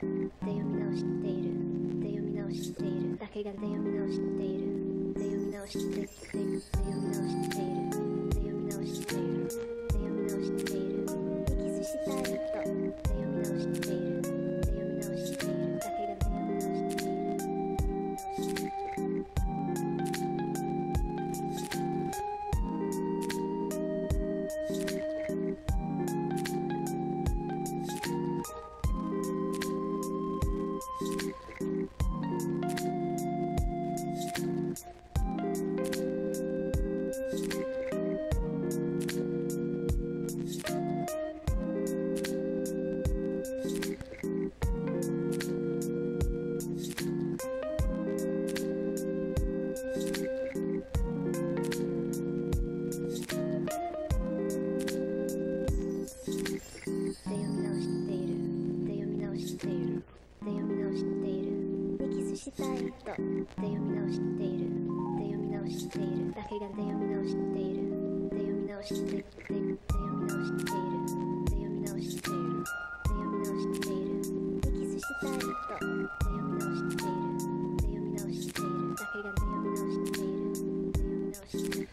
読み直しているで読み直しているだけがで読み直しているで読み直しているで読み直しているで読み直しているで読み直している息すしたいとで読み直しているで読み直しているだけがで読み直しているしたいとで読み直しているで読み直しているだけがで読み直しているで読み直しているで読み直しているで読み直しているで読み直している息すしたいとで読み直しているで読み直しているだけがで読み直しているで読み直している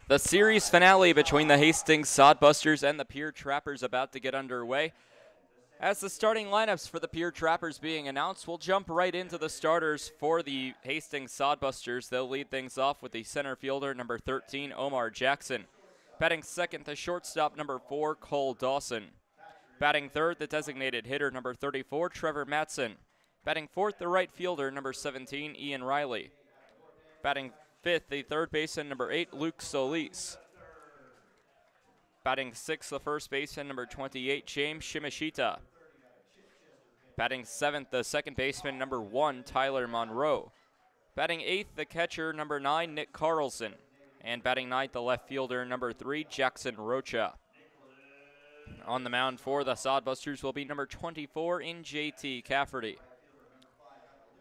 The series finale between the Hastings Sodbusters and the Pierre Trappers about to get underway. As the starting lineups for the Pierre Trappers being announced, we'll jump right into the starters for the Hastings Sodbusters. They'll lead things off with the center fielder, number 13, Omar Jackson. Batting second, the shortstop, number 4, Cole Dawson. Batting third, the designated hitter, number 34, Trevor Matson. Batting fourth, the right fielder, number 17, Ian Riley. Batting fifth, the third baseman, number 8, Luke Solis. Batting 6th, the first baseman, number 28, James Shimashita. Batting 7th, the second baseman, number 1, Tyler Monroe. Batting 8th, the catcher, number 9, Nick Carlson. And batting 9th, the left fielder, number 3, Jackson Rocha. On the mound for the Sodbusters will be number 24 in JT Cafferty.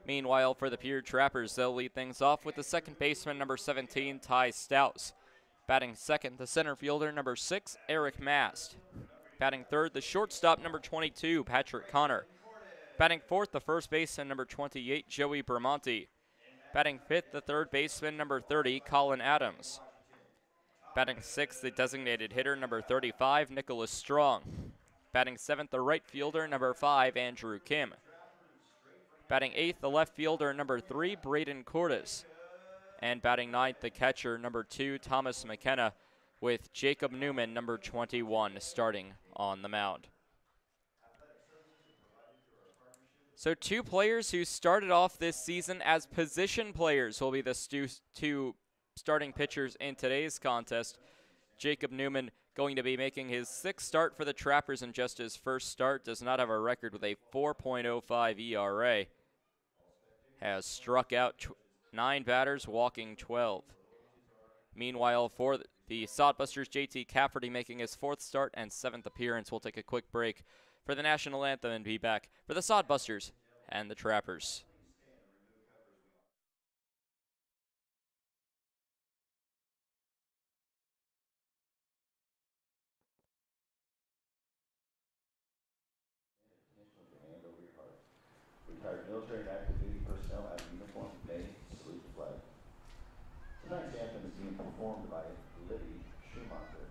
Meanwhile, for the Pierre Trappers, they'll lead things off with the second baseman, number 17, Ty Stouse. Batting second, the center fielder, number 6, Eric Mast. Batting third, the shortstop, number 22, Patrick Connor. Batting fourth, the first baseman, number 28, Joey Bermonti. Batting fifth, the third baseman, number 30, Colin Adams. Batting sixth, the designated hitter, number 35, Nicholas Strong. Batting seventh, the right fielder, number 5, Andrew Kim. Batting eighth, the left fielder, number 3, Braden Cordes. And batting ninth, the catcher, number 2, Thomas McKenna, with Jacob Newman, number 21, starting on the mound. So 2 players who started off this season as position players will be the two starting pitchers in today's contest. Jacob Newman going to be making his 6th start for the Trappers in just his first start. Does not have a record with a 4.05 ERA. Has struck out 9 batters, walking 12. Meanwhile, for the Sodbusters, JT Cafferty making his 4th start and 7th appearance. We'll take a quick break for the national anthem and be back for the Sodbusters and the Trappers. Retired military and active duty personnel out of uniform, may salute the flag. Tonight's anthem is being performed by Liddy Schumacher.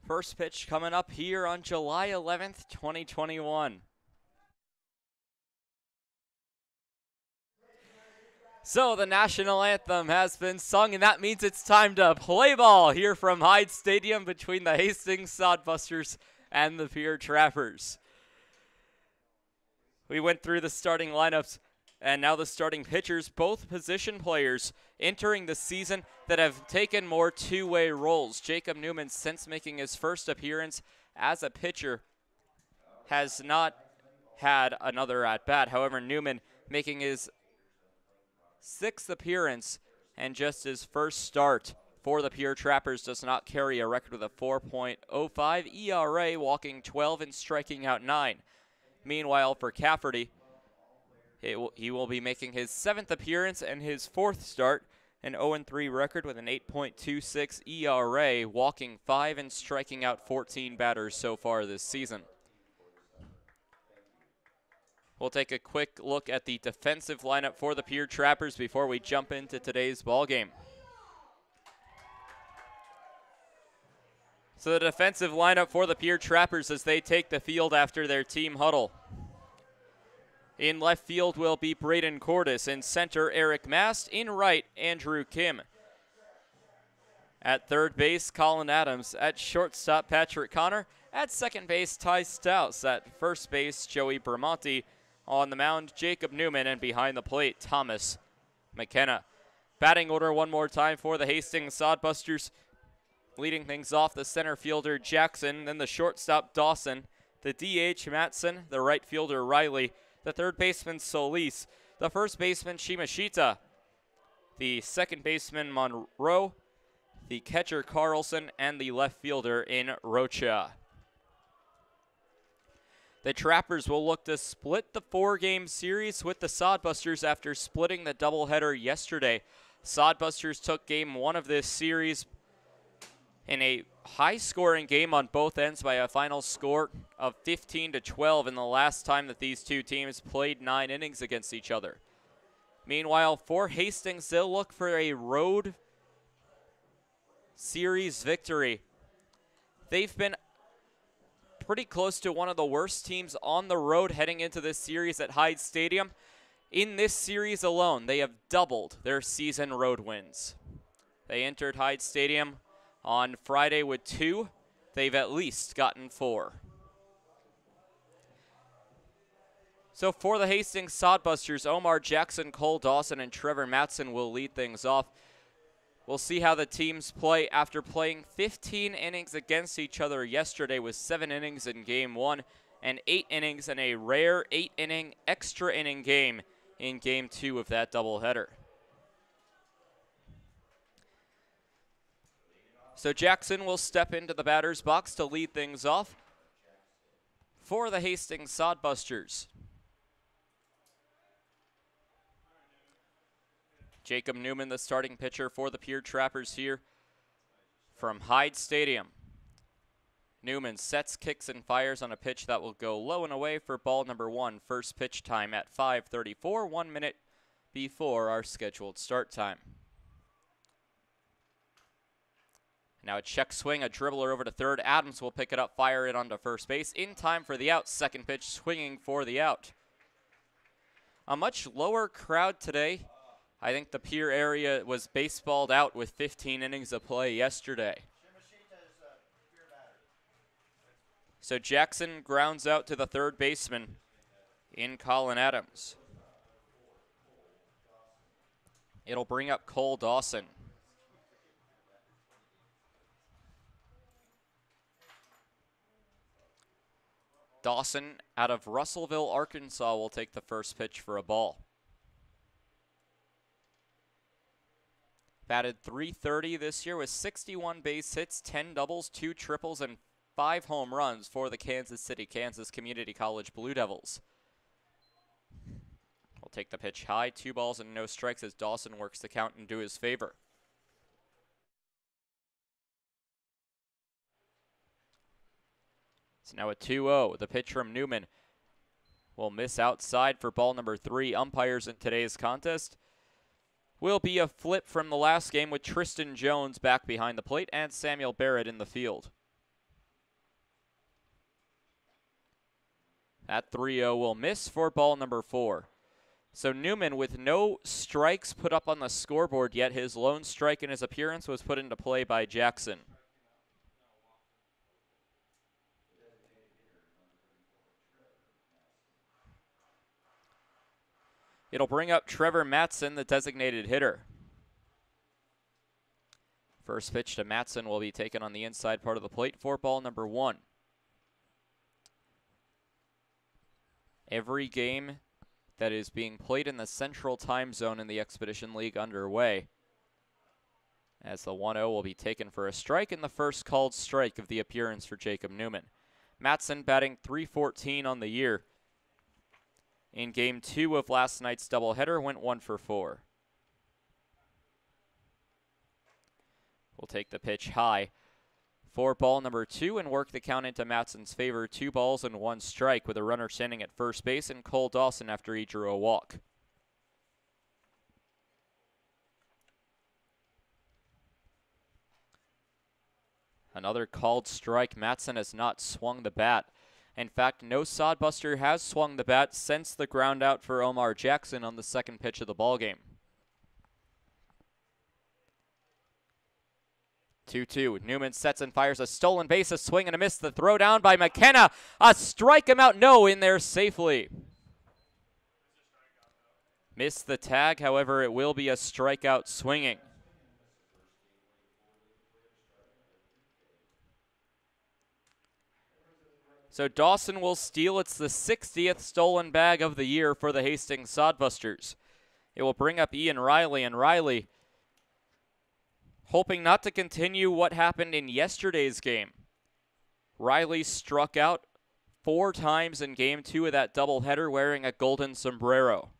First pitch coming up here on July 11th, 2021. So the national anthem has been sung, and that means it's time to play ball here from Hyde Stadium between the Hastings Sodbusters and the Pierre Trappers. We went through the starting lineups, and now the starting pitchers, both position players entering the season that have taken more two-way roles. Jacob Newman, since making his first appearance as a pitcher, has not had another at-bat. However, Newman making his 6th appearance and just his first start for the Pierre Trappers, does not carry a record with a 4.05 ERA, walking 12 and striking out 9. Meanwhile, for Cafferty, he will be making his 7th appearance and his 4th start, an 0-3 record with an 8.26 ERA, walking 5 and striking out 14 batters so far this season. We'll take a quick look at the defensive lineup for the Pierre Trappers before we jump into today's ballgame. So the defensive lineup for the Pierre Trappers as they take the field after their team huddle In left field will be Braden Cordis. In center, Eric Mast. In right, Andrew Kim. At third base, Colin Adams. At shortstop, Patrick Connor. At second base, Ty Stouse. At first base, Joey Bramante. On the mound, Jacob Newman. And behind the plate, Thomas McKenna. Batting order one more time for the Hastings Sodbusters. Leading things off, the center fielder, Jackson. Then the shortstop, Dawson. The DH, Matson. The right fielder, Riley. The third baseman, Solis. The first baseman, Shimashita. The second baseman, Monroe. The catcher, Carlson. And the left fielder in Rocha. The Trappers will look to split the 4-game series with the Sodbusters after splitting the doubleheader yesterday. Sodbusters took game 1 of this series in a high-scoring game on both ends by a final score of 15-12 in the last time that these two teams played 9 innings against each other. Meanwhile, for Hastings, they'll look for a road series victory. They've been pretty close to one of the worst teams on the road heading into this series at Hyde Stadium. In this series alone, they have doubled their season road wins. They entered Hyde Stadium on Friday with 2. They've at least gotten 4. So for the Hastings Sodbusters, Omar Jackson, Cole Dawson, and Trevor Matson will lead things off. We'll see how the teams play after playing 15 innings against each other yesterday with 7 innings in game 1 and 8 innings in a rare 8-inning extra inning game in game 2 of that doubleheader. So Jackson will step into the batter's box to lead things off for the Hastings Sodbusters. Jacob Newman, the starting pitcher for the Pierre Trappers here from Hyde Stadium. Newman sets, kicks, and fires on a pitch that will go low and away for ball number 1. First pitch time at 5:34, 1 minute before our scheduled start time. Now a check swing, a dribbler over to third. Adams will pick it up, fire it onto first base. In time for the out. Second pitch swinging for the out. A much lower crowd today. I think the Pierre area was baseballed out with 15 innings of play yesterday. So Jackson grounds out to the third baseman in Colin Adams. It'll bring up Cole Dawson. Dawson out of Russellville, Arkansas will take the first pitch for a ball. Batted .330 this year with 61 base hits, 10 doubles, 2 triples, and 5 home runs for the Kansas City, Kansas Community College Blue Devils. We'll take the pitch high, 2 balls and no strikes as Dawson works the count into his favor. So now a 2-0. The pitch from Newman will miss outside for ball number 3. Umpires in today's contest will be a flip from the last game with Tristan Jones back behind the plate and Samuel Barrett in the field. That 3-0 will miss for ball number 4. So Newman, with no strikes put up on the scoreboard yet, his lone strike in his appearance was put into play by Jackson. It'll bring up Trevor Matson, the designated hitter. First pitch to Matson will be taken on the inside part of the plate for ball number 1. Every game that is being played in the Central Time Zone in the Expedition League underway, as the 1-0 will be taken for a strike in the first called strike of the appearance for Jacob Newman. Matson batting .314 on the year. In game 2 of last night's doubleheader, went 1 for 4. We'll take the pitch high for ball number 2 and work the count into Matson's favor. 2 balls and 1 strike with a runner standing at first base and Cole Dawson after he drew a walk. Another called strike. Matson has not swung the bat In fact, no Sodbuster has swung the bat since the ground out for Omar Jackson on the second pitch of the ballgame. 2-2. Newman sets and fires a stolen base, a swing and a miss. The throw down by McKenna. A strike him out. No, in there safely. Missed the tag, however, it will be a strikeout swinging. So Dawson will steal. It's the 60th stolen bag of the year for the Hastings Sodbusters. It will bring up Ian Riley, and Riley hoping not to continue what happened in yesterday's game. Riley struck out 4 times in game 2 of that doubleheader wearing a golden sombrero.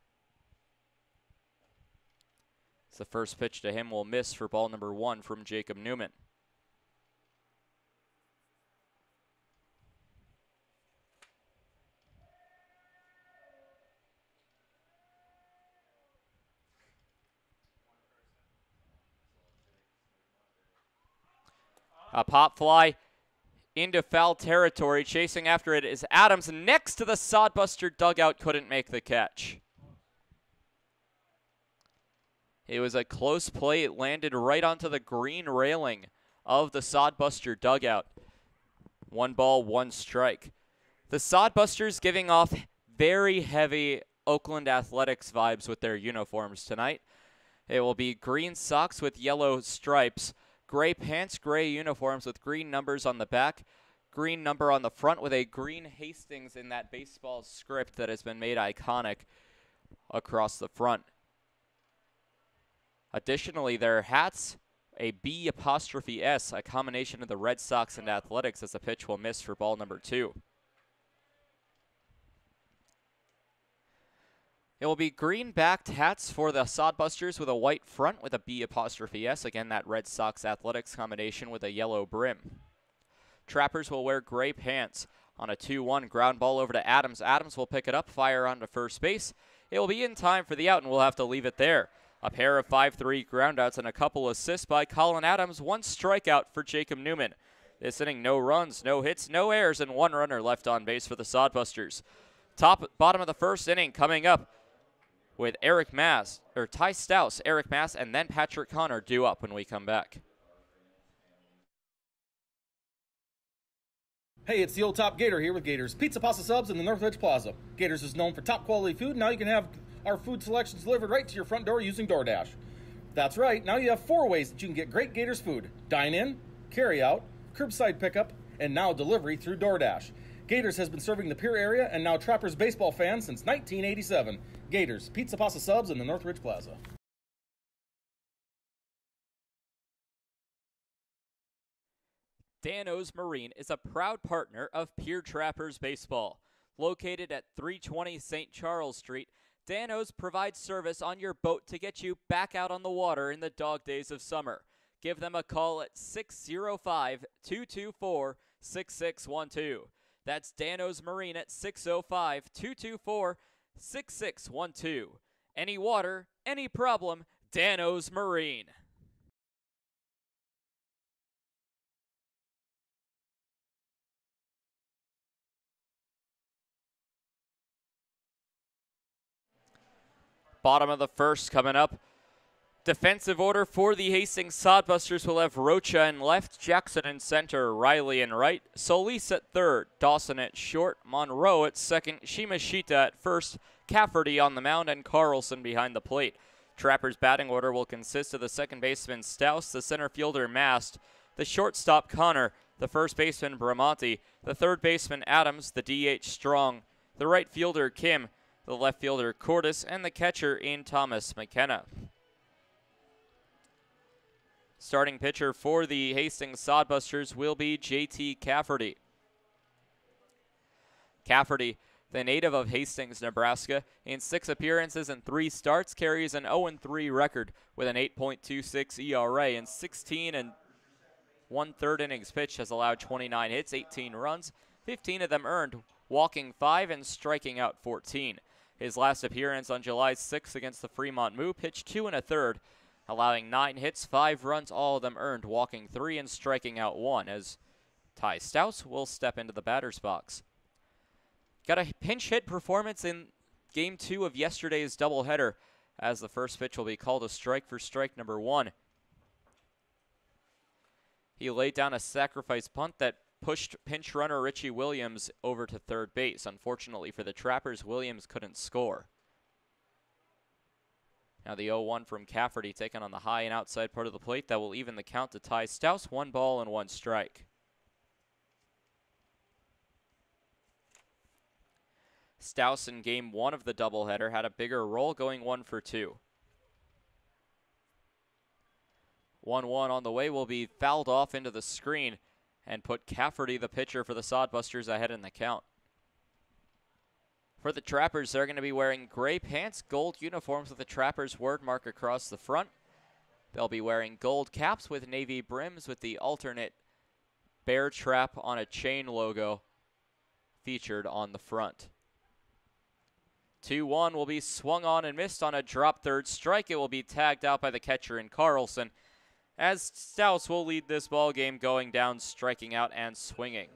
The first pitch to him will miss for ball number 1 from Jacob Newman. A pop fly into foul territory. Chasing after it is Adams next to the Sodbuster dugout. Couldn't make the catch. It was a close play. It landed right onto the green railing of the Sodbuster dugout. 1 ball, 1 strike. The Sodbusters giving off very heavy Oakland Athletics vibes with their uniforms tonight. It will be green socks with yellow stripes, gray pants, gray uniforms with green numbers on the back, green number on the front with a green Hastings in that baseball script that has been made iconic across the front. Additionally, their hats, a B''S, a combination of the Red Sox and Athletics, as the pitch will miss for ball number 2. It will be green-backed hats for the Sodbusters with a white front with a B''S. Again, that Red Sox Athletics combination with a yellow brim. Trappers will wear gray pants. On a 2-1 ground ball over to Adams. Adams will pick it up, fire onto first base. It will be in time for the out, and we'll have to leave it there. A pair of 5-3 groundouts and a couple assists by Colin Adams. 1 strikeout for Jacob Newman. This inning, no runs, no hits, no errors, and 1 runner left on base for the Sodbusters. Bottom of the first inning coming up with Ty Stouse, Eric Mass, and then Patrick Connor due up when we come back. Hey, it's the old top Gator here with Gators Pizza Pasta Subs in the Northridge Plaza. Gators is known for top quality food. Now you can have our food selections delivered right to your front door using DoorDash. That's right, now you have 4 ways that you can get great Gators food. Dine in, carry out, curbside pickup, and now delivery through DoorDash. Gators has been serving the Pierre area and now Trappers baseball fans since 1987. Gators Pizza Pasta Subs in the Northridge Plaza. Dan-O's Marine is a proud partner of Pierre Trappers Baseball. Located at 320 St. Charles Street, Dan-O's provides service on your boat to get you back out on the water in the dog days of summer. Give them a call at 605-224-6612. That's Dan-O's Marine at 605-224-6612. Any water, any problem, Dan-O's Marine. Bottom of the first coming up. Defensive order for the Hastings Sodbusters will have Rocha in left, Jackson in center, Riley in right, Solis at third, Dawson at short, Monroe at second, Shimashita at first, Cafferty on the mound, and Carlson behind the plate. Trappers' batting order will consist of the second baseman Stouse, the center fielder Mast, the shortstop Connor, the first baseman Bramante, the third baseman Adams, the DH Strong, the right fielder Kim, the left fielder Cordes, and the catcher in Thomas McKenna. Starting pitcher for the Hastings Sodbusters will be JT Cafferty. Cafferty, the native of Hastings, Nebraska, in 6 appearances and 3 starts, carries an 0-3 record with an 8.26 ERA in 16 1/3 innings pitched, has allowed 29 hits, 18 runs, 15 of them earned, walking 5 and striking out 14. His last appearance on July 6th against the Fremont Moo, pitched 2 1/3, allowing 9 hits, 5 runs, all of them earned, walking 3 and striking out 1, as Ty Stouse will step into the batter's box. Got a pinch hit performance in Game 2 of yesterday's doubleheader, as the first pitch will be called a strike for strike number 1. He laid down a sacrifice punt that pushed pinch runner Richie Williams over to third base. Unfortunately for the Trappers, Williams couldn't score. Now the 0-1 from Cafferty taken on the high and outside part of the plate. That will even the count to Ty Stouse. 1 ball and 1 strike. Stouse in Game 1 of the doubleheader had a bigger role, going 1 for 2. 1-1 on the way will be fouled off into the screen and put Cafferty, the pitcher for the Sodbusters, ahead in the count. For the Trappers, they're going to be wearing gray pants, gold uniforms with the Trappers word mark across the front. They'll be wearing gold caps with navy brims with the alternate bear trap on a chain logo featured on the front. 2-1 will be swung on and missed on a drop third strike. It will be tagged out by the catcher in Carlson, as Stouse will lead this ball game going down, striking out and swinging.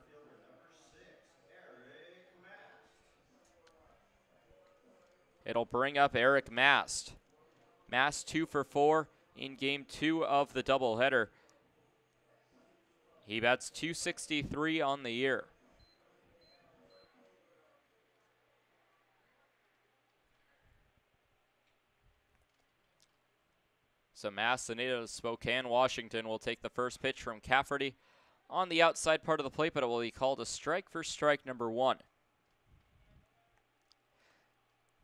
It'll bring up Eric Mast. Mast 2 for 4 in Game 2 of the doubleheader. He bats .263 on the year. So Mast, the native of Spokane, Washington, will take the first pitch from Cafferty on the outside part of the plate, but it will be called a strike for strike number 1.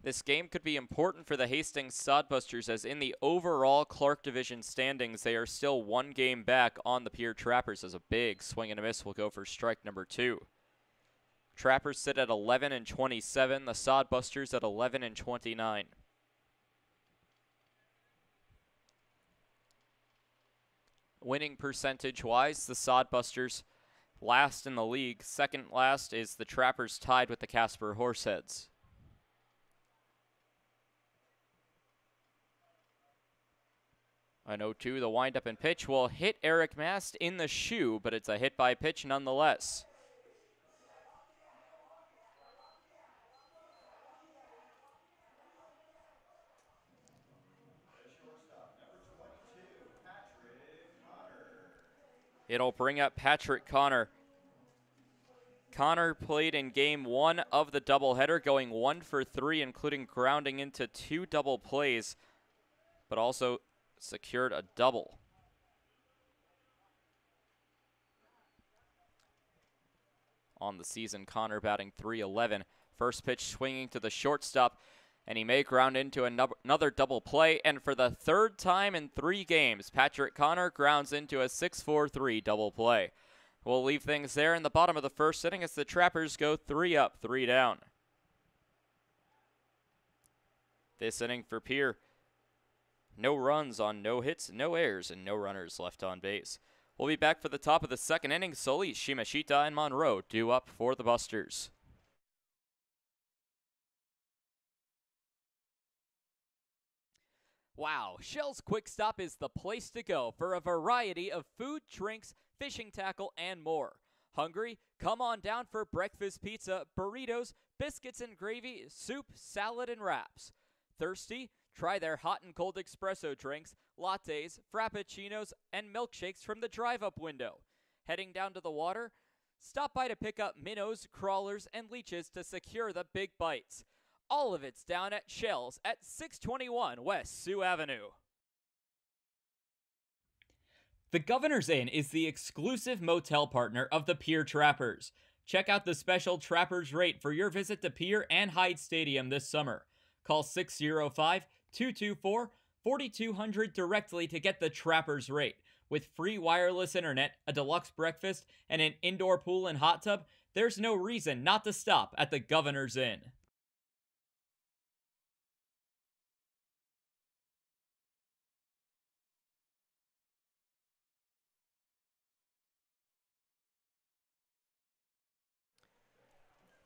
This game could be important for the Hastings Sodbusters, as in the overall Clark Division standings, they are still 1 game back on the Pierre Trappers, as a big swing and a miss will go for strike number 2. Trappers sit at 11-27, the Sodbusters at 11-29. Winning percentage-wise, the Sodbusters last in the league. Second last is the Trappers, tied with the Casper Horseheads. An 0-2, the windup and pitch will hit Eric Mast in the shoe, but it's a hit by pitch nonetheless. It'll bring up Patrick Connor. Connor played in Game 1 of the doubleheader, going 1 for 3, including grounding into 2 double plays, but also secured a double. On the season, Connor batting .311. First pitch swinging to the shortstop, and he may ground into another double play. And for the 3rd time in 3 games, Patrick Connor grounds into a 6-4-3 double play. We'll leave things there in the bottom of the first inning as the Trappers go 3 up, 3 down. This inning for Pierre, no runs on no hits, no errors, and no runners left on base. We'll be back for the top of the second inning. Solis, Shimashita, and Monroe due up for the Busters. Wow, Shell's Quick Stop is the place to go for a variety of food, drinks, fishing tackle, and more. Hungry? Come on down for breakfast pizza, burritos, biscuits and gravy, soup, salad, and wraps. Thirsty? Try their hot and cold espresso drinks, lattes, frappuccinos, and milkshakes from the drive-up window. Heading down to the water? Stop by to pick up minnows, crawlers, and leeches to secure the big bites. All of it's down at Shell's at 621 West Sioux Avenue. The Governor's Inn is the exclusive motel partner of the Pierre Trappers. Check out the special Trappers rate for your visit to Pierre and Hyde Stadium this summer. Call 605-224-4200 directly to get the Trappers rate. With free wireless internet, a deluxe breakfast, and an indoor pool and hot tub, there's no reason not to stop at the Governor's Inn.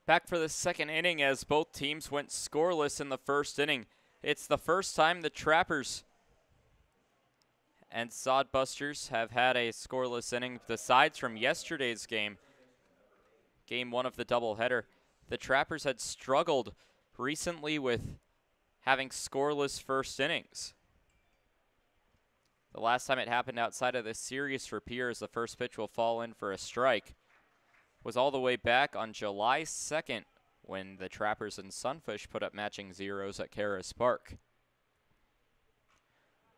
Back for the second inning as both teams went scoreless in the first inning. It's the first time the Trappers and Sodbusters have had a scoreless inning besides from yesterday's game. Game 1 of the doubleheader. the Trappers had struggled recently with having scoreless first innings. The last time it happened outside of this series for Pierre, as the first pitch will fall in for a strike, was all the way back on July 2nd when the Trappers and Sunfish put up matching zeros at Karas Park.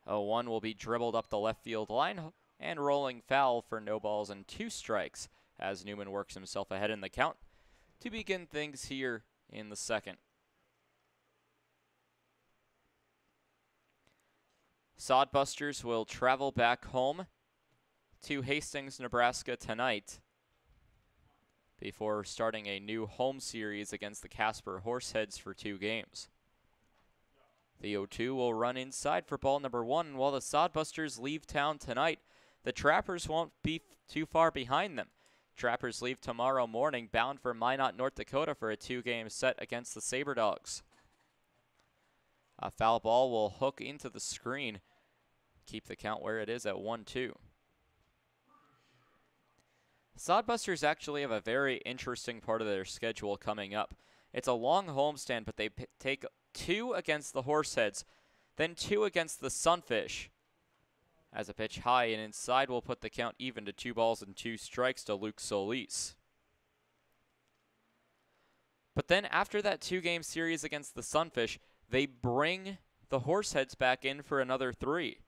0-1 will be dribbled up the left field line and rolling foul for no balls and 2 strikes as Newman works himself ahead in the count to begin things here in the second. Sodbusters will travel back home to Hastings, Nebraska tonight before starting a new home series against the Casper Horseheads for 2 games. The 0-2 will run inside for ball number 1, while the Sodbusters leave town tonight. The Trappers won't be too far behind them. Trappers leave tomorrow morning, bound for Minot, North Dakota for a 2-game set against the Saber Dogs. A foul ball will hook into the screen, keep the count where it is at 1-2. Sodbusters actually have a very interesting part of their schedule coming up. It's a long homestand, but they take 2 against the Horseheads, then 2 against the Sunfish. As a pitch high and inside will put the count even to 2 balls and 2 strikes to Luke Solis. But then after that 2-game series against the Sunfish, they bring the Horseheads back in for another 3.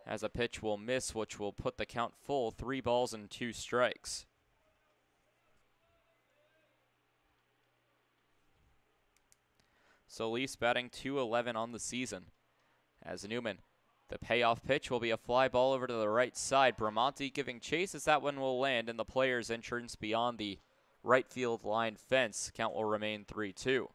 As a pitch will miss, which will put the count full, 3 balls and 2 strikes. Solis batting .211 on the season. As Newman, the payoff pitch will be a fly ball over to the right side. Bramante giving chase as that one will land in the player's entrance beyond the right field line fence. Count will remain 3-2.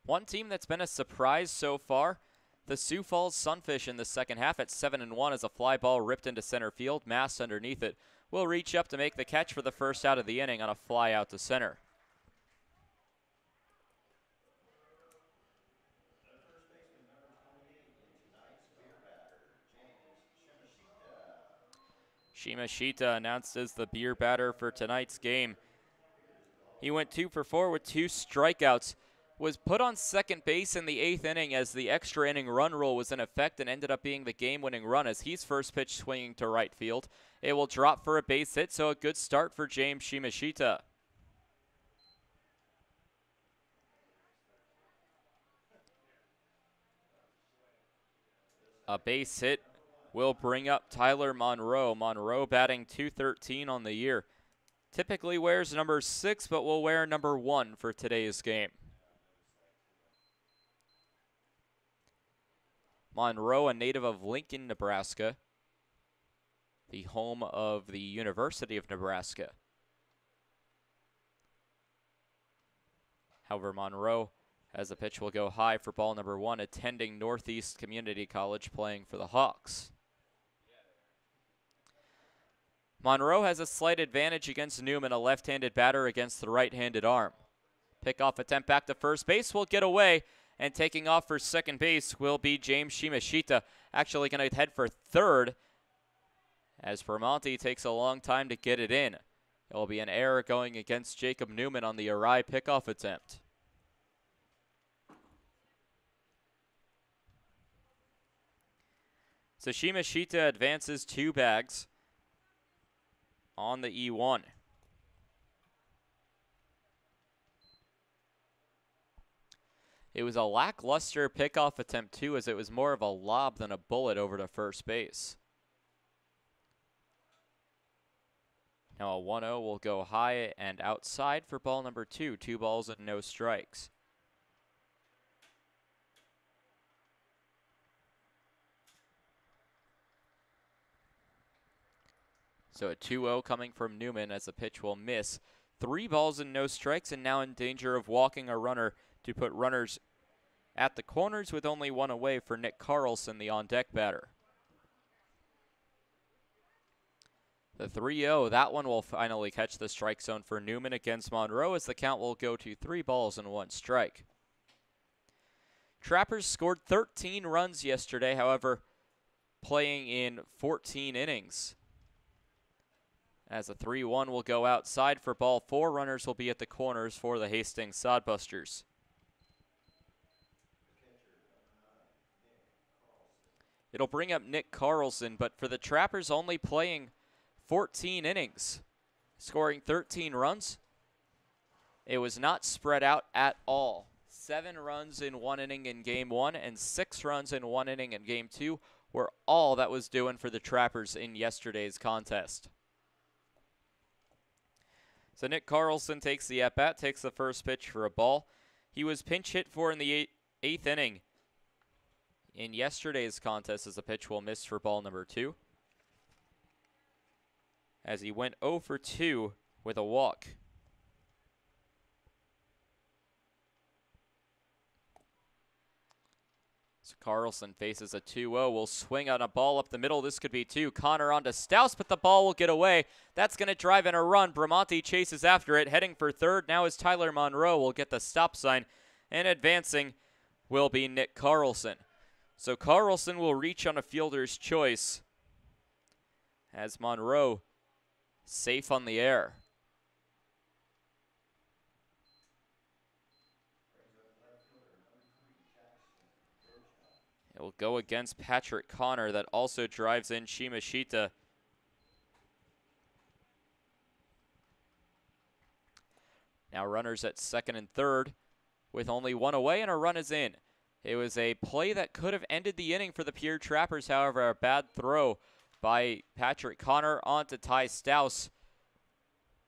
One team that's been a surprise so far, the Sioux Falls Sunfish in the second half at 7-1 as a fly ball ripped into center field, masked underneath it. Will reach up to make the catch for the first out of the inning on a fly out to center. Shimashita announced as the beer batter for tonight's game. He went 2 for 4 with 2 strikeouts. Was put on second base in the 8th inning as the extra inning run rule was in effect and ended up being the game-winning run as he's first pitch swinging to right field. It will drop for a base hit, so a good start for James Shimashita. A base hit will bring up Tyler Monroe. Monroe batting .213 on the year. Typically wears number 6, but will wear number 1 for today's game. Monroe, a native of Lincoln, Nebraska, the home of the University of Nebraska. However, Monroe, as the pitch will go high for ball number 1, attending Northeast Community College playing for the Hawks. Monroe has a slight advantage against Newman, a left-handed batter against the right-handed arm. Pickoff attempt back to first base will get away. And taking off for second base will be James Shimashita. Actually going to head for third as Bramante takes a long time to get it in. It will be an error going against Jacob Newman on the awry pickoff attempt. So Shimashita advances 2 bags on the E1. It was a lackluster pickoff attempt, too, as it was more of a lob than a bullet over to first base. Now a 1-0 will go high and outside for ball number 2. 2 balls and no strikes. So a 2-0 coming from Newman as the pitch will miss. 3 balls and no strikes, and now in danger of walking a runner to put runners at the corners with only 1 away for Nick Carlson, the on-deck batter. The 3-0, that one will finally catch the strike zone for Newman against Monroe as the count will go to 3 balls and 1 strike. Trappers scored 13 runs yesterday, however, playing in 14 innings. As a 3-1 will go outside for ball 4. Runners will be at the corners for the Hastings Sodbusters. It'll bring up Nick Carlson, but for the Trappers only playing 14 innings, scoring 13 runs. It was not spread out at all. 7 runs in 1 inning in Game 1 and 6 runs in 1 inning in Game 2 were all that was doing for the Trappers in yesterday's contest. So Nick Carlson takes the at-bat, takes the first pitch for a ball. He was pinch hit for in the 8th inning in yesterday's contest as the pitch will miss for ball number 2. As he went 0 for 2 with a walk. So Carlson faces a 2-0, will swing on a ball up the middle. This could be 2. Connor on to Stouse, but the ball will get away. That's going to drive in a run. Bramante chases after it, heading for third. Now is Tyler Monroe will get the stop sign, and advancing will be Nick Carlson. So Carlson will reach on a fielder's choice as Monroe safe on the air. It will go against Patrick Connor that also drives in Shimashita. Now runners at second and third with only 1 away and a run is in. It was a play that could have ended the inning for the Pierre Trappers. However, a bad throw by Patrick Connor onto Ty Stouse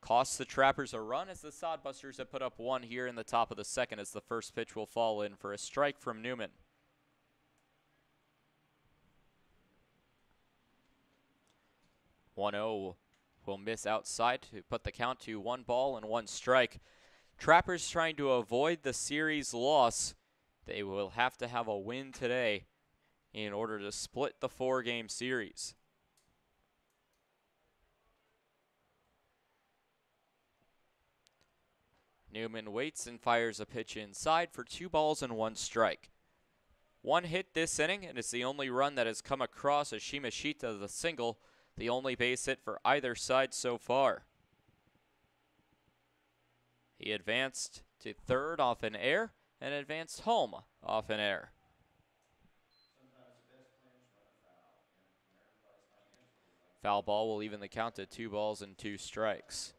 costs the Trappers a run as the Sodbusters have put up 1 here in the top of the second as the first pitch will fall in for a strike from Newman. "1-0 will miss outside to put the count to 1 ball and 1 strike. Trappers trying to avoid the series loss. They will have to have a win today in order to split the 4-game series. Newman waits and fires a pitch inside for 2 balls and 1 strike. 1 hit this inning, and it's the only run that has come across as Shimashita the single, the only base hit for either side so far. He advanced to third off an error and advanced home off an error. Foul ball will even the count to 2 balls and 2 strikes.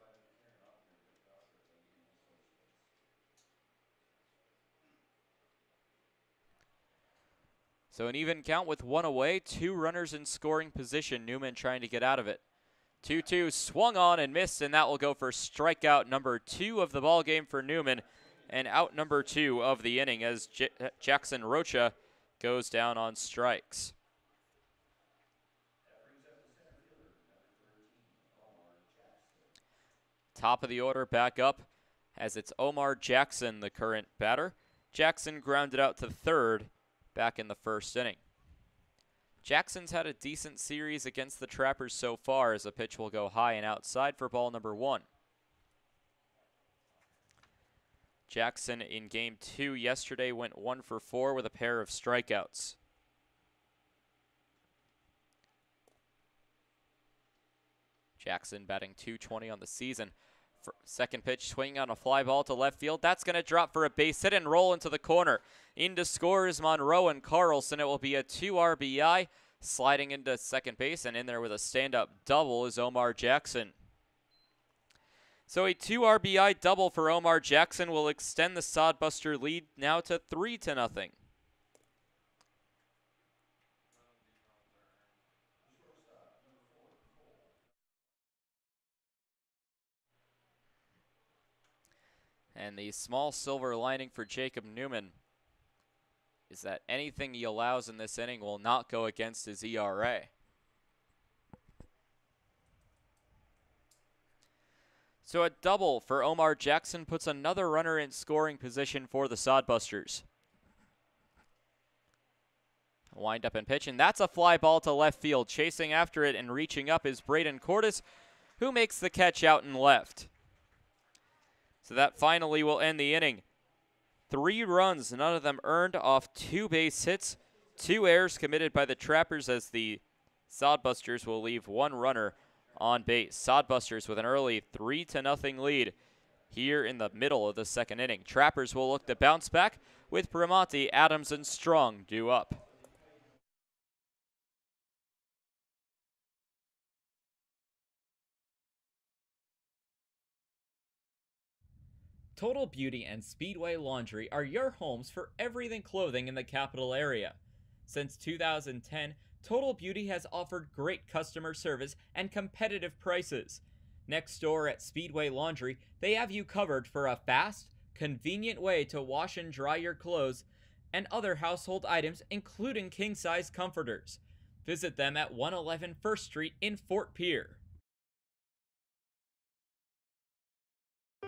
So an even count with 1 away, 2 runners in scoring position. Newman trying to get out of it. 2-2 swung on and missed, and that will go for strikeout number 2 of the ball game for Newman, and out number 2 of the inning as Jackson Rocha goes down on strikes. Top of the order back up as it's Omar Jackson, the current batter. Jackson grounded out to third back in the first inning. Jackson's had a decent series against the Trappers so far as the pitch will go high and outside for ball number 1. Jackson in Game 2 yesterday went 1 for 4 with a pair of strikeouts. Jackson batting .220 on the season. Second pitch, swinging on a fly ball to left field. That's going to drop for a base hit and roll into the corner. In to score is Monroe and Carlson. It will be a 2 RBI. Sliding into second base and in there with a stand-up double is Omar Jackson. So a 2 RBI double for Omar Jackson will extend the Sodbuster lead now to 3-0. And the small silver lining for Jacob Newman is that anything he allows in this inning will not go against his ERA. So a double for Omar Jackson puts another runner in scoring position for the Sodbusters. Wind up and pitch, and that's a fly ball to left field. Chasing after it and reaching up is Braden Cordes, who makes the catch out and left. So that finally will end the inning. 3 runs, none of them earned off 2 base hits, 2 errors committed by the Trappers as the Sodbusters will leave 1 runner on base. Sodbusters with an early 3-0 lead here in the middle of the second inning. Trappers will look to bounce back with Bramante, Adams, and Strong due up. Total Beauty and Speedway Laundry are your homes for everything clothing in the capital area. Since 2010, Total Beauty has offered great customer service and competitive prices. Next door at Speedway Laundry, they have you covered for a fast, convenient way to wash and dry your clothes and other household items, including king-size comforters. Visit them at 111 First Street in Fort Pierre.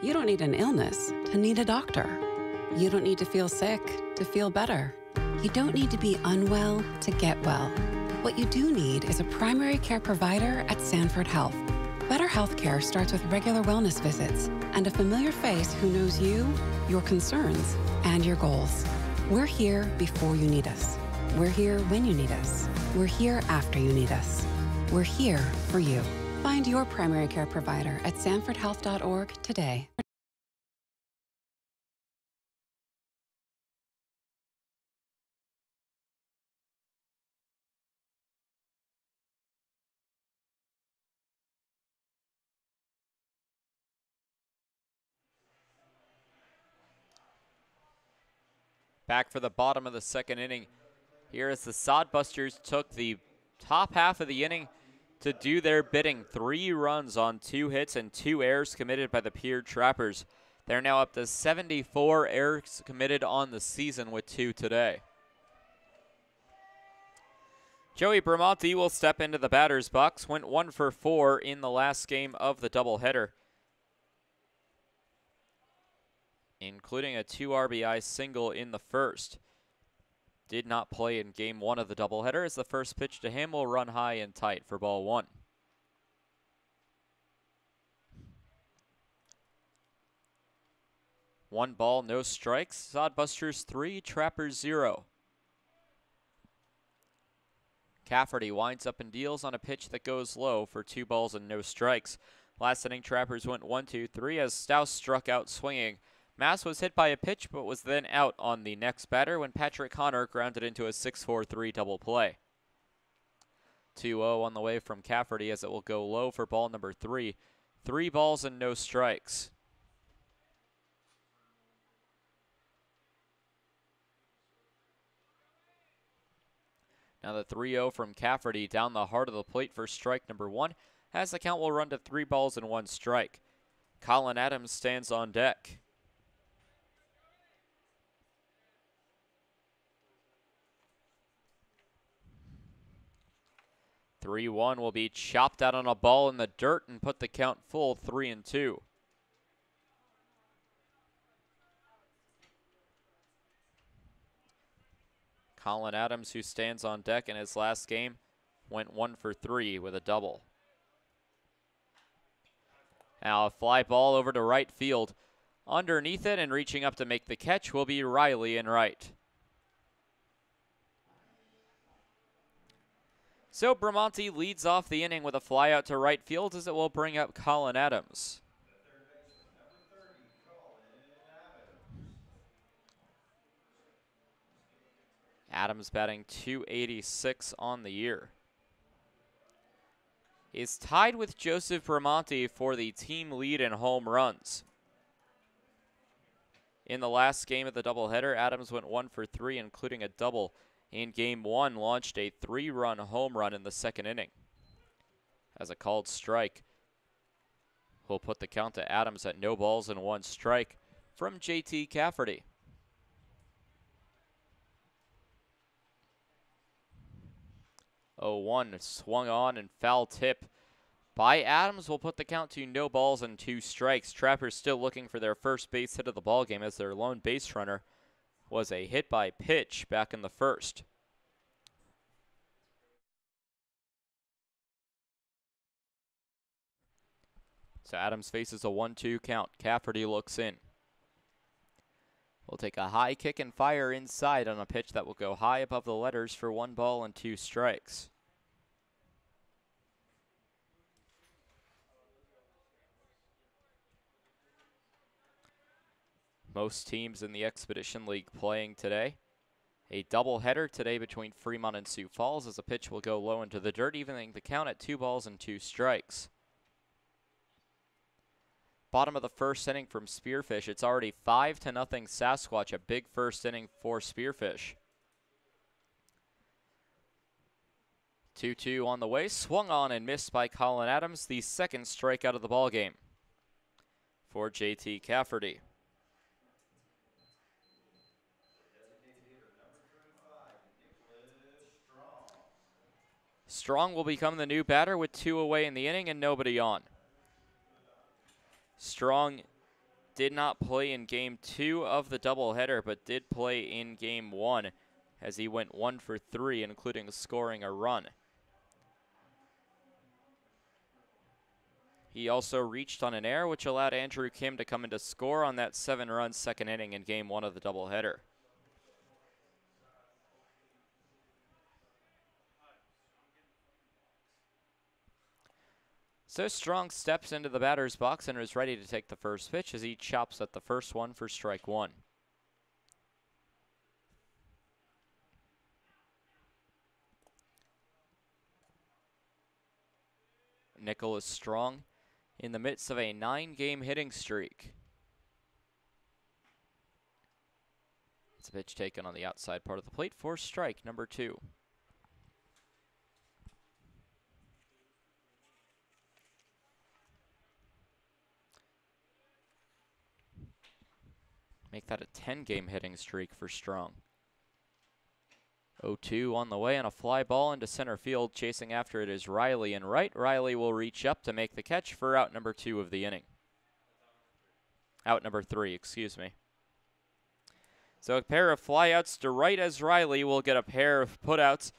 You don't need an illness to need a doctor. You don't need to feel sick to feel better. You don't need to be unwell to get well. What you do need is a primary care provider at Sanford Health. Better healthcare starts with regular wellness visits and a familiar face who knows you, your concerns, and your goals. We're here before you need us. We're here when you need us. We're here after you need us. We're here for you. Find your primary care provider at sanfordhealth.org today. Back for the bottom of the second inning here as the Sodbusters took the top half of the inning to do their bidding. 3 runs on 2 hits and 2 errors committed by the Pierre Trappers. They're now up to 74 errors committed on the season with 2 today. Joey Bramante will step into the batter's box. Went 1 for 4 in the last game of the doubleheader, including a 2 RBI single in the first. Did not play in game 1 of the doubleheader as the first pitch to him will run high and tight for ball 1. One ball, no strikes. Sodbusters 3, Trappers 0. Cafferty winds up and deals on a pitch that goes low for 2 balls and no strikes. Last inning, Trappers went 1-2-3 as Stouse struck out swinging. Mass was hit by a pitch but was then out on the next batter when Patrick Connor grounded into a 6-4-3 double play. 2-0 on the way from Cafferty as it will go low for ball number 3. 3 balls and no strikes. Now the 3-0 from Cafferty down the heart of the plate for strike number 1 as the count will run to 3 balls and 1 strike. Colin Adams stands on deck. 3-1 will be chopped out on a ball in the dirt and put the count full 3-2. Colin Adams, who stands on deck in his last game, went 1 for 3 with a double. Now a fly ball over to right field. Underneath it and reaching up to make the catch will be Riley in right. So Bramante leads off the inning with a fly out to right field as it will bring up Colin Adams. Adams batting .286 on the year. Is tied with Joseph Bramante for the team lead in home runs. In the last game of the doubleheader, Adams went 1 for 3, including a double in game 1, launched a 3-run home run in the second inning. As a called strike will put the count to Adams at no balls and 1 strike from JT Cafferty. Oh, 1 swung on and foul tip by Adams will put the count to no balls and 2 strikes. Trappers still looking for their first base hit of the ballgame as their lone base runner was a hit by pitch back in the first. So Adams faces a 1-2 count. Cafferty looks in. will take a high kick and fire inside on a pitch that will go high above the letters for 1 ball and 2 strikes. Most teams in the Expedition League playing today. A doubleheader today between Fremont and Sioux Falls as a pitch will go low into the dirt, evening the count at 2 balls and 2 strikes. Bottom of the first inning from Spearfish. It's already 5-0 Sasquatch, a big first inning for Spearfish. 2-2 on the way, swung on and missed by Colin Adams, the second strikeout of the ballgame for JT Cafferty. Strong will become the new batter with 2 away in the inning and nobody on. Strong did not play in Game 2 of the doubleheader, but did play in Game 1 as he went 1 for 3, including scoring a run. He also reached on an error, which allowed Andrew Kim to come in to score on that 7-run second inning in Game 1 of the doubleheader. So Strong steps into the batter's box and is ready to take the first pitch as he chops at the first one for strike 1. Nicholas Strong in the midst of a 9-game hitting streak. It's a pitch taken on the outside part of the plate for strike number 2. Make that a 10-game hitting streak for Strong. 0-2 on the way and a fly ball into center field. Chasing after it is Riley in right. Riley will reach up to make the catch for out number 2 of the inning. Out number 3, excuse me. So a pair of flyouts to right as Riley will get a pair of putouts.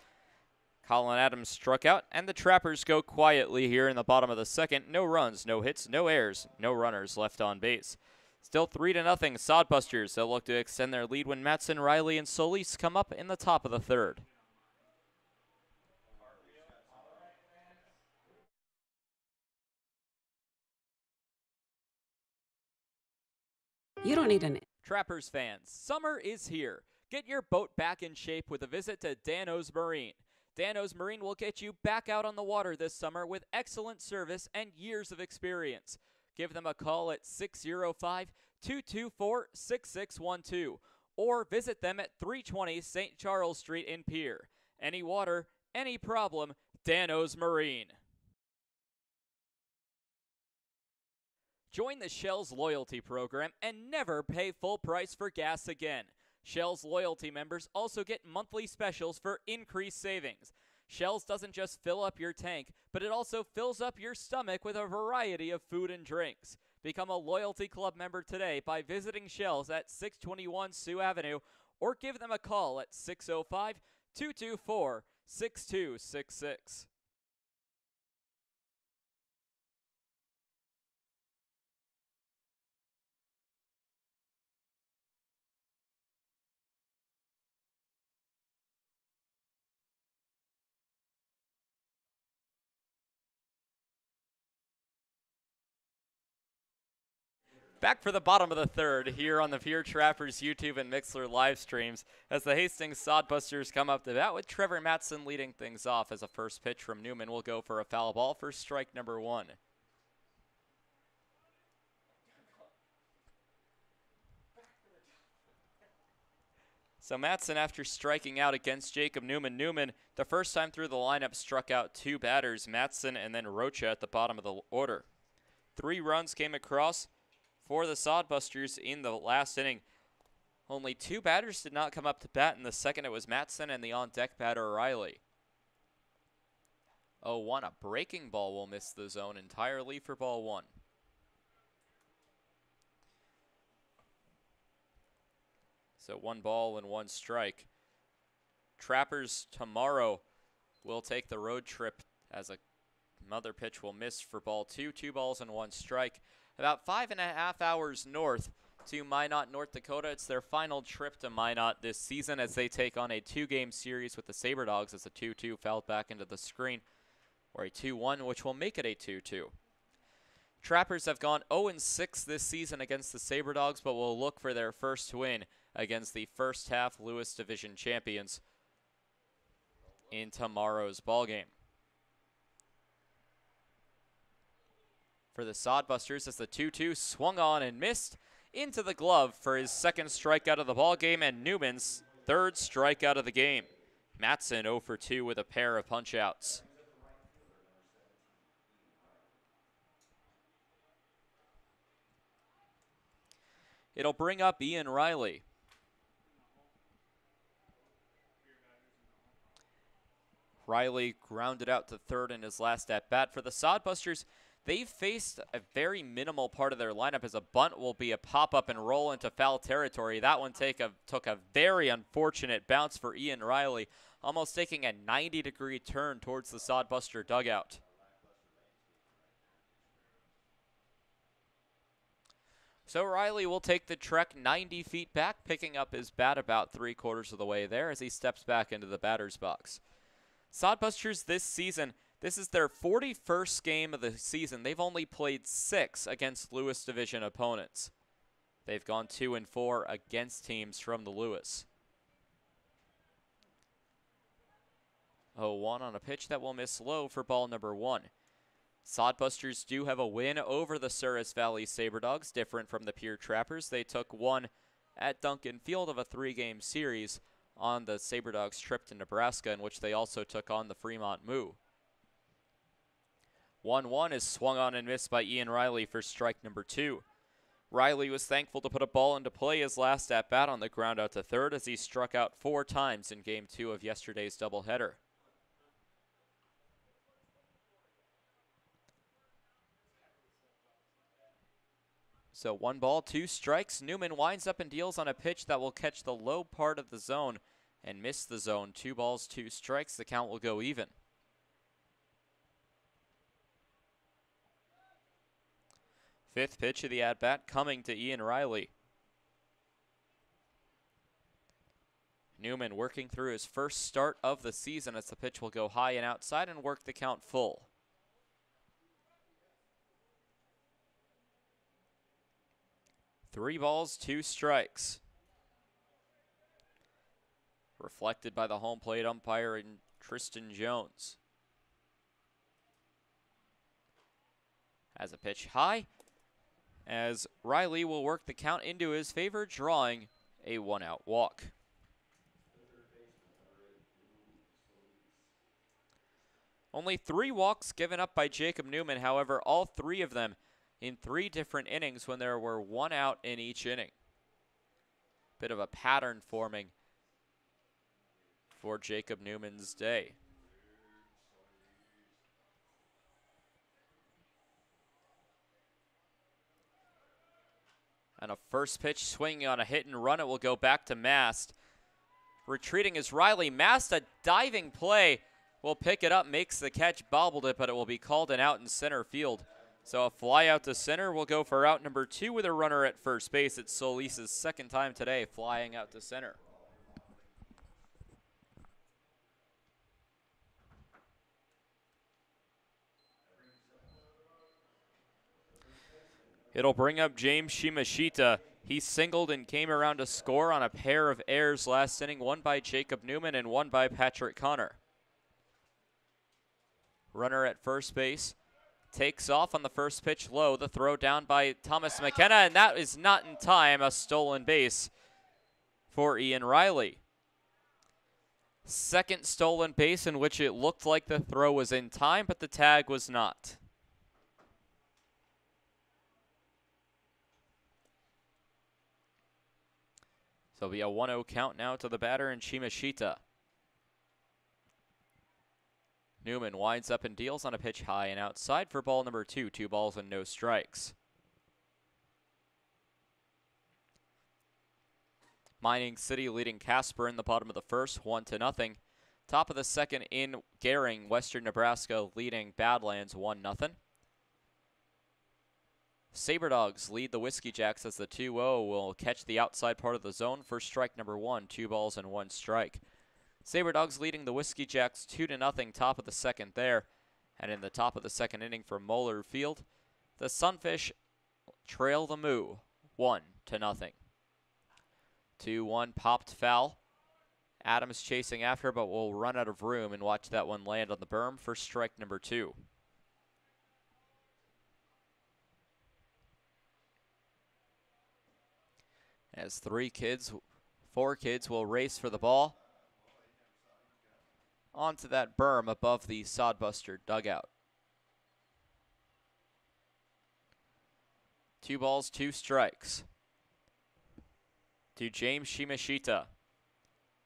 Colin Adams struck out, and the Trappers go quietly here in the bottom of the second. No runs, no hits, no errors, no runners left on base. Still 3-0 Sodbusters. They'll look to extend their lead when Matson, Riley, and Solis come up in the top of the third. You don't need an... Trappers fans, summer is here. Get your boat back in shape with a visit to Dano's Marine. Dano's Marine will get you back out on the water this summer with excellent service and years of experience. Give them a call at 605-224-6612 or visit them at 320 St. Charles Street in Pierre. Any water, any problem, Dano's Marine. Join the Shell's loyalty program and never pay full price for gas again. Shell's loyalty members also get monthly specials for increased savings. Shell's doesn't just fill up your tank, but it also fills up your stomach with a variety of food and drinks. Become a Loyalty Club member today by visiting Shell's at 621 Sioux Avenue or give them a call at 605-224-6266. Back for the bottom of the third here on the Pierre Trappers YouTube and Mixler live streams as the Hastings Sodbusters come up to bat with Trevor Matson leading things off as a first pitch from Newman will go for a foul ball for strike number 1. So Matson, after striking out against Jacob Newman, the first time through the lineup struck out 2 batters, Matson and then Rocha at the bottom of the order. 3 runs came across for the Sodbusters in the last inning. Only 2 batters did not come up to bat. In the second, it was Matson and the on-deck batter, Riley. 0-1, a breaking ball will miss the zone entirely for ball 1. So 1 ball and 1 strike. Trappers tomorrow will take the road trip as another pitch will miss for ball 2. 2 balls and 1 strike. About 5.5 hours north to Minot, North Dakota. It's their final trip to Minot this season as they take on a 2-game series with the SaberDogs as a 2-2 fouled back into the screen, or a 2-1, which will make it a 2-2. Trappers have gone 0-6 this season against the SaberDogs, but will look for their first win against the first half Lewis Division champions in tomorrow's ballgame. For the Sodbusters, as the 2-2 swung on and missed into the glove for his second strikeout of the ballgame and Newman's third strikeout of the game. Matson 0 for 2 with a pair of punch-outs. It'll bring up Ian Riley. Riley grounded out to third in his last at-bat. For the Sodbusters, they've faced a very minimal part of their lineup as a bunt will be a pop-up and roll into foul territory. That one took a very unfortunate bounce for Ian Riley, almost taking a 90-degree turn towards the Sodbuster dugout. So Riley will take the trek 90 feet back, picking up his bat about 3/4 of the way there as he steps back into the batter's box. Sodbusters this season, this is their 41st game of the season. They've only played 6 against Lewis Division opponents. They've gone 2-4 against teams from the Lewis. 0-1 on a pitch that will miss low for ball number 1. Sodbusters do have a win over the Souris Valley SaberDogs, different from the Pierre Trappers. They took one at Duncan Field of a 3-game series on the SaberDogs trip to Nebraska, in which they also took on the Fremont Moo. 1-1 is swung on and missed by Ian Riley for strike number 2. Riley was thankful to put a ball into play his last at-bat on the ground out to third as he struck out 4 times in Game 2 of yesterday's doubleheader. So 1 ball, 2 strikes. Newman winds up and deals on a pitch that will catch the low part of the zone and miss the zone. 2 balls, 2 strikes. The count will go even. Fifth pitch of the at-bat coming to Ian Riley. Newman working through his first start of the season as the pitch will go high and outside and work the count full. 3 balls, 2 strikes. Reflected by the home plate umpire in Tristan Jones. As a pitch high, as Riley will work the count into his favor, drawing a 1-out walk. Only 3 walks given up by Jacob Newman, however, all 3 of them in 3 different innings when there were 1 out in each inning. Bit of a pattern forming for Jacob Newman's day. And a first pitch swinging on a hit and run. It will go back to Mast. Retreating is Riley. Mast, a diving play, will pick it up, makes the catch, bobbled it, but it will be called an out in center field. So a fly out to center will go for out number 2 with a runner at first base. It's Solis's second time today flying out to center. It'll bring up James Shimashita. He singled and came around to score on a pair of errors last inning, one by Jacob Newman and one by Patrick Connor. Runner at first base. Takes off on the first pitch low. The throw down by Thomas McKenna, and that is not in time. A stolen base for Ian Riley. Second stolen base in which it looked like the throw was in time, but the tag was not. So it'll be a 1-0 count now to the batter in Shimashita. Newman winds up and deals on a pitch high and outside for ball number 2. 2 balls and no strikes. Mining City leading Casper in the bottom of the first, 1-0. Top of the second in Gering, Western Nebraska leading Badlands 1-0. Saber Dogs lead the Whiskey Jacks as the 2-0 will catch the outside part of the zone for strike number 1, 2 balls and 1 strike. Saber Dogs leading the Whiskey Jacks 2-0, top of the second there. And in the top of the second inning from Moeller Field, the Sunfish trail the Moo 1-0. 2-1 popped foul. Adams chasing after, but will run out of room and watch that one land on the berm for strike number 2. As 4 kids will race for the ball onto that berm above the Sodbuster dugout. 2 balls, 2 strikes. To James Shimashita.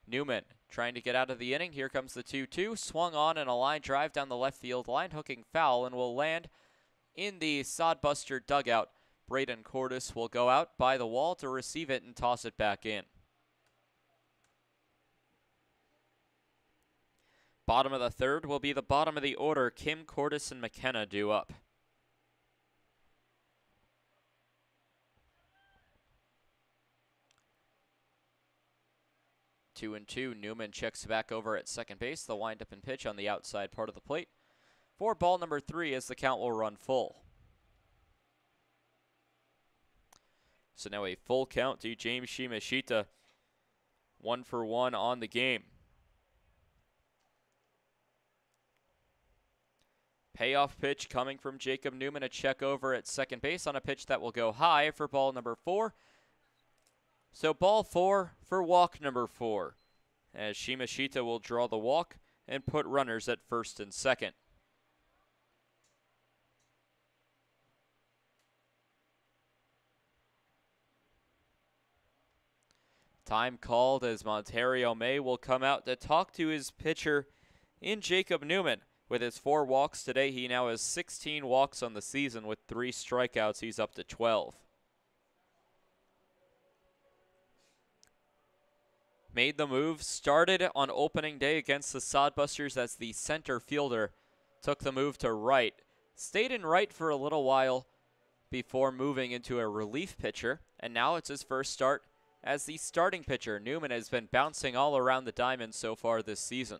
Newman trying to get out of the inning. Here comes the 2-2. Swung on and a line drive down the left field line, hooking foul, and will land in the Sodbuster dugout. Braden Cordes will go out by the wall to receive it and toss it back in. Bottom of the third will be the bottom of the order. Kim, Cordes, and McKenna due up. 2-2. Newman checks back over at second base. The windup and pitch on the outside part of the plate for ball number 3 as the count will run full. So now a full count to James Shimashita. 1 for 1 on the game. Payoff pitch coming from Jacob Newman. A check over at second base on a pitch that will go high for ball number 4. So ball 4 for walk number 4, as Shimashita will draw the walk and put runners at first and second. Time called as Montario May will come out to talk to his pitcher in Jacob Newman. With his 4 walks today, he now has 16 walks on the season. With 3 strikeouts, he's up to 12. Made the move, started on opening day against the Sodbusters as the center fielder. Took the move to right. Stayed in right for a little while before moving into a relief pitcher. And now it's his first start as the starting pitcher. Newman has been bouncing all around the diamond so far this season.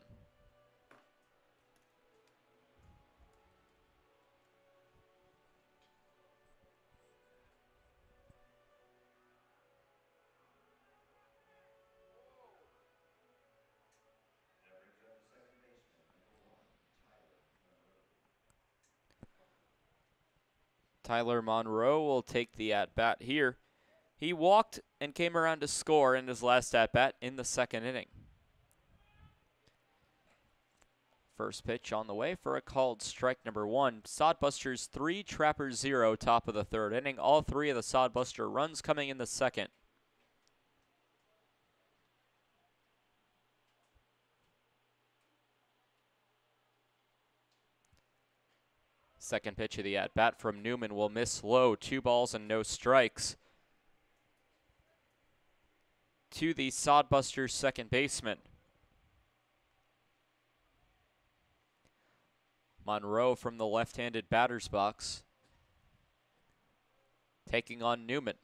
Tyler Monroe will take the at-bat here. He walked and came around to score in his last at-bat in the second inning. First pitch on the way for a called strike number 1. Sodbusters 3, Trappers 0, top of the third inning. All 3 of the Sodbuster runs coming in the second. Second pitch of the at-bat from Newman will miss low. 2 balls and no strikes to the Sodbusters second baseman. Monroe from the left-handed batter's box taking on Newman.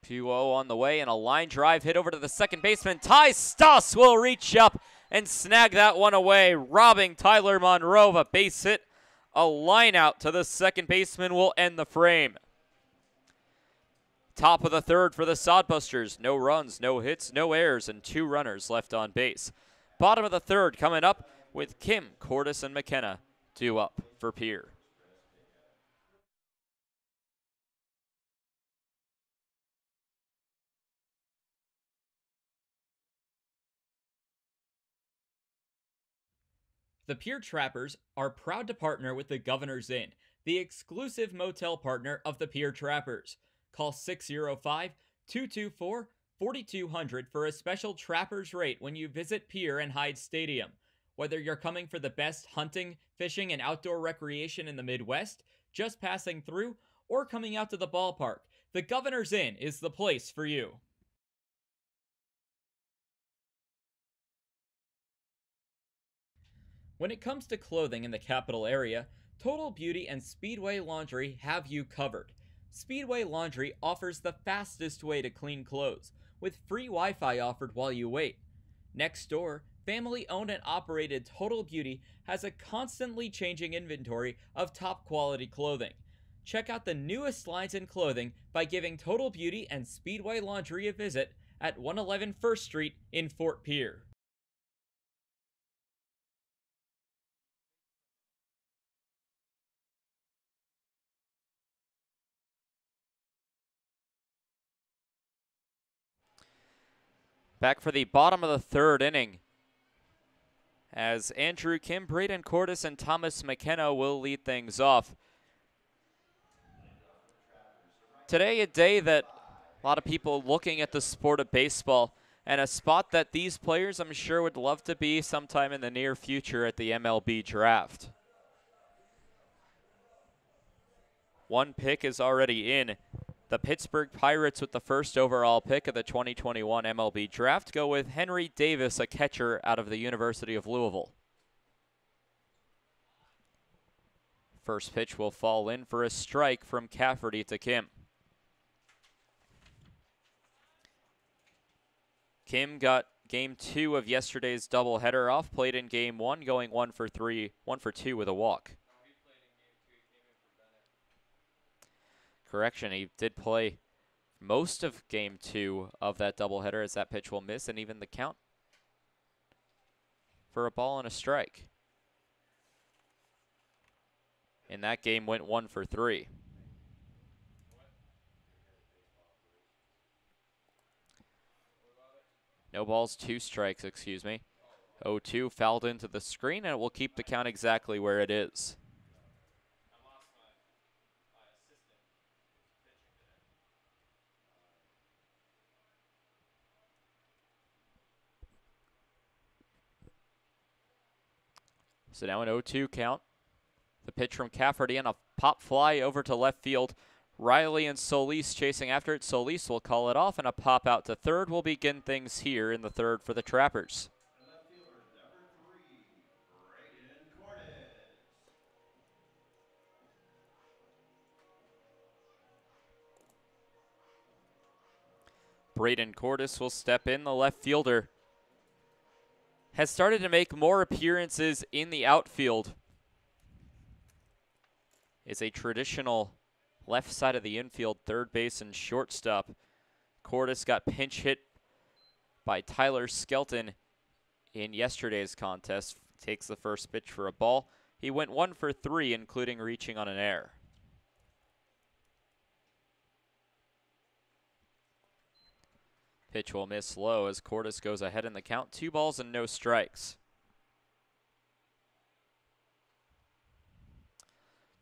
2-0 on the way and a line drive hit over to the second baseman. Ty Stoss will reach up and snag that one away, robbing Tyler Monroe of a base hit. A line out to the second baseman will end the frame. Top of the third for the Sodbusters. No runs, no hits, no errors, and 2 runners left on base. Bottom of the third coming up with Kim, Cordes, and McKenna due up for Pierre. The Pierre Trappers are proud to partner with the Governor's Inn, the exclusive motel partner of the Pierre Trappers. Call 605-224-4200 for a special Trappers rate when you visit Pierre and Hyde Stadium. Whether you're coming for the best hunting, fishing, and outdoor recreation in the Midwest, just passing through, or coming out to the ballpark, the Governor's Inn is the place for you. When it comes to clothing in the capital area, Total Beauty and Speedway Laundry have you covered. Speedway Laundry offers the fastest way to clean clothes, with free Wi-Fi offered while you wait. Next door, family-owned and operated Total Beauty has a constantly changing inventory of top quality clothing. Check out the newest lines in clothing by giving Total Beauty and Speedway Laundry a visit at 111 First Street in Fort Pierre. Back for the bottom of the third inning, as Andrew Kim, Braden Cordes, and Thomas McKenna will lead things off. Today, a day that a lot of people looking at the sport of baseball, and a spot that these players, I'm sure, would love to be sometime in the near future at the MLB draft. One pick is already in. The Pittsburgh Pirates, with the first overall pick of the 2021 MLB draft, go with Henry Davis, a catcher out of the University of Louisville. First pitch will fall in for a strike from Cafferty to Kim. Kim got game 2 of yesterday's doubleheader off, played in game 1, going 1 for 2 with a walk. Correction, he did play most of game 2 of that doubleheader, as that pitch will miss, and even the count for a ball and a strike. In that game, went 1 for 3. No balls, 2 strikes, excuse me. 0-2 fouled into the screen, and it will keep the count exactly where it is. So now an 0-2 count. The pitch from Cafferty and a pop fly over to left field. Riley and Solis chasing after it. Solis will call it off, and a pop out to third will begin things here in the third for the Trappers. Braden Cordes will step in. The left fielder has started to make more appearances in the outfield. Is a traditional left side of the infield, third base and shortstop. Cordes got pinch hit by Tyler Skelton in yesterday's contest. Takes the first pitch for a ball. He went 1 for 3, including reaching on an error. Pitch will miss low as Cordes goes ahead in the count. 2 balls and no strikes.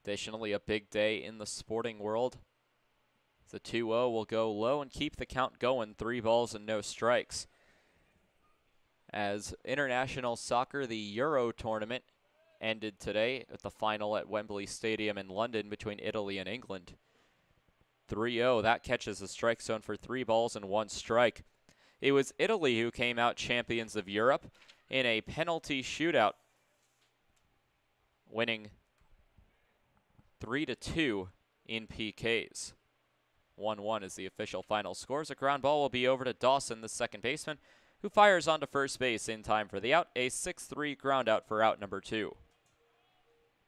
Additionally, a big day in the sporting world. The 2-0 will go low and keep the count going. 3 balls and no strikes. As international soccer, the Euro tournament ended today at the final at Wembley Stadium in London between Italy and England. 3-0, that catches the strike zone for 3 balls and 1 strike. It was Italy who came out champions of Europe in a penalty shootout, winning 3-2 in PKs. 1-1 is the official final scores. A ground ball will be over to Dawson, the second baseman, who fires onto first base in time for the out. A 6-3 ground out for out number 2.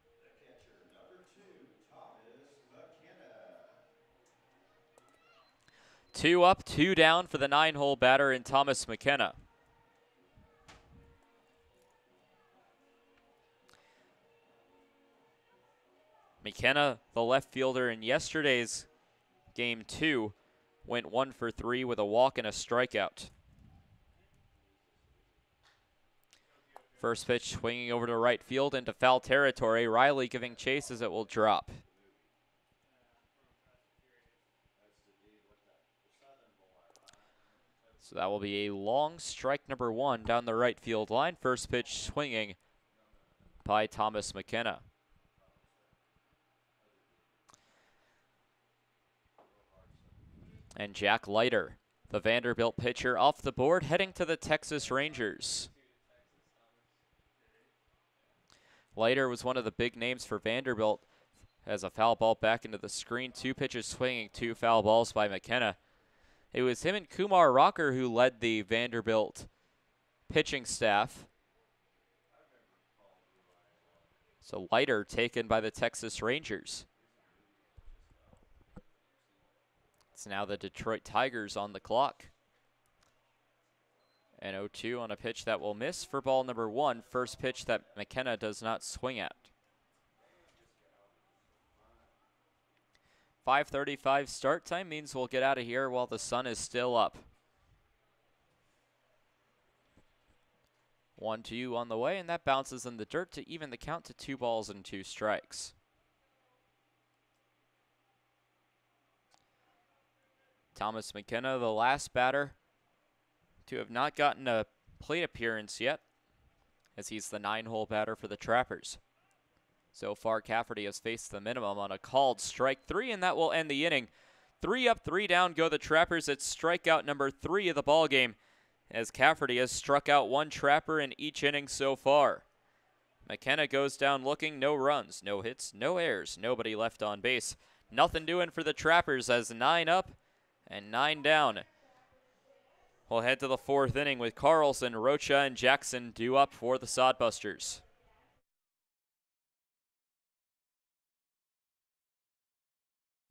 The catcher, number 2, Thomas McKenna. 2 up, 2 down for the 9-hole batter in Thomas McKenna. McKenna, the left fielder in yesterday's game 2, went 1 for 3 with a walk and a strikeout. First pitch swinging over to right field into foul territory. Riley giving chase as it will drop. So that will be a long strike number 1 down the right field line. First pitch swinging by Thomas McKenna. And Jack Leiter, the Vanderbilt pitcher, off the board, heading to the Texas Rangers. Leiter was one of the big names for Vanderbilt as a foul ball back into the screen. 2 pitches swinging, 2 foul balls by McKenna. It was him and Kumar Rocker who led the Vanderbilt pitching staff. So Leiter taken by the Texas Rangers. It's now the Detroit Tigers on the clock. And 0-2 on a pitch that will miss for ball number 1. First pitch that McKenna does not swing at. 5:35 start time means we'll get out of here while the sun is still up. 1-2 on the way, and that bounces in the dirt to even the count to 2 balls and 2 strikes. Thomas McKenna, the last batter to have not gotten a plate appearance yet, as he's the 9-hole batter for the Trappers. So far, Cafferty has faced the minimum on a called strike 3, and that will end the inning. 3 up, 3 down go the Trappers at strikeout number 3 of the ballgame, as Cafferty has struck out 1 Trapper in each inning so far. McKenna goes down looking, no runs, no hits, no errors, nobody left on base. Nothing doing for the Trappers as 9 up and 9 down. We'll head to the 4th inning with Carlson, Rocha, and Jackson due up for the Sodbusters.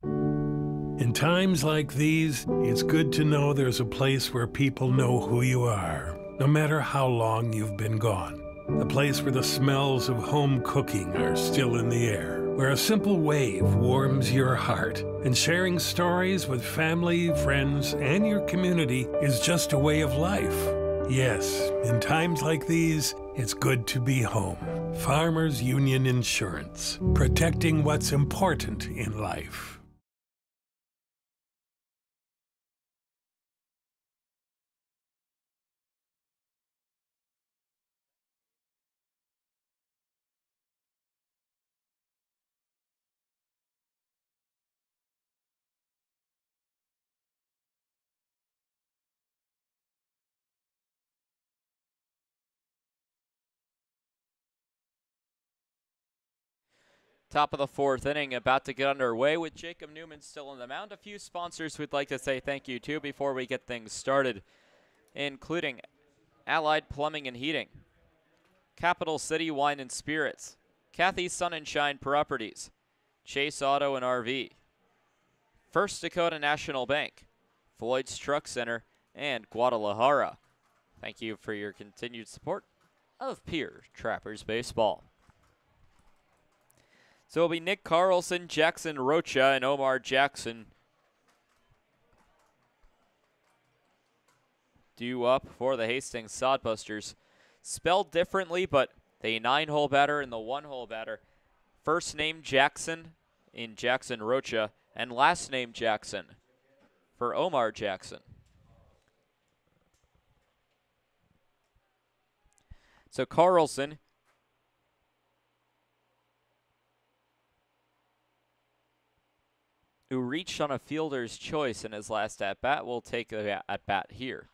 In times like these, it's good to know there's a place where people know who you are, no matter how long you've been gone. A place where the smells of home cooking are still in the air, where a simple wave warms your heart, and sharing stories with family, friends, and your community is just a way of life. Yes, in times like these, it's good to be home. Farmers Union Insurance, protecting what's important in life. Top of the 4th inning, about to get underway with Jacob Newman still on the mound. A few sponsors we'd like to say thank you to before we get things started, including Allied Plumbing and Heating, Capital City Wine and Spirits, Kathy's Sun and Shine Properties, Chase Auto and RV, First Dakota National Bank, Floyd's Truck Center, and Guadalajara. Thank you for your continued support of Pierre Trappers Baseball. So it'll be Nick Carlson, Jackson Rocha, and Omar Jackson due up for the Hastings Sodbusters. Spelled differently, but the 9-hole batter and the 1-hole batter. First name Jackson in Jackson Rocha, and last name Jackson for Omar Jackson. So Carlson, who reached on a fielder's choice in his last at-bat, will take the at-bat here.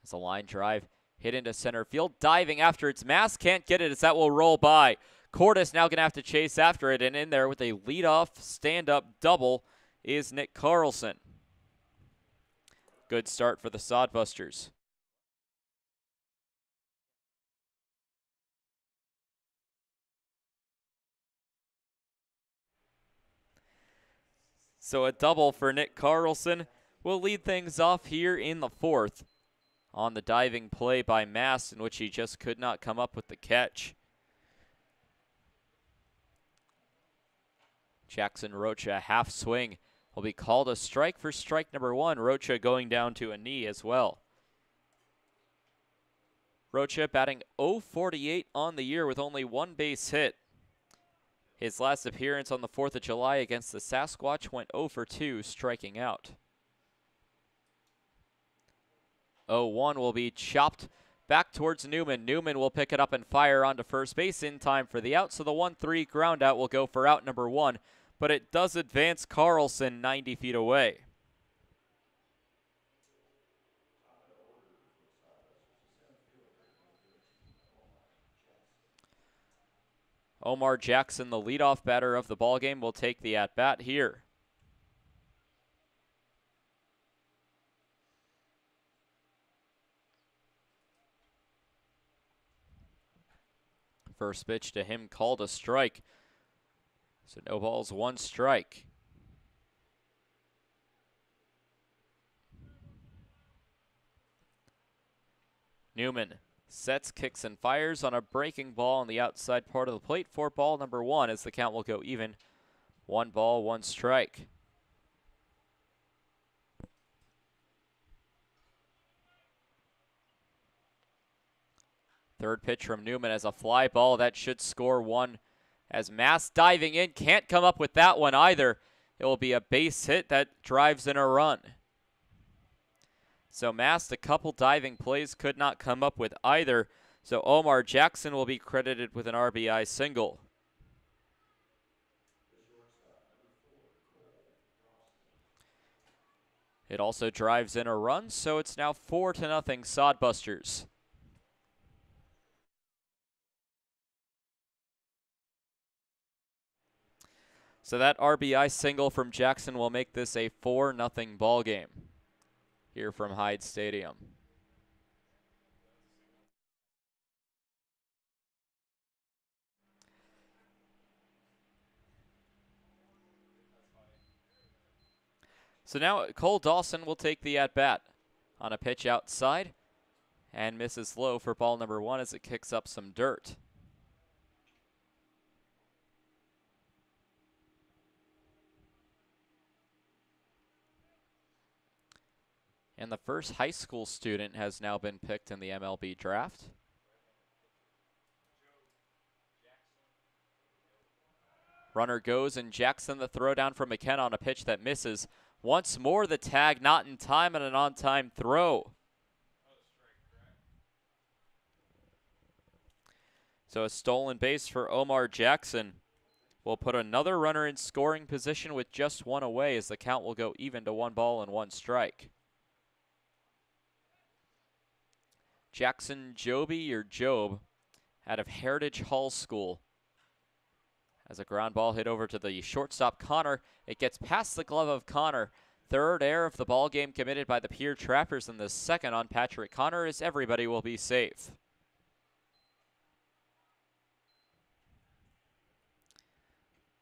As a line drive hit into center field, diving after its mass, can't get it as that will roll by. Cordes now going to have to chase after it, and in there with a leadoff stand-up double is Nick Carlson. Good start for the Sodbusters. So a double for Nick Carlson will lead things off here in the 4th on the diving play by Mast, in which he just could not come up with the catch. Jackson Rocha, half swing, will be called a strike for strike number 1. Rocha going down to a knee as well. Rocha batting .048 on the year with only 1 base hit. His last appearance on the 4th of July against the Sasquatch went 0 for 2, striking out. 0-1 will be chopped back towards Newman. Newman will pick it up and fire onto first base in time for the out, so the 1-3 ground out will go for out number 1, but it does advance Carlson 90 feet away. Omar Jackson, the leadoff batter of the ballgame, will take the at-bat here. First pitch to him called a strike. So no balls, 1 strike. Newman sets, kicks, and fires on a breaking ball on the outside part of the plate for ball number 1 as the count will go even. 1 ball, 1 strike. Third pitch from Newman as a fly ball that should score 1. As Mass diving in, can't come up with that one either. It will be a base hit that drives in a run. So Mass, a couple diving plays, could not come up with either. So Omar Jackson will be credited with an RBI single. It also drives in a run, so it's now 4-0 Sodbusters. So that RBI single from Jackson will make this a 4-0 ball game here from Hyde Stadium. So now Cole Dawson will take the at-bat on a pitch outside and misses low for ball number 1 as it kicks up some dirt. And the first high school student has now been picked in the MLB draft. Runner goes, and Jackson the throw down from McKenna on a pitch that misses. Once more the tag, not in time, and an on-time throw. So a stolen base for Omar Jackson will put another runner in scoring position with just 1 away as the count will go even to 1 ball and 1 strike. Jackson Joby, or Job, out of Heritage Hall School. As a ground ball hit over to the shortstop, Connor. It gets past the glove of Connor. Third error of the ball game committed by the Pierre Trappers, and the second on Patrick Connor as everybody will be safe.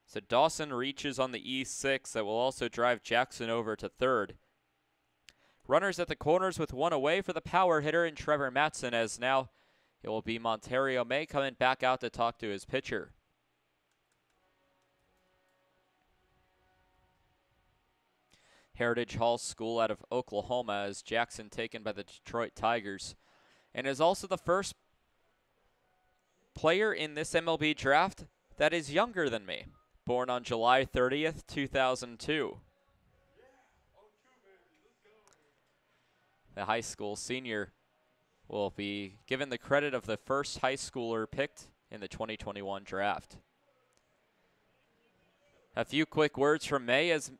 So Dawson reaches on the E6 that will also drive Jackson over to third. Runners at the corners with 1 away for the power hitter and Trevor Matson, as now it will be Monterio May coming back out to talk to his pitcher. Heritage Hall School out of Oklahoma as Jackson taken by the Detroit Tigers, and is also the first player in this MLB draft that is younger than me, born on July 30th, 2002. The high school senior will be given the credit of the first high schooler picked in the 2021 draft. A few quick words from May as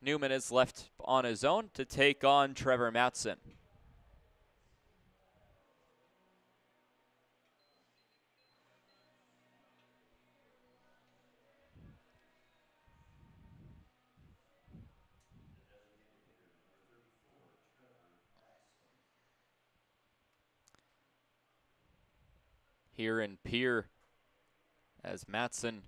Newman is left on his own to take on Trevor Matson. Here in Pierre, as Matson,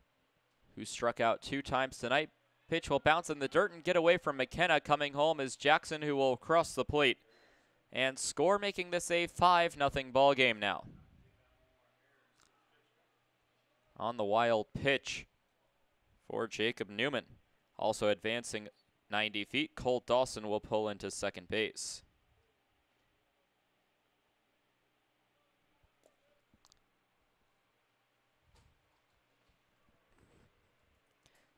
who struck out 2 times tonight, pitch will bounce in the dirt and get away from McKenna. Coming home is Jackson, who will cross the plate and score, making this a 5-0 ball game now. On the wild pitch for Jacob Newman. Also advancing 90 feet, Cole Dawson will pull into second base.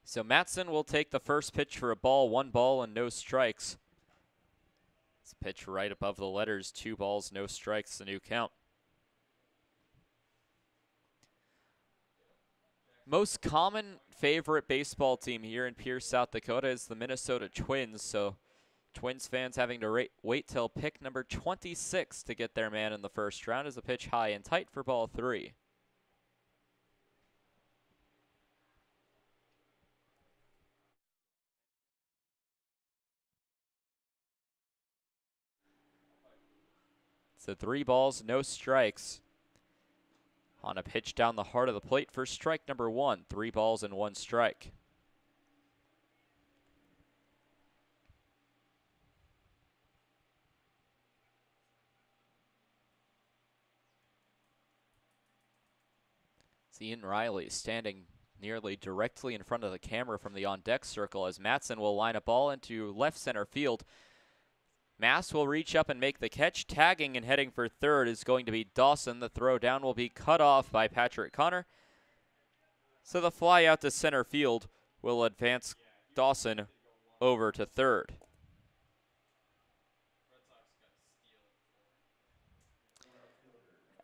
So Matson will take the first pitch for a ball, 1 ball, and no strikes. This pitch right above the letters, 2 balls, no strikes, the new count. Most common favorite baseball team here in Pierce, South Dakota is the Minnesota Twins, so Twins fans having to wait till pick number 26 to get their man in the first round as a pitch high and tight for ball 3. So 3 balls, no strikes. On a pitch down the heart of the plate for strike number 1. 3 balls and 1 strike. It's Ian Riley standing nearly directly in front of the camera from the on-deck circle as Matson will line a ball into left center field. Mass will reach up and make the catch. Tagging and heading for third is going to be Dawson. The throw down will be cut off by Patrick Connor. So the fly out to center field will advance Dawson over to third.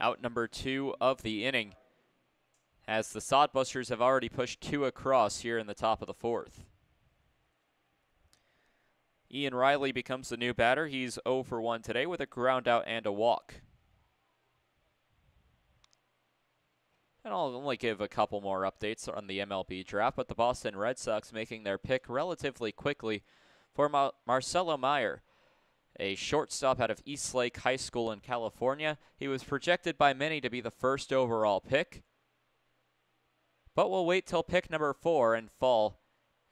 Out number 2 of the inning, as the Sodbusters have already pushed 2 across here in the top of the 4th. Ian Riley becomes the new batter. He's 0 for 1 today with a ground out and a walk. And I'll only give a couple more updates on the MLB draft, but the Boston Red Sox making their pick relatively quickly for Marcelo Meyer, a shortstop out of Eastlake High School in California. He was projected by many to be the first overall pick, but we'll wait till pick number 4 and fall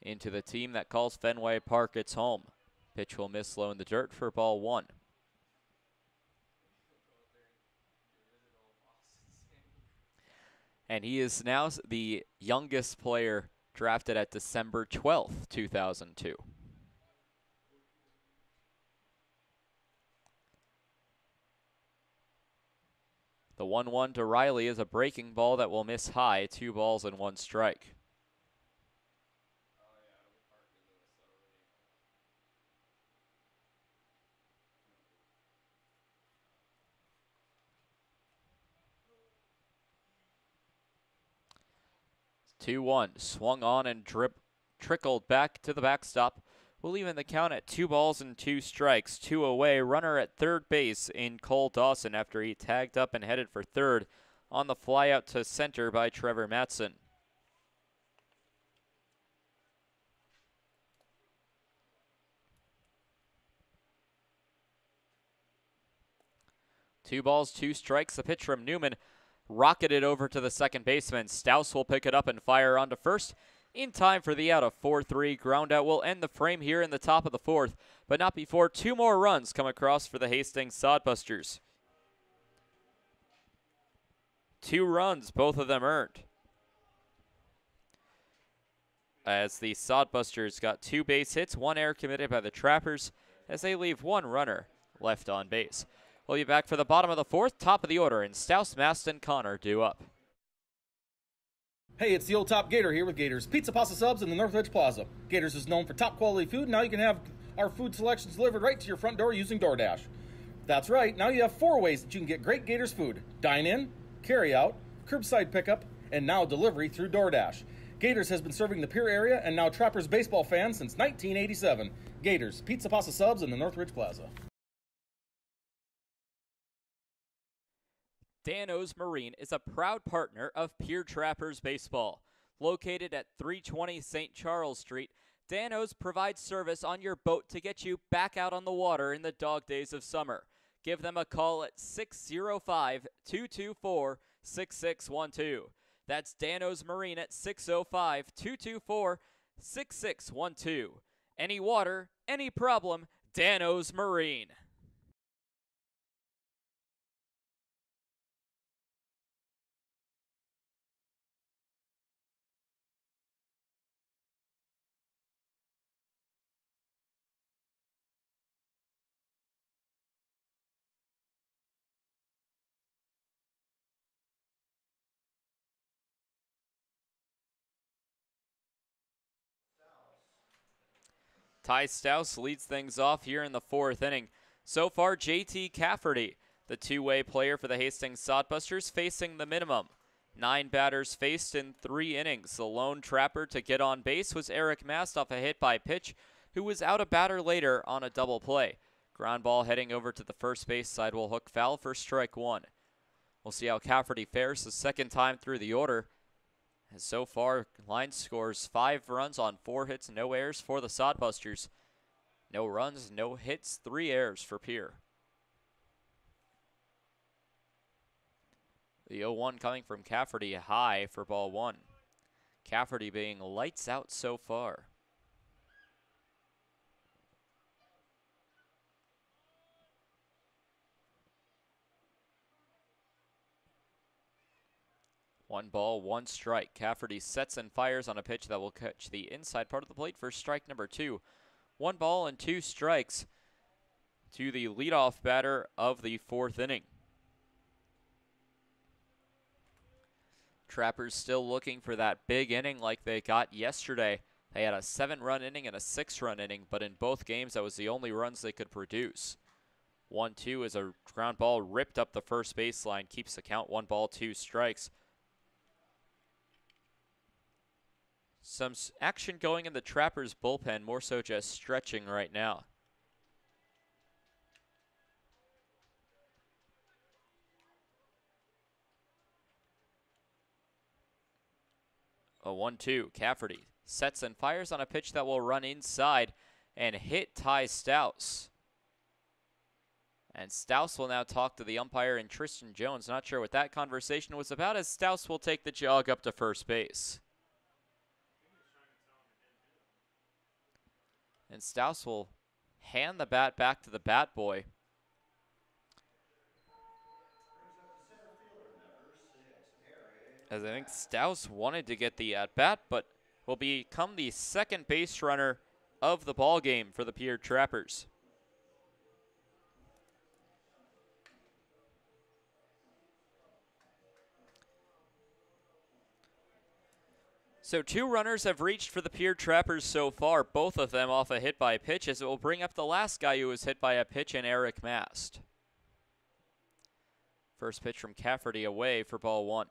into the team that calls Fenway Park its home. Pitch will miss low in the dirt for ball 1. And he is now the youngest player drafted at December 12th, 2002. The 1-1 to Riley is a breaking ball that will miss high. 2 balls and 1 strike. 2-1, swung on and trickled back to the backstop. We'll even the count at 2 balls and 2 strikes. 2 away, runner at third base in Cole Dawson after he tagged up and headed for third on the fly out to center by Trevor Matson. Two balls, 2 strikes. The pitch from Newman rocketed over to the second baseman. Stouse will pick it up and fire onto first in time for the out. Of 4-3 ground out will end the frame here in the top of the 4th, but not before 2 more runs come across for the Hastings Sodbusters. 2 runs, both of them earned, as the Sodbusters got 2 base hits, 1 error committed by the Trappers, as they leave 1 runner left on base. We'll be back for the bottom of the 4th, top of the order, and Stouse, Mast, and Connor due up. Hey, it's the old top Gator here with Gators Pizza, Pasta, Subs in the North Edge Plaza. Gators is known for top quality food. Now you can have our food selections delivered right to your front door using DoorDash. That's right, now you have 4 ways that you can get great Gators food: dine in, carry out, curbside pickup, and now delivery through DoorDash. Gators has been serving the Pierre area and now Trappers baseball fans since 1987. Gators Pizza, Pasta, Subs in the North Ridge Plaza. Dan-O's Marine is a proud partner of Pierre Trappers Baseball. Located at 320 St. Charles Street, Dan-O's provides service on your boat to get you back out on the water in the dog days of summer. Give them a call at 605-224-6612. That's Dan-O's Marine at 605-224-6612. Any water, any problem, Dan-O's Marine. Ty Stouse leads things off here in the 4th inning. So far, JT Cafferty, the 2-way player for the Hastings Sodbusters, facing the minimum. 9 batters faced in 3 innings. The lone trapper to get on base was Eric Mast off a hit by pitch, who was out a batter later on a double play. Ground ball heading over to the first base side will hook foul for strike 1. We'll see how Cafferty fares the second time through the order. And so far, line scores 5 runs on 4 hits, no errors for the Sodbusters. No runs, no hits, 3 errors for Pierre. The 0-1 coming from Cafferty high for ball one. Cafferty being lights out so far. One ball, one strike. Cafferty sets and fires on a pitch that will catch the inside part of the plate for strike number 2. 1 ball and 2 strikes to the leadoff batter of the 4th inning. Trappers still looking for that big inning like they got yesterday. They had a 7-run inning and a 6-run inning, but in both games that was the only runs they could produce. 1-2 is a ground ball ripped up the first baseline, keeps the count 1 ball, 2 strikes. Some action going in the Trappers bullpen, more so just stretching right now. A 1-2, Cafferty sets and fires on a pitch that will run inside and hit Ty Stouse. And Stouse will now talk to the umpire and Tristan Jones. Not sure what that conversation was about, as Stouse will take the jog up to first base. And Stouse will hand the bat back to the bat boy. As I think Stouse wanted to get the at-bat, but will become the second base runner of the ball game for the Pierre Trappers. So 2 runners have reached for the Pierre Trappers so far, both of them off a hit by pitch, as it will bring up the last guy who was hit by a pitch in Eric Mast. First pitch from Cafferty away for ball 1.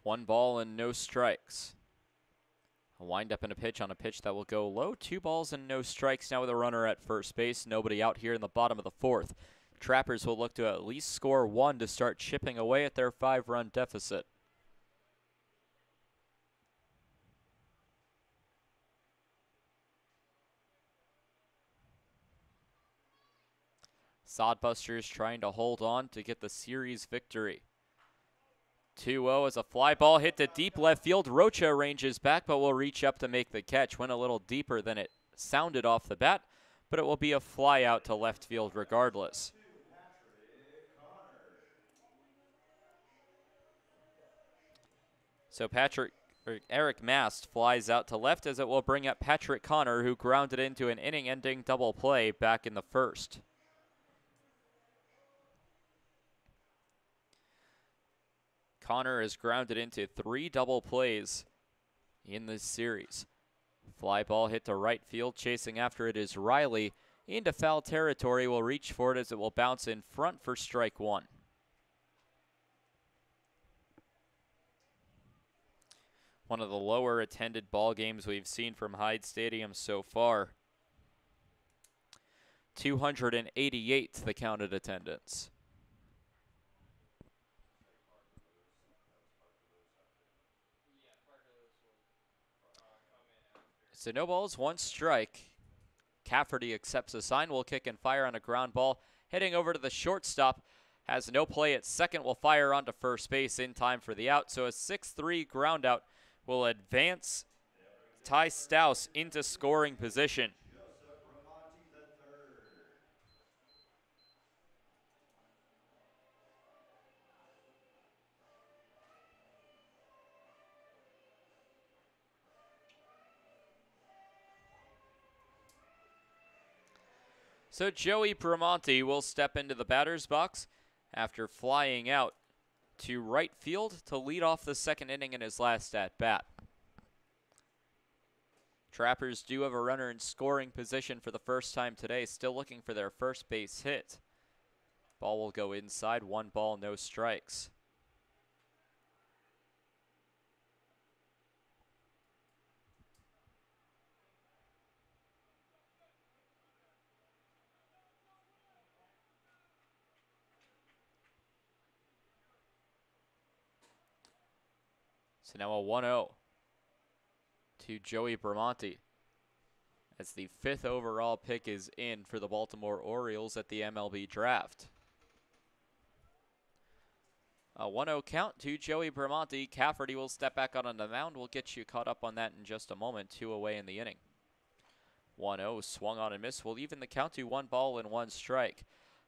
One ball and no strikes. A wind up in a pitch on a pitch that will go low. 2 balls and no strikes now with a runner at first base. Nobody out here in the bottom of the 4th. Trappers will look to at least score 1 to start chipping away at their 5-run deficit. Sodbusters trying to hold on to get the series victory. 2-0 as a fly ball hit to deep left field. Rocha ranges back, but will reach up to make the catch. Went a little deeper than it sounded off the bat, but it will be a fly out to left field regardless. So Eric Mast flies out to left, as it will bring up Patrick Connor, who grounded into an inning-ending double play back in the 1st. Connor has grounded into 3 double plays in this series. Fly ball hit to right field. Chasing after it is Riley. Into foul territory. Will reach for it as it will bounce in front for strike 1. One of the lower attended ball games we've seen from Hyde Stadium so far. 288 the counted attendance. So no balls, 1 strike. Cafferty accepts the sign, will kick and fire on a ground ball. Heading over to the shortstop, has no play at second, will fire onto first base in time for the out. So a 6-3 ground out will advance Ty Stouse into scoring position. So Joey Bramante will step into the batter's box after flying out to right field to lead off the 2nd inning in his last at-bat. Trappers do have a runner in scoring position for the first time today, still looking for their first base hit. Ball will go inside, 1 ball, no strikes. So now a 1-0 to Joey Bramante, as the 5th overall pick is in for the Baltimore Orioles at the MLB draft. A 1-0 count to Joey Bramante. Cafferty will step back on the mound. We'll get you caught up on that in just a moment. 2 away in the inning. 1-0 swung on and missed. Will even the count to 1 ball and 1 strike.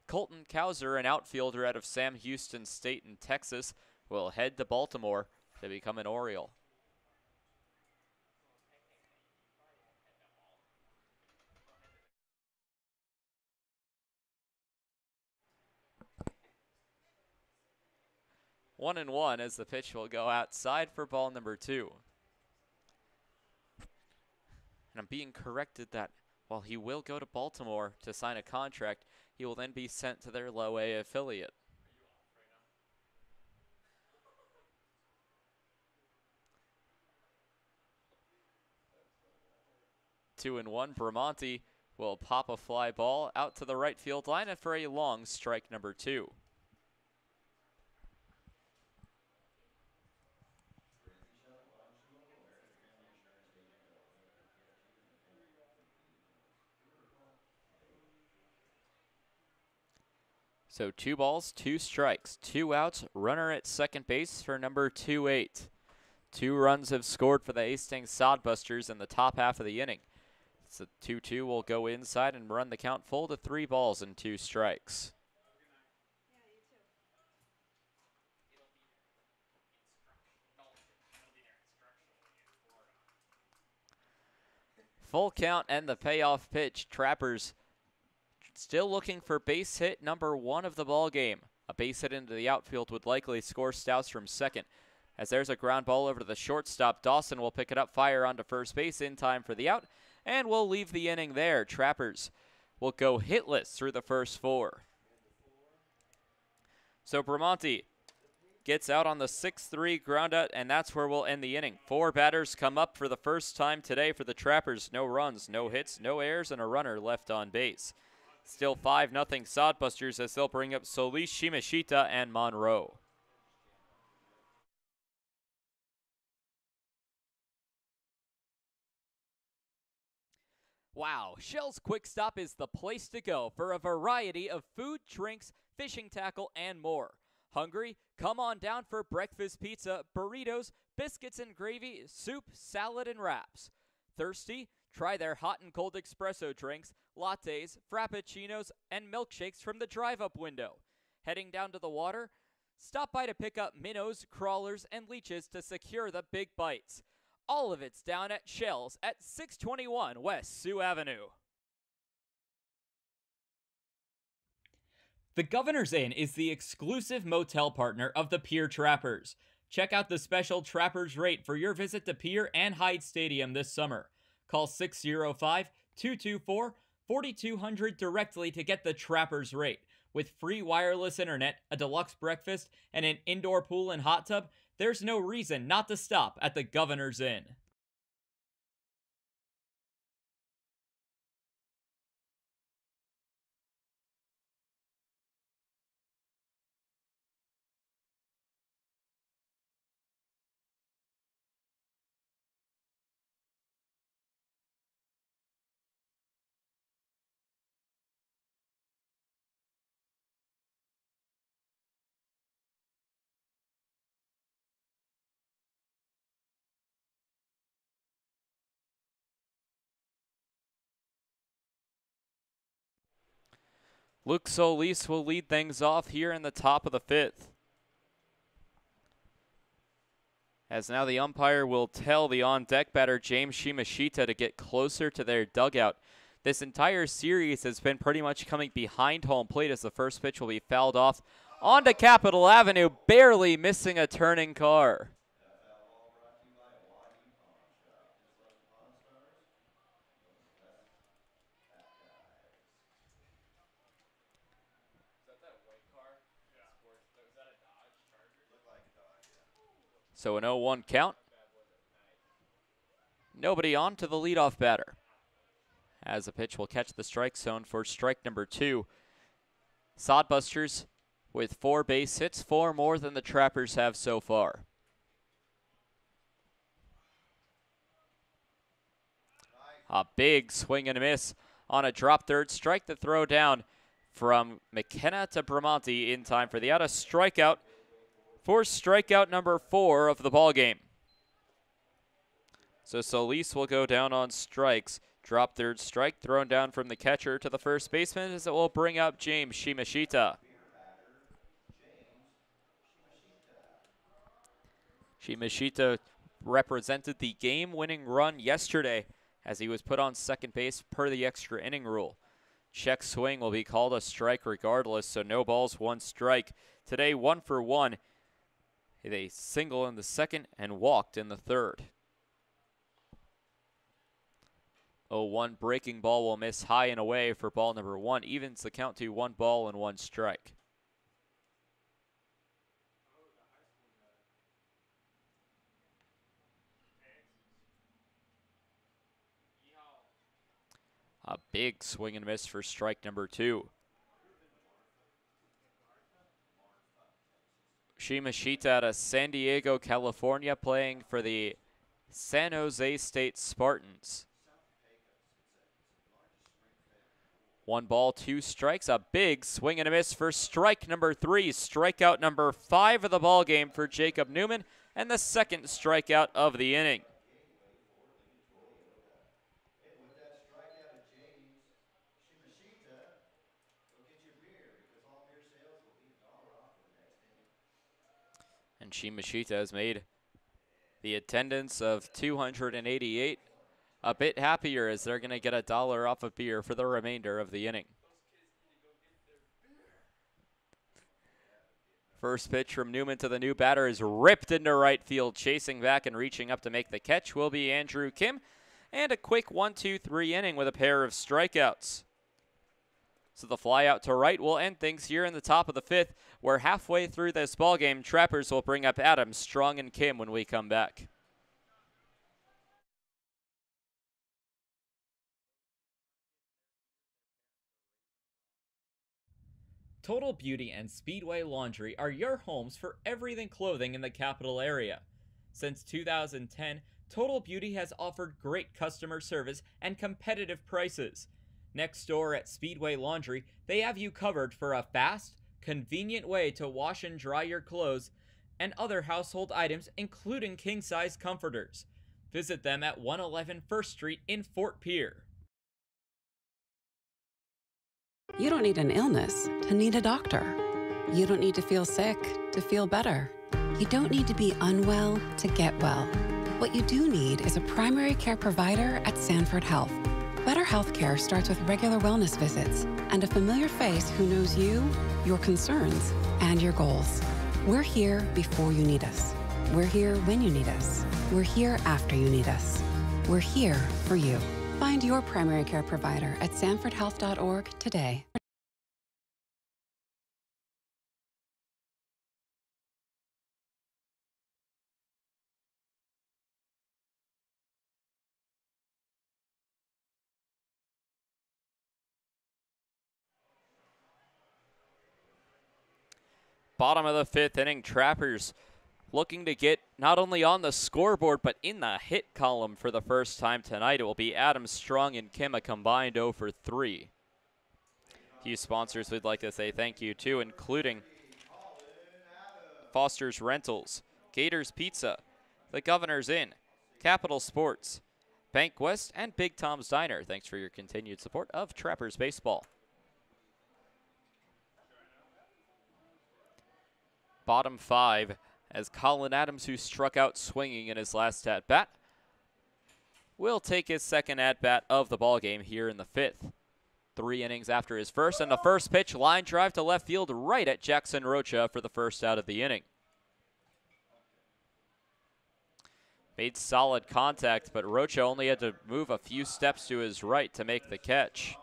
Colton Cowser, an outfielder out of Sam Houston State in Texas, will head to Baltimore to become an Oriole. One and one as the pitch will go outside for ball number 2. And I'm being corrected that while he will go to Baltimore to sign a contract, he will then be sent to their low A affiliate. Two and one, Bramante will pop a fly ball out to the right field line and for a long strike number 2. So 2 balls, 2 strikes, 2 outs, runner at second base for number 2-8. 2 runs have scored for the Hastings Sodbusters in the top half of the inning. So 2-2 will go inside and run the count full to 3 balls and 2 strikes. Full count and the payoff pitch. Trappers still looking for base hit number 1 of the ball game. A base hit into the outfield would likely score Stouts from second. As there's a ground ball over to the shortstop, Dawson will pick it up, fire onto first base in time for the out, and we'll leave the inning there. Trappers will go hitless through the first 4. So Bramante gets out on the 6-3 ground out, and that's where we'll end the inning. 4 batters come up for the first time today for the Trappers. No runs, no hits, no errors, and a runner left on base. Still 5-0 Sodbusters as they'll bring up Solis, Shimashita, and Monroe. Wow, Shell's Quick Stop is the place to go for a variety of food, drinks, fishing tackle, and more. Hungry? Come on down for breakfast pizza, burritos, biscuits and gravy, soup, salad, and wraps. Thirsty? Try their hot and cold espresso drinks, lattes, frappuccinos, and milkshakes from the drive-up window. Heading down to the water? Stop by to pick up minnows, crawlers, and leeches to secure the big bites. All of it's down at Shell's at 621 West Sioux Avenue. The Governor's Inn is the exclusive motel partner of the Pierre Trappers. Check out the special Trappers rate for your visit to Pierre and Hyde Stadium this summer. Call 605-224-4200 directly to get the Trappers rate. With free wireless internet, a deluxe breakfast, and an indoor pool and hot tub, there's no reason not to stop at the Governor's Inn. Luke Solis will lead things off here in the top of the 5th. As now the umpire will tell the on-deck batter James Shimashita to get closer to their dugout. This entire series has been pretty much coming behind home plate as the first pitch will be fouled off onto Capitol Avenue, barely missing a turning car. So an 0-1 count. Nobody on to the leadoff batter. As the pitch will catch the strike zone for strike number 2. Sodbusters with 4 base hits, 4 more than the Trappers have so far. A big swing and a miss on a drop third strike. The throw down from McKenna to Bramonti in time for the out. A strikeout for strikeout number 4 of the ball game. So Solis will go down on strikes. Drop third strike thrown down from the catcher to the first baseman as it will bring up James Shimashita. Shimashita represented the game-winning run yesterday as he was put on second base per the extra inning rule. Check swing will be called a strike regardless, so no balls, 1 strike. Today, 1 for 1. They single in the second and walked in the third. 0-1 breaking ball will miss high and away for ball number 1. Evens the count to 1 ball and 1 strike. A big swing and miss for strike number 2. Shimashita out of San Diego, California, playing for the San Jose State Spartans. 1 ball, 2 strikes. A big swing and a miss for strike number 3. Strikeout number 5 of the ball game for Jacob Newman, and the second strikeout of the inning. And Shimashita has made the attendance of 288 a bit happier as they're going to get $1 off a beer for the remainder of the inning. First pitch from Newman to the new batter is ripped into right field. Chasing back and reaching up to make the catch will be Andrew Kim. And a quick 1-2-3 inning with a pair of strikeouts. So the fly out to right will end things here in the top of the 5th. We're halfway through this ballgame. Trappers will bring up Adams, Strong, and Kim when we come back. Total Beauty and Speedway Laundry are your homes for everything clothing in the capital area. Since 2010, Total Beauty has offered great customer service and competitive prices. Next door at Speedway Laundry, they have you covered for a fast, convenient way to wash and dry your clothes and other household items, including king-size comforters. Visit them at 111 First Street in Fort Pierre. You don't need an illness to need a doctor. You don't need to feel sick to feel better. You don't need to be unwell to get well. What you do need is a primary care provider at Sanford Health. Better healthcare starts with regular wellness visits and a familiar face who knows you, your concerns, and your goals. We're here before you need us. We're here when you need us. We're here after you need us. We're here for you. Find your primary care provider at sanfordhealth.org today. Bottom of the 5th inning, Trappers looking to get not only on the scoreboard, but in the hit column for the first time tonight. It will be Adams, Strong, and Kim, a combined 0 for 3. A few sponsors we'd like to say thank you to, including Foster's Rentals, Gators Pizza, The Governor's Inn, Capital Sports, Bank West, and Big Tom's Diner. Thanks for your continued support of Trappers Baseball. Bottom 5 as Colin Adams, who struck out swinging in his last at-bat, will take his second at-bat of the ballgame here in the 5th. 3 innings after his first, and the first pitch, line drive to left field right at Jackson Rocha for the first out of the inning. Made solid contact, but Rocha only had to move a few steps to his right to make the catch.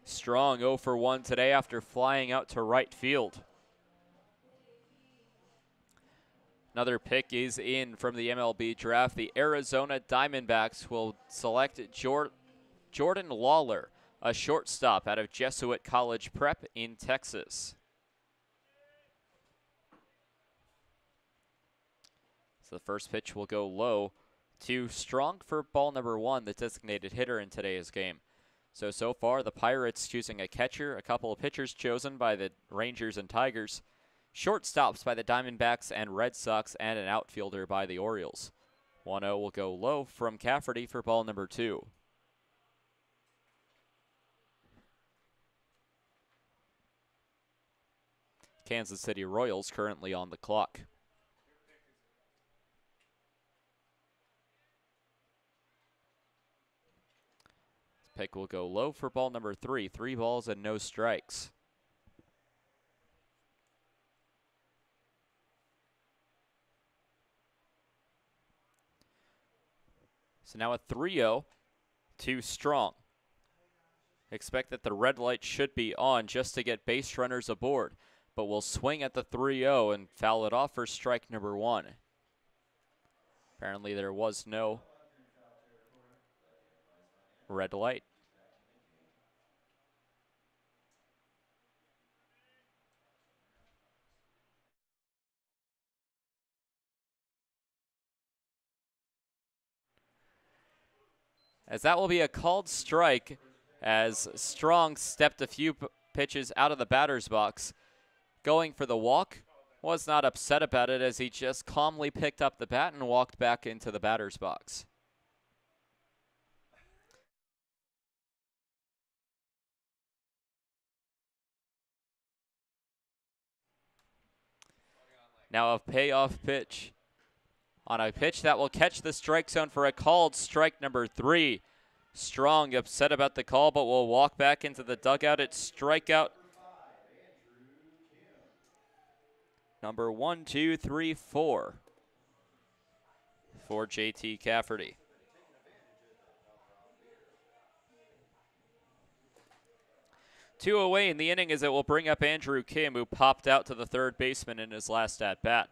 Strong 0 for 1 today after flying out to right field. Another pick is in from the MLB draft. The Arizona Diamondbacks will select Jordan Lawler, a shortstop out of Jesuit College Prep in Texas. So the first pitch will go low to Strong for ball number 1, the designated hitter in today's game. So far, the Pirates choosing a catcher, a couple of pitchers chosen by the Rangers and Tigers, shortstops by the Diamondbacks and Red Sox, and an outfielder by the Orioles. 1-0 will go low from Cafferty for ball number 2. Kansas City Royals currently on the clock. Pick will go low for ball number 3. 3 balls and no strikes. So now a 3-0 to Strong. Expect that the red light should be on just to get base runners aboard, but we'll swing at the 3-0 and foul it off for strike number 1. Apparently there was no red light. As that will be a called strike, as Strong stepped a few pitches out of the batter's box. Going for the walk, was not upset about it as he just calmly picked up the bat and walked back into the batter's box. Now a payoff pitch on a pitch that will catch the strike zone for a called strike number 3. Strong upset about the call, but will walk back into the dugout at strikeout number 1, 2, 3, 4 for JT Cafferty. Two away in the inning as it will bring up Andrew Kim, who popped out to the third baseman in his last at-bat.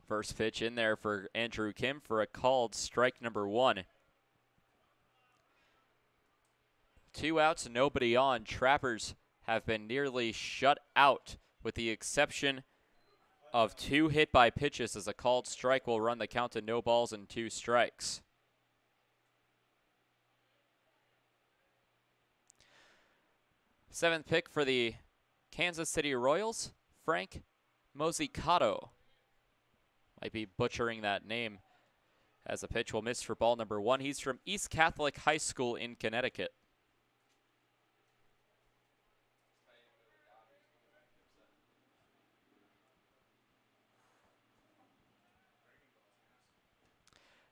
First pitch in there for Andrew Kim for a called strike number 1. 2 outs, nobody on. Trappers have been nearly shut out with the exception of 2 hit by pitches as a called strike will run the count to no balls and 2 strikes. Seventh pick for the Kansas City Royals, Frank Mosicato. Might be butchering that name as a pitch will miss for ball number 1. He's from East Catholic High School in Connecticut.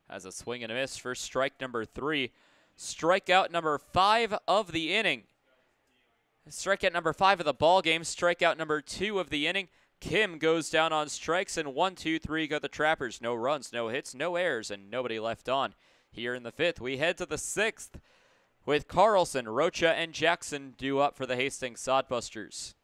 As a swing and a miss for strike number 3. Strikeout number 5 of the inning. Strikeout number 5 of the ball game. Strikeout number 2 of the inning. Kim goes down on strikes, and 1, 2, 3 go the Trappers. No runs, no hits, no errors, and nobody left on. Here in the 5th, we head to the 6th with Carlson, Rocha, and Jackson due up for the Hastings Sodbusters.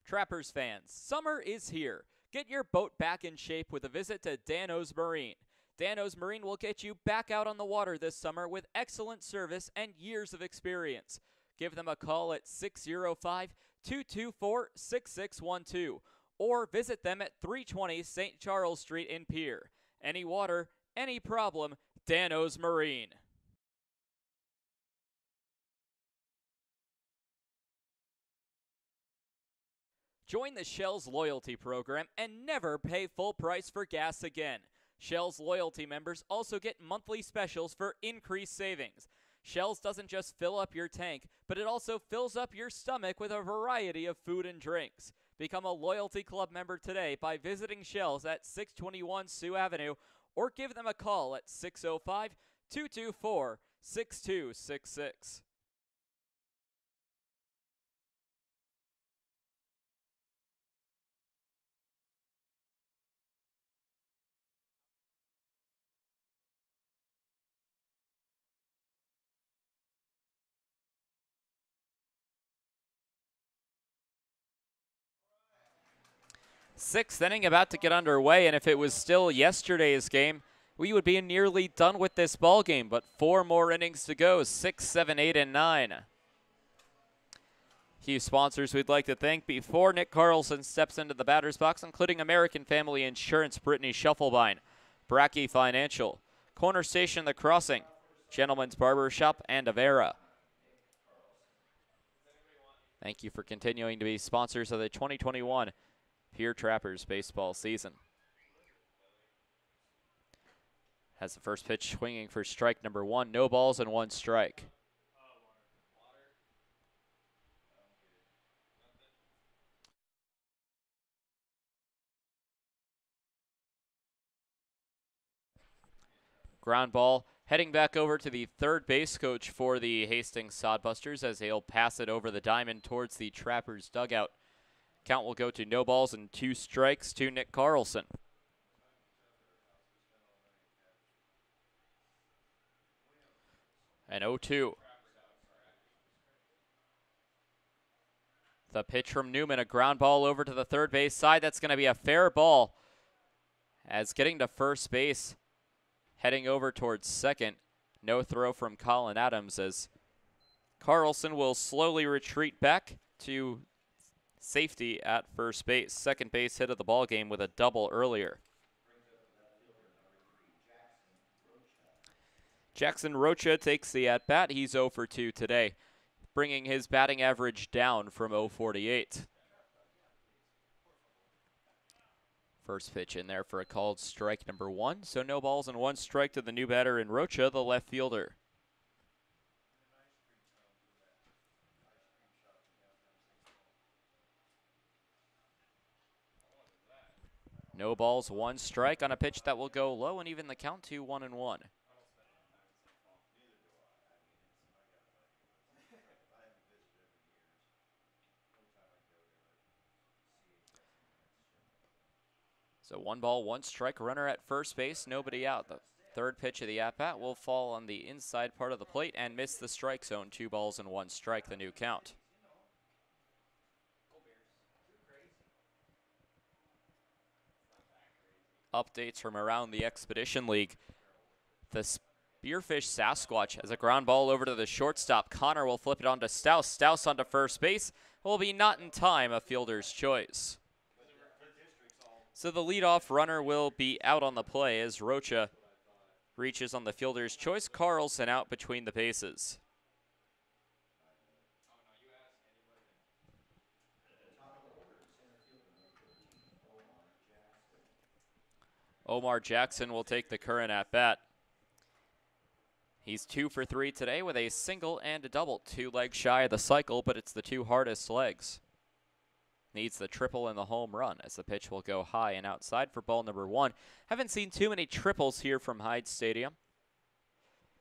Trappers fans, summer is here. Get your boat back in shape with a visit to Dano's Marine. Dano's Marine will get you back out on the water this summer with excellent service and years of experience. Give them a call at 605-224-6612 or visit them at 320 St. Charles Street in Pierre. Any water, any problem, Dano's Marine. Join the Shell's loyalty program and never pay full price for gas again. Shell's loyalty members also get monthly specials for increased savings. Shell's doesn't just fill up your tank, but it also fills up your stomach with a variety of food and drinks. Become a loyalty club member today by visiting Shell's at 621 Sioux Avenue or give them a call at 605-224-6266. Sixth inning about to get underway, and if it was still yesterday's game, we would be nearly done with this ball game, but 4 more innings to go, 6, 7, 8, and 9. A few sponsors we'd like to thank before Nick Carlson steps into the batter's box, including American Family Insurance, Brittany Shufflebine, Brackey Financial, Corner Station The Crossing, Gentleman's Barber Shop, and Avera. Thank you for continuing to be sponsors of the 2021 Pierre Trappers baseball season. Has the first pitch swinging for strike number 1. No balls and 1 strike. Ground ball heading back over to the third base coach for the Hastings Sodbusters as he'll pass it over the diamond towards the Trappers dugout. Count will go to no balls and 2 strikes to Nick Carlson. And 0-2. The pitch from Newman, a ground ball over to the third base side. That's going to be a fair ball. As getting to first base, heading over towards second. No throw from Colin Adams as Carlson will slowly retreat back to safety at first base. Second base hit of the ball game with a double earlier. Jackson Rocha takes the at-bat. He's 0 for 2 today, bringing his batting average down from 0.48. First pitch in there for a called strike number 1. So no balls and 1 strike to the new batter in Rocha, the left fielder. No balls, 1 strike on a pitch that will go low and even the count to 1-1. So 1 ball, 1 strike, runner at first base, nobody out. The third pitch of the at-bat will fall on the inside part of the plate and miss the strike zone. 2 balls and 1 strike, the new count. Updates from around the Expedition League. The Spearfish Sasquatch has a ground ball over to the shortstop. Connor will flip it on to Stouse. Stouse onto first base. Will be not in time, a fielder's choice. So the leadoff runner will be out on the play as Rocha reaches on the fielder's choice. Carlson out between the bases. Omar Jackson will take the current at-bat. He's 2 for 3 today with a single and a double. 2 legs shy of the cycle, but it's the 2 hardest legs. Needs the triple and the home run as the pitch will go high and outside for ball number 1. Haven't seen too many triples here from Hyde Stadium.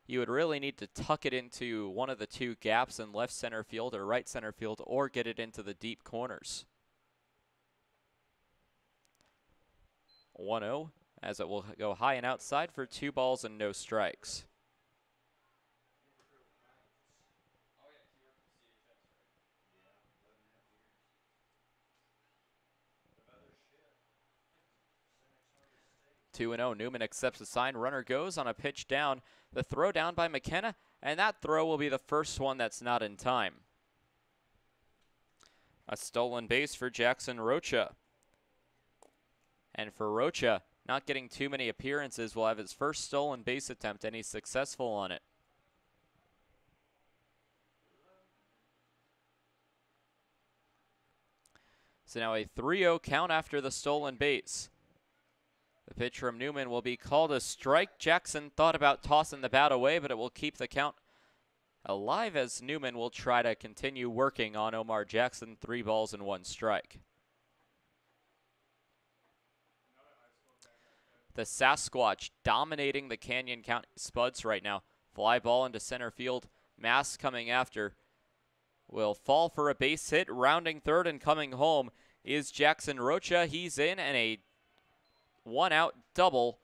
You would really need to tuck it into one of the 2 gaps in left center field or right center field or get it into the deep corners. 1-0 as it will go high and outside for 2 balls and no strikes. Two and 0. Newman accepts the sign. Runner goes on a pitch down. The throw down by McKenna, and that throw will be the first one that's not in time. A stolen base for Jackson Rocha. And for Rocha, not getting too many appearances, will have his first stolen base attempt, and he's successful on it. So now a 3-0 count after the stolen base. The pitch from Newman will be called a strike. Jackson thought about tossing the bat away, but it will keep the count alive as Newman will try to continue working on Omar Jackson. 3 balls and 1 strike. The Sasquatch dominating the Canyon County Spuds right now. Fly ball into center field. Mass coming after. Will fall for a base hit. Rounding third and coming home is Jackson Rocha. He's in, and a 1-out double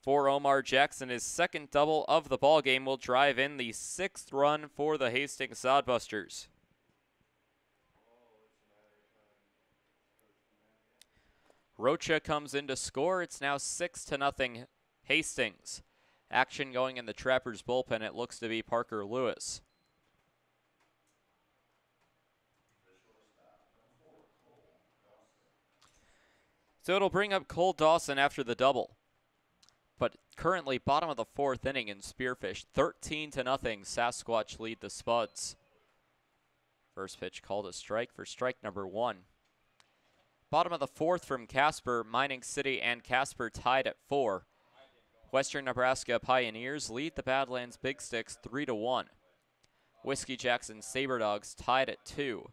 for Omar Jackson. His second double of the ball game will drive in the 6th run for the Hastings Sodbusters. Rocha comes in to score. It's now 6-0 Hastings. Action going in the Trappers bullpen. It looks to be Parker Lewis. So it'll bring up Cole Dawson after the double. But currently bottom of the 4th inning in Spearfish. 13-0 Sasquatch lead the Spuds. First pitch called a strike for strike number 1. Bottom of the 4th from Casper, Mining City and Casper tied at 4. Western Nebraska Pioneers lead the Badlands Big Sticks 3-1. Whiskey Jackson Saber Dogs tied at 2.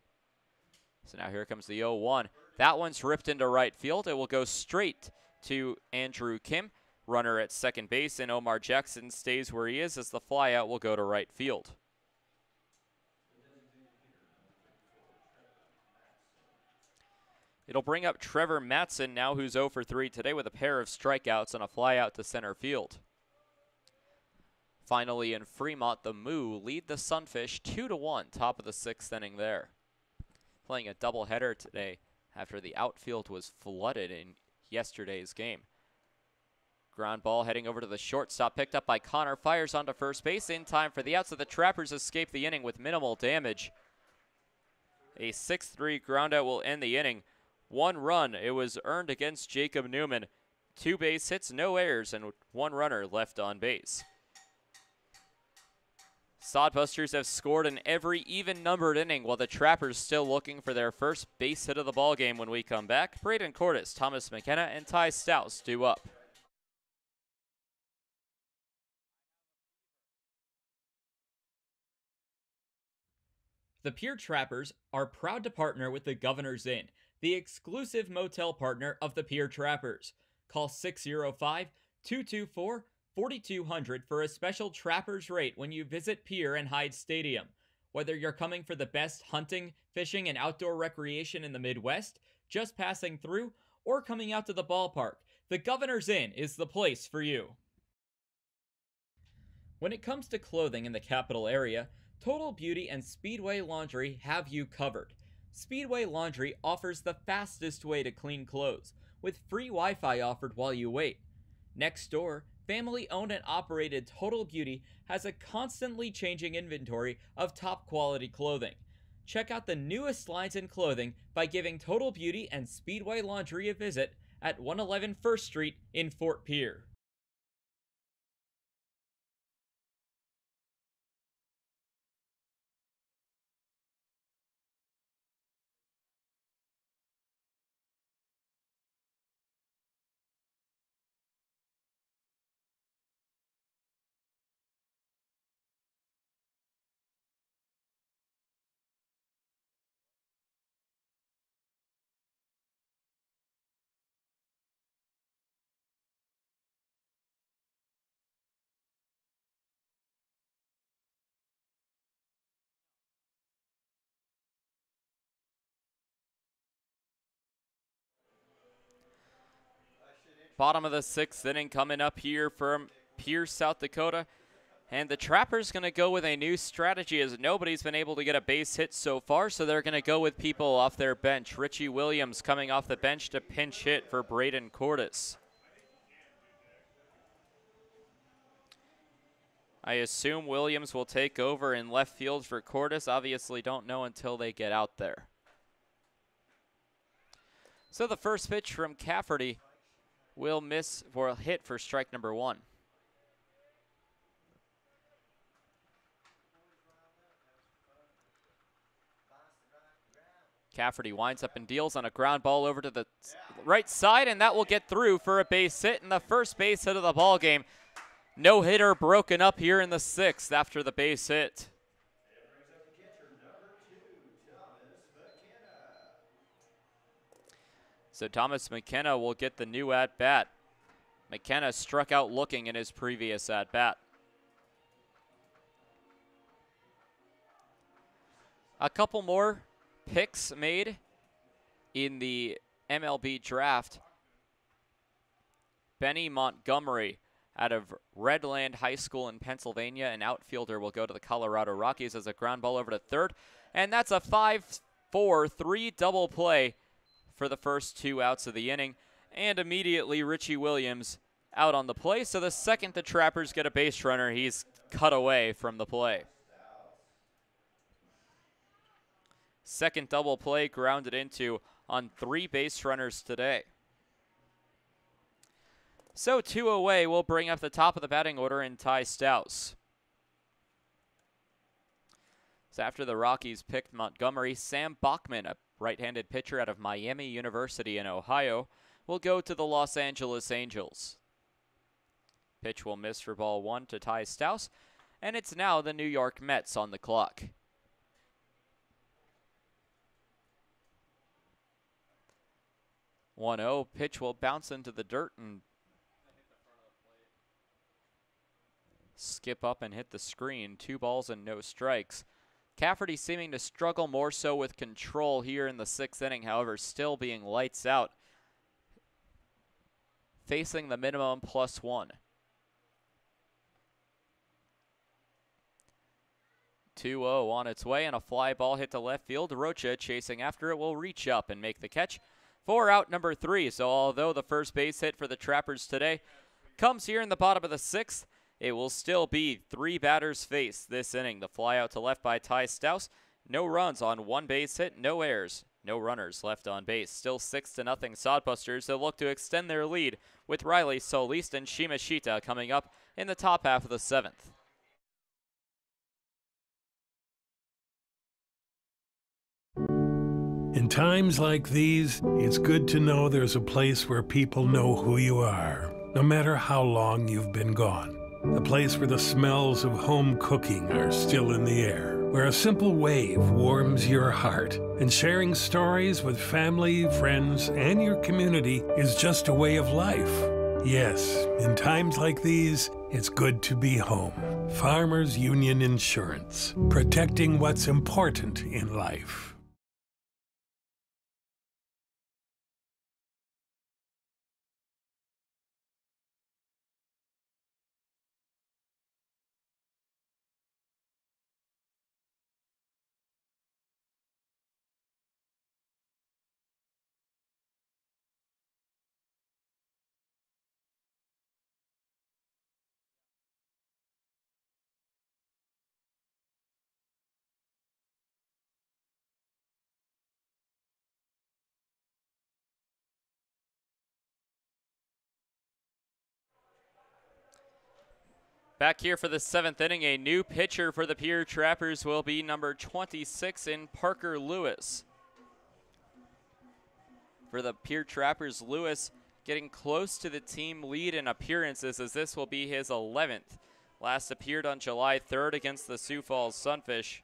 So now here comes the 0-1. That one's ripped into right field. It will go straight to Andrew Kim, runner at second base, and Omar Jackson stays where he is as the flyout will go to right field. It'll bring up Trevor Matson now, who's 0 for 3 today with a pair of strikeouts and a flyout to center field. Finally in Fremont, the Moo lead the Sunfish 2-1, top of the 6th inning there. Playing a doubleheader today after the outfield was flooded in yesterday's game. Ground ball heading over to the shortstop, picked up by Connor, fires onto first base in time for the out, so the Trappers escape the inning with minimal damage. A 6-3 groundout will end the inning. 1 run, it was earned against Jacob Newman. 2 base hits, no errors, and 1 runner left on base. Sodbusters have scored in every even-numbered inning, while the Trappers still looking for their first base hit of the ballgame. When we come back, Braden Cordes, Thomas McKenna, and Ty Stouse due up. The Pierre Trappers are proud to partner with the Governor's Inn, the exclusive motel partner of the Pierre Trappers. Call 605-224-4200 for a special Trappers rate when you visit Pierre and Hyde Stadium. Whether you're coming for the best hunting, fishing, and outdoor recreation in the Midwest, just passing through, or coming out to the ballpark, the Governor's Inn is the place for you. When it comes to clothing in the capital area, Total Beauty and Speedway Laundry have you covered. Speedway Laundry offers the fastest way to clean clothes, with free Wi-Fi offered while you wait. Next door, family-owned and operated Total Beauty has a constantly changing inventory of top-quality clothing. Check out the newest lines in clothing by giving Total Beauty and Speedway Laundry a visit at 111 First Street in Fort Pierre. Bottom of the 6th inning coming up here from Pierce, South Dakota. And the Trappers going to go with a new strategy as nobody's been able to get a base hit so far, so they're going to go with people off their bench. Richie Williams coming off the bench to pinch hit for Braden Cordes. I assume Williams will take over in left field for Cordes. Obviously don't know until they get out there. So the first pitch from Cafferty will miss for a hit for strike number 1. Cafferty winds up and deals on a ground ball over to the right side, and that will get through for a base hit, and the first base hit of the ball game. No hitter broken up here in the 6th after the base hit. So Thomas McKenna will get the new at-bat. McKenna struck out looking in his previous at-bat. A couple more picks made in the MLB draft. Benny Montgomery out of Redland High School in Pennsylvania, an outfielder, will go to the Colorado Rockies as a ground ball over to third. And that's a 5-4-3 double play for the first 2 outs of the inning. And immediately Richie Williams out on the play. So the second the Trappers get a base runner, he's cut away from the play. Second double play grounded into on 3 base runners today. So 2 away will bring up the top of the batting order in Ty Stouse. So after the Rockies picked Montgomery, Sam Bachman, a right-handed pitcher out of Miami University in Ohio, will go to the Los Angeles Angels. Pitch will miss for ball 1 to Ty Stouse, and it's now the New York Mets on the clock. "1-0, pitch will bounce into the dirt and skip up and hit the screen. 2 balls and no strikes. Cafferty seeming to struggle more so with control here in the 6th inning, however, still being lights out. Facing the minimum +1. 2-0 on its way, and a fly ball hit to left field. Rocha chasing after it will reach up and make the catch for out number 3. So although the first base hit for the Trappers today comes here in the bottom of the 6th, it will still be 3 batters faced this inning. The fly out to left by Ty Stouse. No runs on 1 base hit, no errors, no runners left on base. Still 6-0 Sodbusters. They'll look to extend their lead with Riley Solis and Shimashita coming up in the top half of the 7th. In times like these, it's good to know there's a place where people know who you are, no matter how long you've been gone. A place where the smells of home cooking are still in the air, where a simple wave warms your heart, and sharing stories with family, friends, and your community is just a way of life. Yes, in times like these, it's good to be home. Farmers Union Insurance, protecting what's important in life. Back here for the 7th inning, a new pitcher for the Pierre Trappers will be number 26 in Parker Lewis. For the Pierre Trappers, Lewis getting close to the team lead in appearances, as this will be his 11th. Last appeared on July 3rd against the Sioux Falls Sunfish.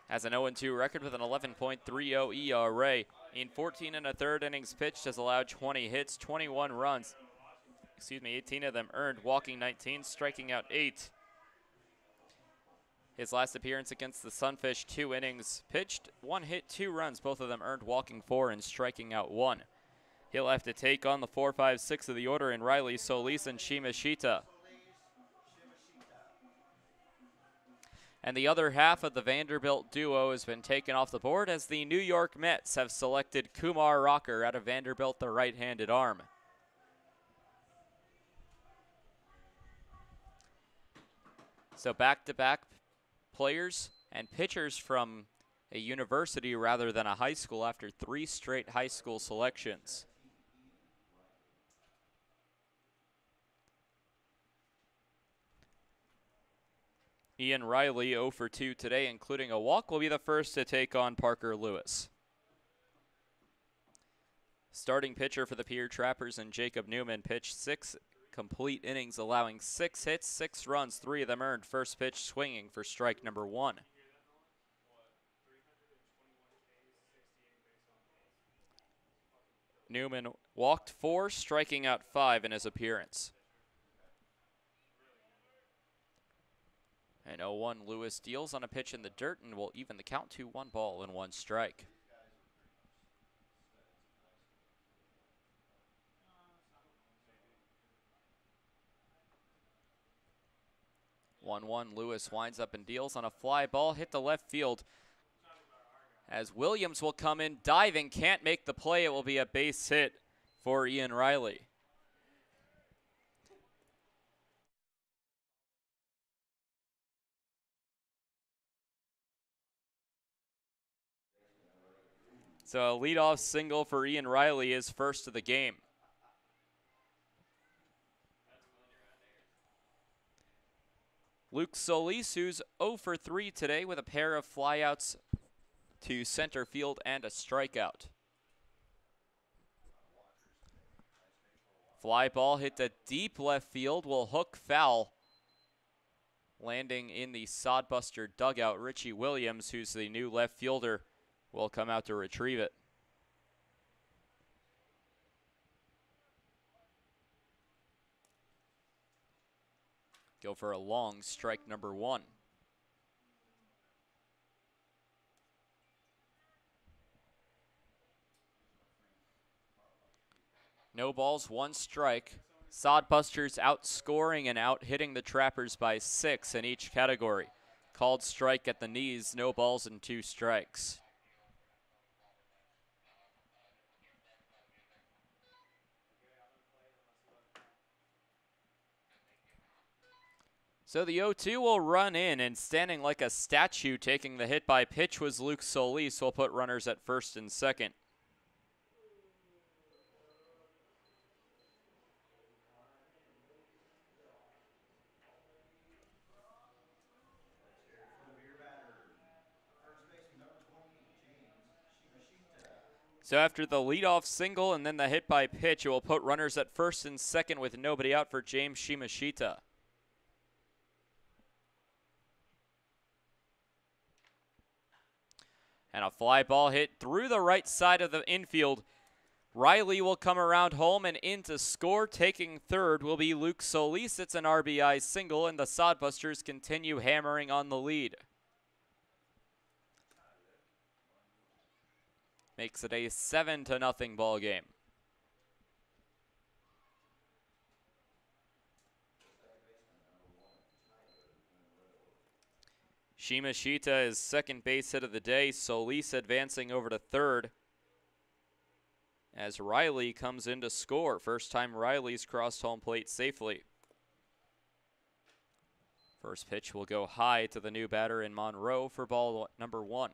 Has an 0-2 record with an 11.30 ERA. In 14 1/3 innings pitched, has allowed 20 hits, 21 runs. 18 of them earned, walking 19, striking out 8. His last appearance against the Sunfish, 2 innings pitched, 1 hit, 2 runs, both of them earned, walking 4 and striking out 1. He'll have to take on the 4, 5, 6 of the order in Riley Solis and Shimashita. And the other half of the Vanderbilt duo has been taken off the board as the New York Mets have selected Kumar Rocker out of Vanderbilt, the right-handed arm. So back-to-back players and pitchers from a university rather than a high school after 3 straight high school selections. Ian Riley 0 for 2 today, including a walk, will be the first to take on Parker Lewis. Starting pitcher for the Pierre Trappers and Jacob Newman pitched 6 complete innings, allowing 6 hits, 6 runs, 3 of them earned. First pitch swinging for strike number 1. Newman walked 4, striking out 5 in his appearance. And 0-1, Lewis deals on a pitch in the dirt and will even the count to 1 ball and 1 strike. Lewis winds up and deals on a fly ball, hit the left field. As Williams will come in diving, can't make the play. It will be a base hit for Ian Riley. So a leadoff single for Ian Riley is first of the game. Luke Solis, who's 0 for 3 today with a pair of flyouts to center field and a strikeout. Fly ball hit to deep left field, will hook foul. Landing in the Sodbuster dugout, Richie Williams, who's the new left fielder, will come out to retrieve it. Go for a long strike number 1. No balls, 1 strike. Sodbusters outscoring and out hitting the Trappers by 6 in each category. Called strike at the knees, no balls and 2 strikes. So the 0-2 will run in, and standing like a statue taking the hit by pitch was Luke Solis. Will put runners at first and second. So after the leadoff single and then the hit by pitch, it will put runners at first and second with nobody out for James Shimashita. And a fly ball hit through the right side of the infield. Riley will come around home and in to score. Taking third will be Luke Solis. It's an RBI single, and the Sodbusters continue hammering on the lead. Makes it a 7-0 ball game. Shimashita is second base hit of the day. Solis advancing over to third as Riley comes in to score. First time Riley's crossed home plate safely. First pitch will go high to the new batter in Monroe for ball number 1.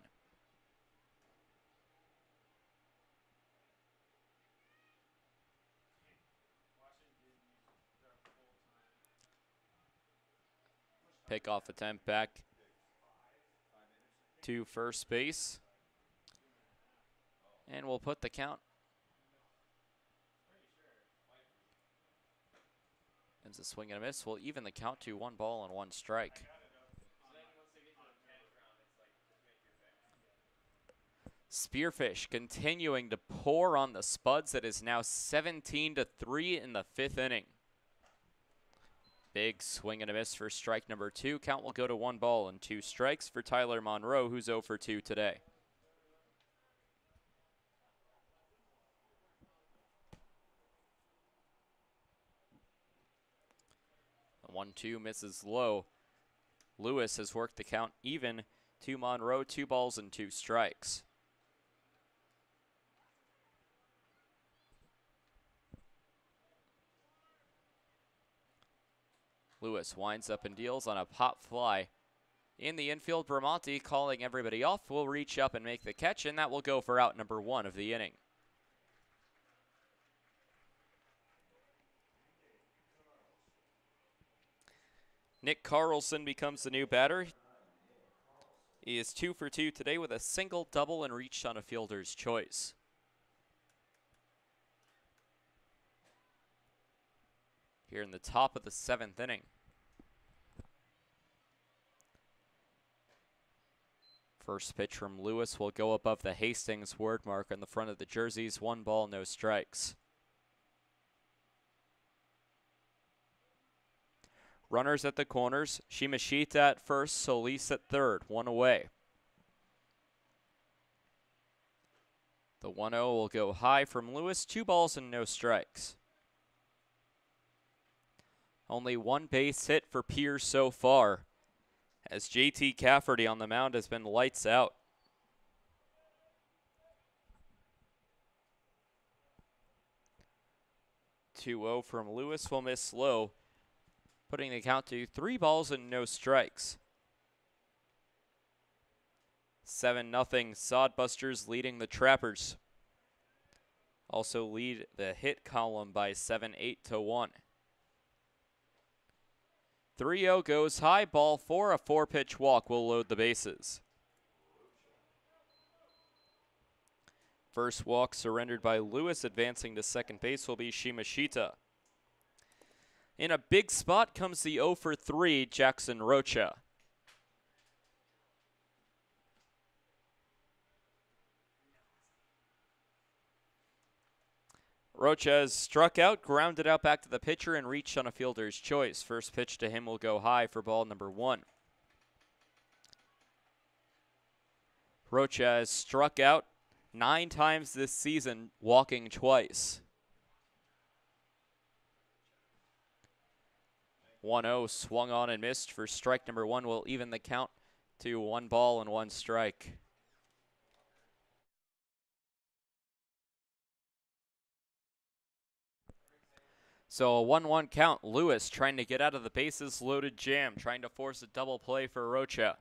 Pickoff attempt back to first base. And we'll put the count. It's a swing and a miss. We'll even the count to 1 ball and 1 strike. Spearfish continuing to pour on the Spuds. It is now 17-3 in the 5th inning. Big swing and a miss for strike number 2. Count will go to 1 ball and 2 strikes for Tyler Monroe, who's 0 for 2 today. The 1-2 misses low. Lewis has worked the count even to Monroe, 2 balls and 2 strikes. Lewis winds up and deals on a pop fly. In the infield, Bramante calling everybody off will reach up and make the catch, and that will go for out number 1 of the inning. Nick Carlson becomes the new batter. He is 2 for 2 today with a single, double, and reached on a fielder's choice. Here in the top of the 7th inning. First pitch from Lewis will go above the Hastings word mark on the front of the jerseys. 1 ball, no strikes. Runners at the corners. Shimashita at first, Solis at third. 1 away. The 1-0 will go high from Lewis. 2 balls and no strikes. Only 1 base hit for Pierre so far, as JT Cafferty on the mound has been lights out. 2-0 from Lewis will miss low, putting the count to 3 balls and no strikes. 7-0 Sodbusters leading the Trappers. Also lead the hit column by 7-8-1. 3-0 goes high, ball 4, a 4-pitch walk will load the bases. First walk surrendered by Lewis, advancing to second base will be Shimashita. In a big spot comes the 0 for 3 Jackson Rocha. Rocha has struck out, grounded out back to the pitcher, and reached on a fielder's choice. First pitch to him will go high for ball number 1. Rocha has struck out 9 times this season, walking twice. 1-0 swung on and missed for strike number 1 will even the count to 1 ball and 1 strike. So a 1-1 count. Lewis trying to get out of the bases loaded jam, trying to force a double play for Rocha.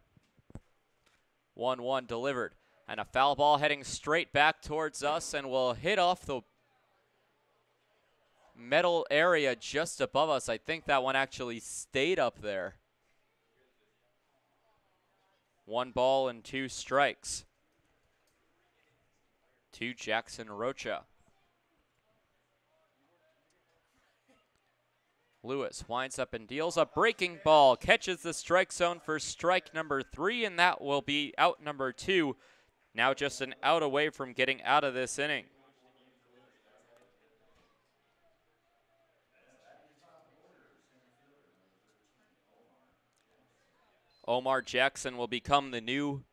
1-1 delivered. And a foul ball heading straight back towards us and will hit off the metal area just above us. I think that one actually stayed up there. 1 ball and 2 strikes to Jackson Rocha. Lewis winds up and deals a breaking ball, catches the strike zone for strike number 3, and that will be out number 2. Now just an out away from getting out of this inning. Omar Jackson will become the new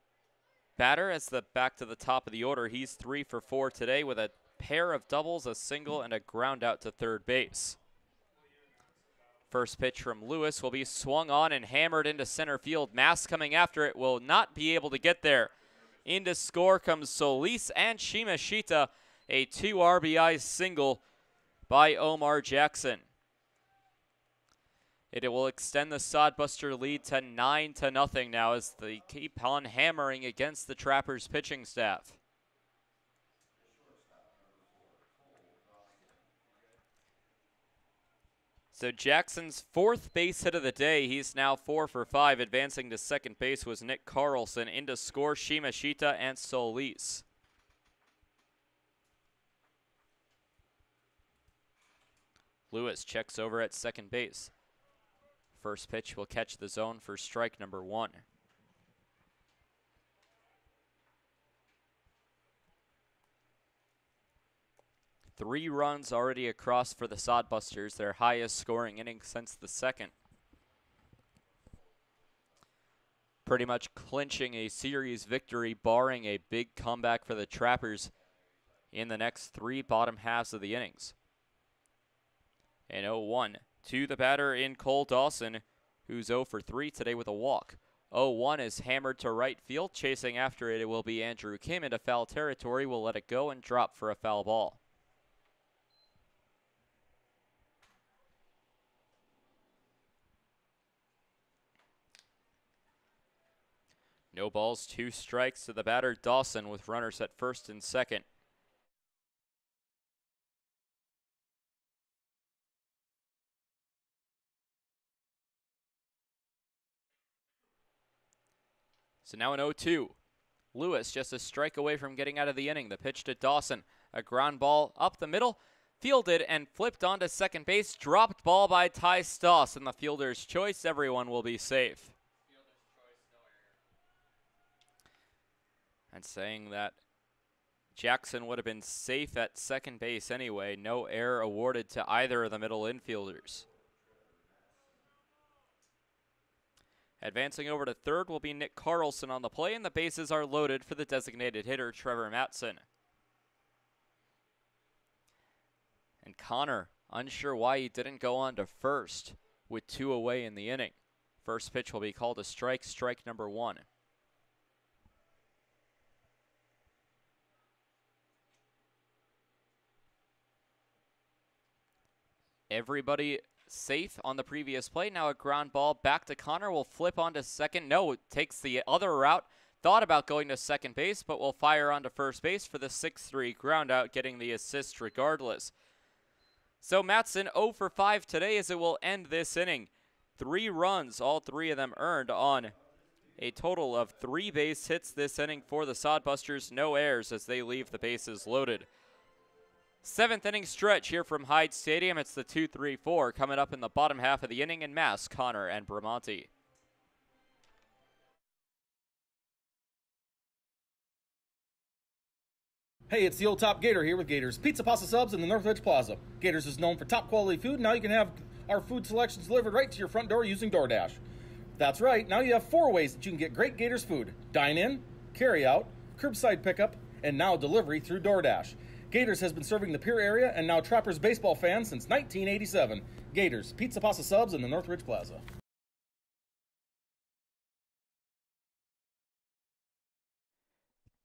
batter as the back to the top of the order. He's 3 for 4 today with a pair of doubles, a single, and a ground out to third base. First pitch from Lewis will be swung on and hammered into center field. Mass coming after it will not be able to get there. Into score comes Solis and Shimashita, a 2 RBI single by Omar Jackson. It will extend the Sodbuster lead to 9-0 now as they keep on hammering against the Trappers pitching staff. So Jackson's 4th base hit of the day. He's now 4 for 5. Advancing to second base was Nick Carlson. Into score Shimashita and Solis. Lewis checks over at second base. First pitch will catch the zone for strike number 1. Three runs already across for the Sodbusters, their highest scoring inning since the second. Pretty much clinching a series victory, barring a big comeback for the Trappers in the next 3 bottom halves of the innings. And 0-1 to the batter in Cole Dawson, who's 0 for 3 today with a walk. 0-1 is hammered to right field. Chasing after it, it will be Andrew Kim into foul territory. Will let it go and drop for a foul ball. No balls, 2 strikes to the batter Dawson with runners at first and second. So now an 0-2. Lewis just a strike away from getting out of the inning. The pitch to Dawson. A ground ball up the middle. Fielded and flipped onto second base. Dropped ball by Ty Stoss. And the fielder's choice, everyone will be safe. And saying that Jackson would have been safe at second base anyway. No error awarded to either of the middle infielders. Advancing over to third will be Nick Carlson on the play, and the bases are loaded for the designated hitter, Trevor Matson. And Connor, unsure why he didn't go on to first with 2 away in the inning. First pitch will be called a strike, strike number 1. everybody safe on the previous play. Now a ground ball back to Connor. Will flip onto second. No, takes the other route. Thought about going to second base, but will fire onto first base for the 6-3 ground out, getting the assist regardless. So Matson 0 for 5 today as it will end this inning. 3 runs, all 3 of them earned on a total of 3 base hits this inning for the Sodbusters. No errors as they leave the bases loaded. 7th inning stretch here from Hyde Stadium. It's the 2-3-4 coming up in the bottom half of the inning in Mass, Connor, and Bramante. Hey, it's the old top Gator here with Gators Pizza Pasta Subs in the North Edge Plaza. Gators is known for top quality food. Now you can have our food selections delivered right to your front door using DoorDash. That's right, now you have 4 ways that you can get great Gators food. Dine in, carry out, curbside pickup, and now delivery through DoorDash. Gators has been serving the Pierre area and now Trappers baseball fans since 1987. Gators Pizza Pasta Subs in the Northridge Plaza.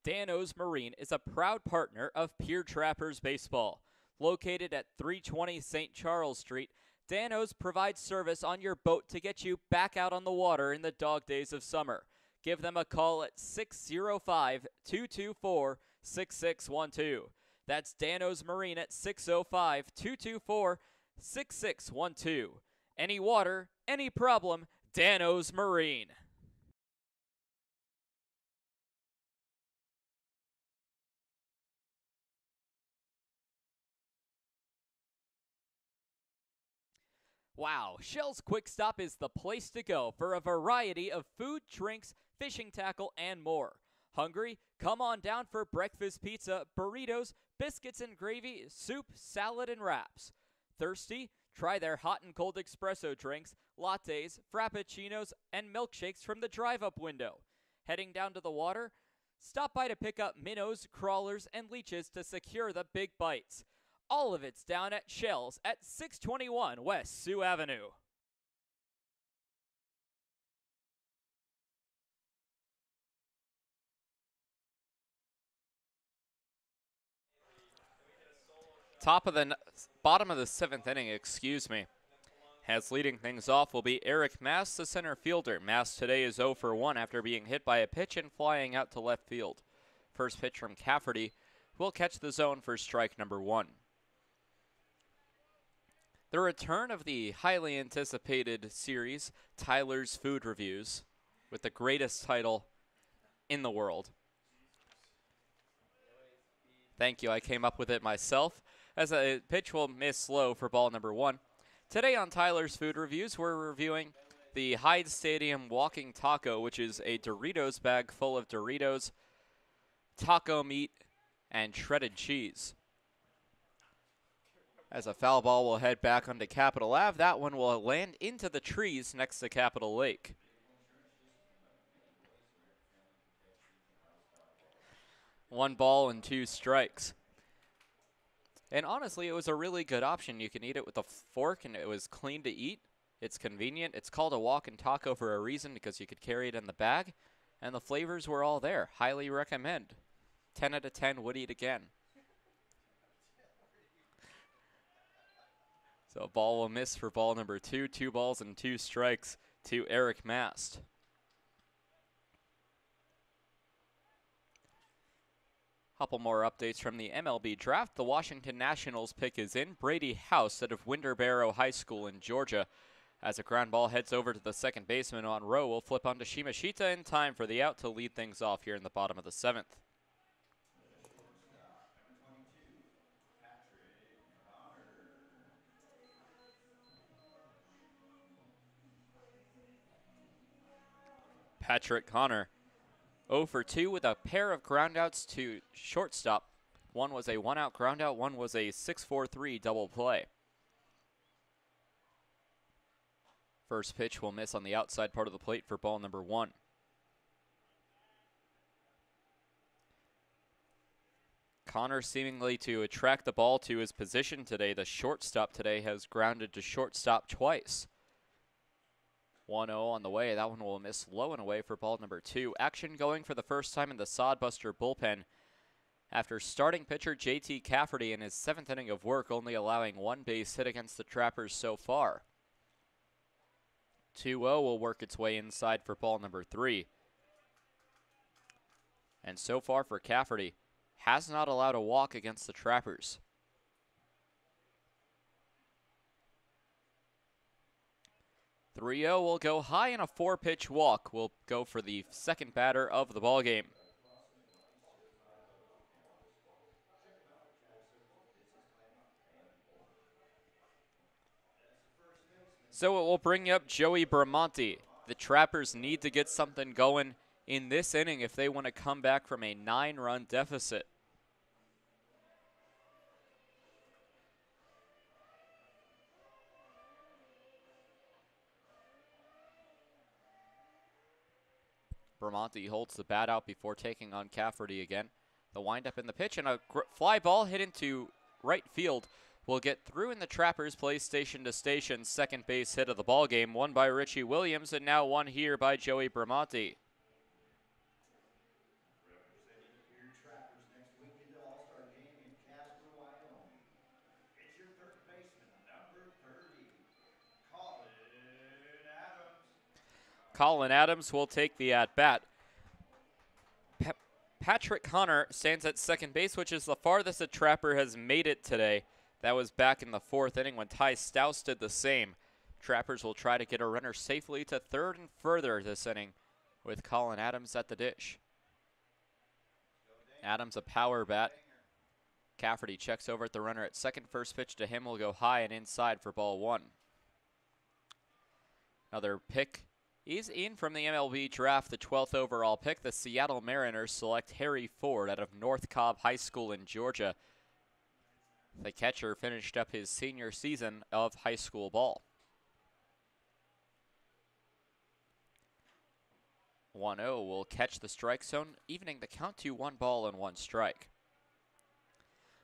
Dan-O's Marine is a proud partner of Pierre Trappers Baseball. Located at 320 St. Charles Street, Dan-O's provides service on your boat to get you back out on the water in the dog days of summer. Give them a call at 605-224-6612. That's Dan-O's Marine at 605-224-6612. Any water, any problem, Dan-O's Marine. Wow, Shell's Quick Stop is the place to go for a variety of food, drinks, fishing tackle, and more. Hungry? Come on down for breakfast pizza, burritos, biscuits and gravy, soup, salad, and wraps. Thirsty? Try their hot and cold espresso drinks, lattes, frappuccinos, and milkshakes from the drive-up window. Heading down to the water? Stop by to pick up minnows, crawlers, and leeches to secure the big bites. All of it's down at Shell's at 621 West Sioux Avenue. Bottom of the 7th inning, excuse me. As leading things off will be Eric Mass, the center fielder. Mass today is 0 for 1 after being hit by a pitch and flying out to left field. First pitch from Cafferty will catch the zone for strike number 1. The return of the highly anticipated series, Tyler's Food Reviews, with the greatest title in the world. Thank you, I came up with it myself. As a pitch will miss low for ball number 1. Today on Tyler's Food Reviews, we're reviewing the Hyde Stadium Walking Taco, which is a Doritos bag full of Doritos, taco meat, and shredded cheese. As a foul ball will head back onto Capitol Ave, that one will land into the trees next to Capitol Lake. One ball and 2 strikes. And honestly, it was a really good option. You can eat it with a fork, and it was clean to eat. It's convenient. It's called a walk-in taco for a reason because you could carry it in the bag, and the flavors were all there. Highly recommend. 10 out of 10 would eat again. So a ball will miss for ball number 2. 2 balls and 2 strikes to Eric Mast. Couple more updates from the MLB draft. The Washington Nationals pick is in. Brady House out of Winterboro High School in Georgia. As a ground ball heads over to the second baseman on row, will flip onto Shimashita in time for the out to lead things off here in the bottom of the 7th. Patrick Connor 0 for 2 with a pair of groundouts to shortstop. One was a 1-out groundout, one was a 6-4-3 double play. First pitch will miss on the outside part of the plate for ball number 1. Connor seemingly to attract the ball to his position today. The shortstop today has grounded to shortstop twice. 1-0 on the way. That one will miss low and away for ball number 2. Action going for the first time in the Sodbuster bullpen. after starting pitcher JT Cafferty in his 7th inning of work, only allowing 1 base hit against the Trappers so far. 2-0 will work its way inside for ball number 3. And so far for Cafferty, has not allowed a walk against the Trappers. .3-0 will go high, and a 4-pitch walk will go for the second batter of the ballgame. So it will bring up Joey Bramante. The Trappers need to get something going in this inning if they want to come back from a 9-run deficit. Bramante holds the bat out before taking on Cafferty again. The windup in the pitch, and a fly ball hit into right field will get through, in the Trappers play station to station. Second base hit of the ball game, one by Richie Williams, and now one here by Joey Bramante. Representing the Pierre Trappers next week in the All-Star game in Casper, Wyoming. It's your third baseman, number 30, Colin Adams. Colin Adams will take the at-bat. Patrick Hunter stands at second base, which is the farthest a Trapper has made it today. That was back in the 4th inning when Ty Stouse did the same. Trappers will try to get a runner safely to third and further this inning with Colin Adams at the dish. Adams a power bat. Cafferty checks over at the runner at second. First pitch to him will go high and inside for ball 1. Another pick is in from the MLB draft, the 12th overall pick. The Seattle Mariners select Harry Ford out of North Cobb High School in Georgia. The catcher finished up his senior season of high school ball. 1-0 will catch the strike zone, evening the count to 1 ball and 1 strike.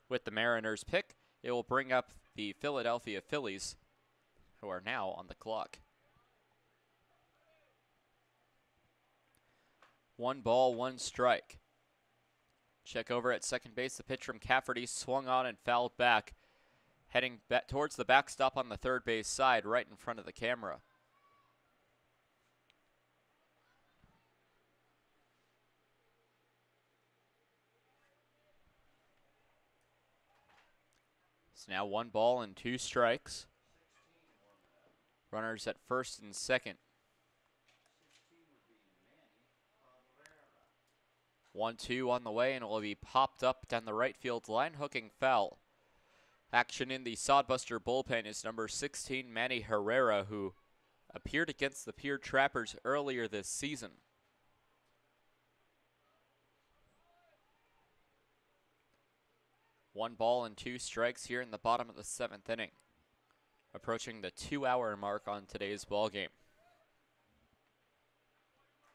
With the Mariners pick, it will bring up the Philadelphia Phillies, who are now on the clock. 1 ball, 1 strike. Check over at second base. The pitch from Cafferty swung on and fouled back, heading back towards the backstop on the third base side, right in front of the camera. It's now 1 ball and 2 strikes. Runners at first and second. 1-2 on the way, and it will be popped up down the right field line, hooking foul. Action in the Sodbuster bullpen is number 16, Manny Herrera, who appeared against the Pierre Trappers earlier this season. One ball and 2 strikes here in the bottom of the 7th inning. Approaching the 2-hour mark on today's ball game.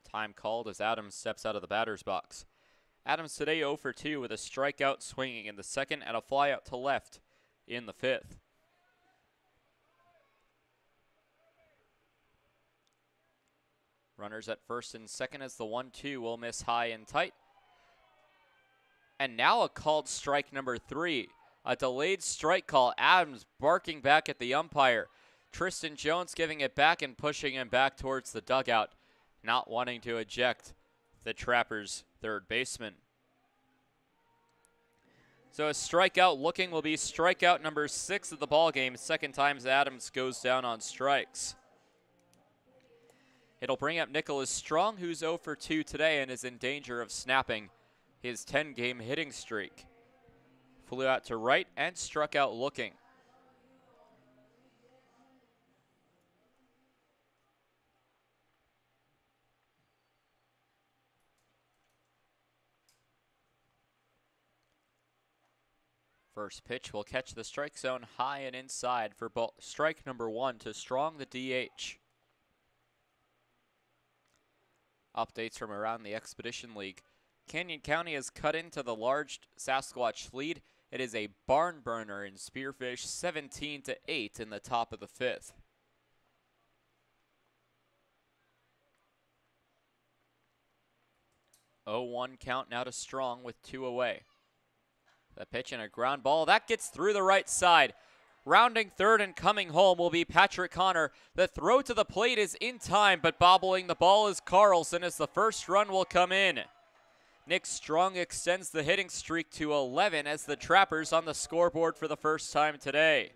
Time called as Adams steps out of the batter's box. Adams today 0 for 2 with a strikeout swinging in the 2nd and a fly out to left in the 5th. Runners at first and second as the 1-2 will miss high and tight. And now a called strike number 3. A delayed strike call. Adams barking back at the umpire. Tristan Jones giving it back and pushing him back towards the dugout, not wanting to eject the Trappers' third baseman. So a strikeout looking will be strikeout number 6 of the ball game. Second time Adams goes down on strikes. It'll bring up Nicholas Strong, who's 0 for 2 today and is in danger of snapping his 10-game hitting streak. Flew out to right and struck out looking. First pitch will catch the strike zone high and inside for strike number 1 to Strong, the DH. Updates from around the Expedition League. Canyon County has cut into the large Sasquatch lead. It is a barn burner in Spearfish, 17-8 in the top of the 5th. Oh, 0-1 count now to Strong with 2 away. The pitch and a ground ball. That gets through the right side. Rounding third and coming home will be Patrick Connor. The throw to the plate is in time, but bobbling the ball is Carlson as the first run will come in. Nick Strong extends the hitting streak to 11 as the Trappers on the scoreboard for the first time today.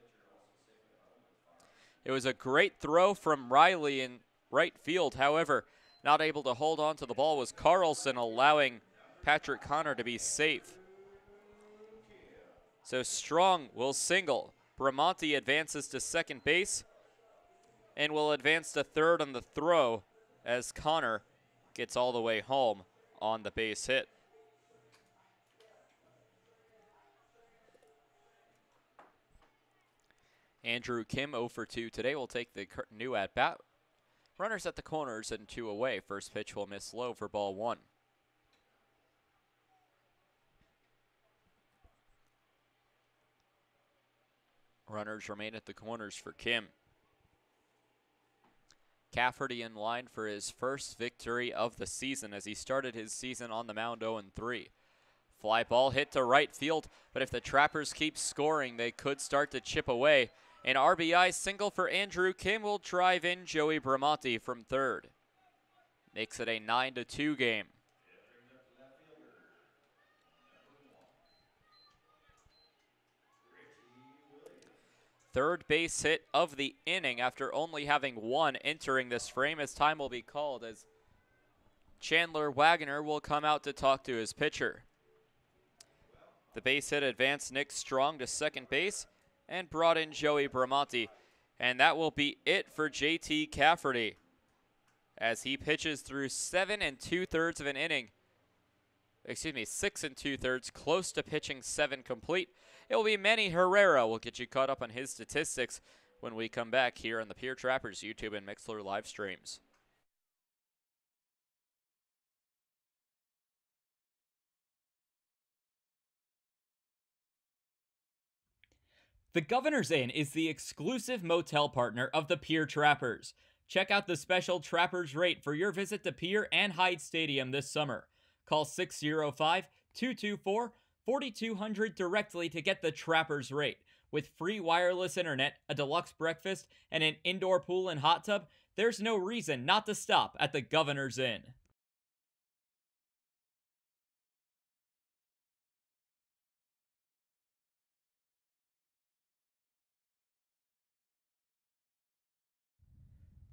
It was a great throw from Riley in right field. However, not able to hold on to the ball was Carlson, allowing Patrick Connor to be safe. So Strong will single. Bramante advances to second base and will advance to third on the throw as Connor gets all the way home on the base hit. Andrew Kim 0 for 2 today will take the new at-bat. Runners at the corners and 2 away. First pitch will miss low for ball 1. Runners remain at the corners for Kim. Cafferty in line for his first victory of the season as he started his season on the mound 0-3. Fly ball hit to right field, but if the Trappers keep scoring, they could start to chip away. An RBI single for Andrew Kim will drive in Joey Bramante from third. Makes it a 9-2 game. Third base hit of the inning after only having one entering this frame as time will be called as Chandler Wagner will come out to talk to his pitcher. The base hit advanced Nick Strong to second base and brought in Joey Bramante. And that will be it for JT Cafferty as he pitches through 7 2/3 of an inning. 6 2/3, close to pitching 7 complete. It will be Manny Herrera. We'll get you caught up on his statistics when we come back here on the Pierre Trappers YouTube and Mixlr live streams. The Governor's Inn is the exclusive motel partner of the Pierre Trappers. Check out the special Trappers rate for your visit to Pierre and Hyde Stadium this summer. Call 605-224-4200 directly to get the Trappers rate. With free wireless internet, a deluxe breakfast, and an indoor pool and hot tub, there's no reason not to stop at the Governor's Inn.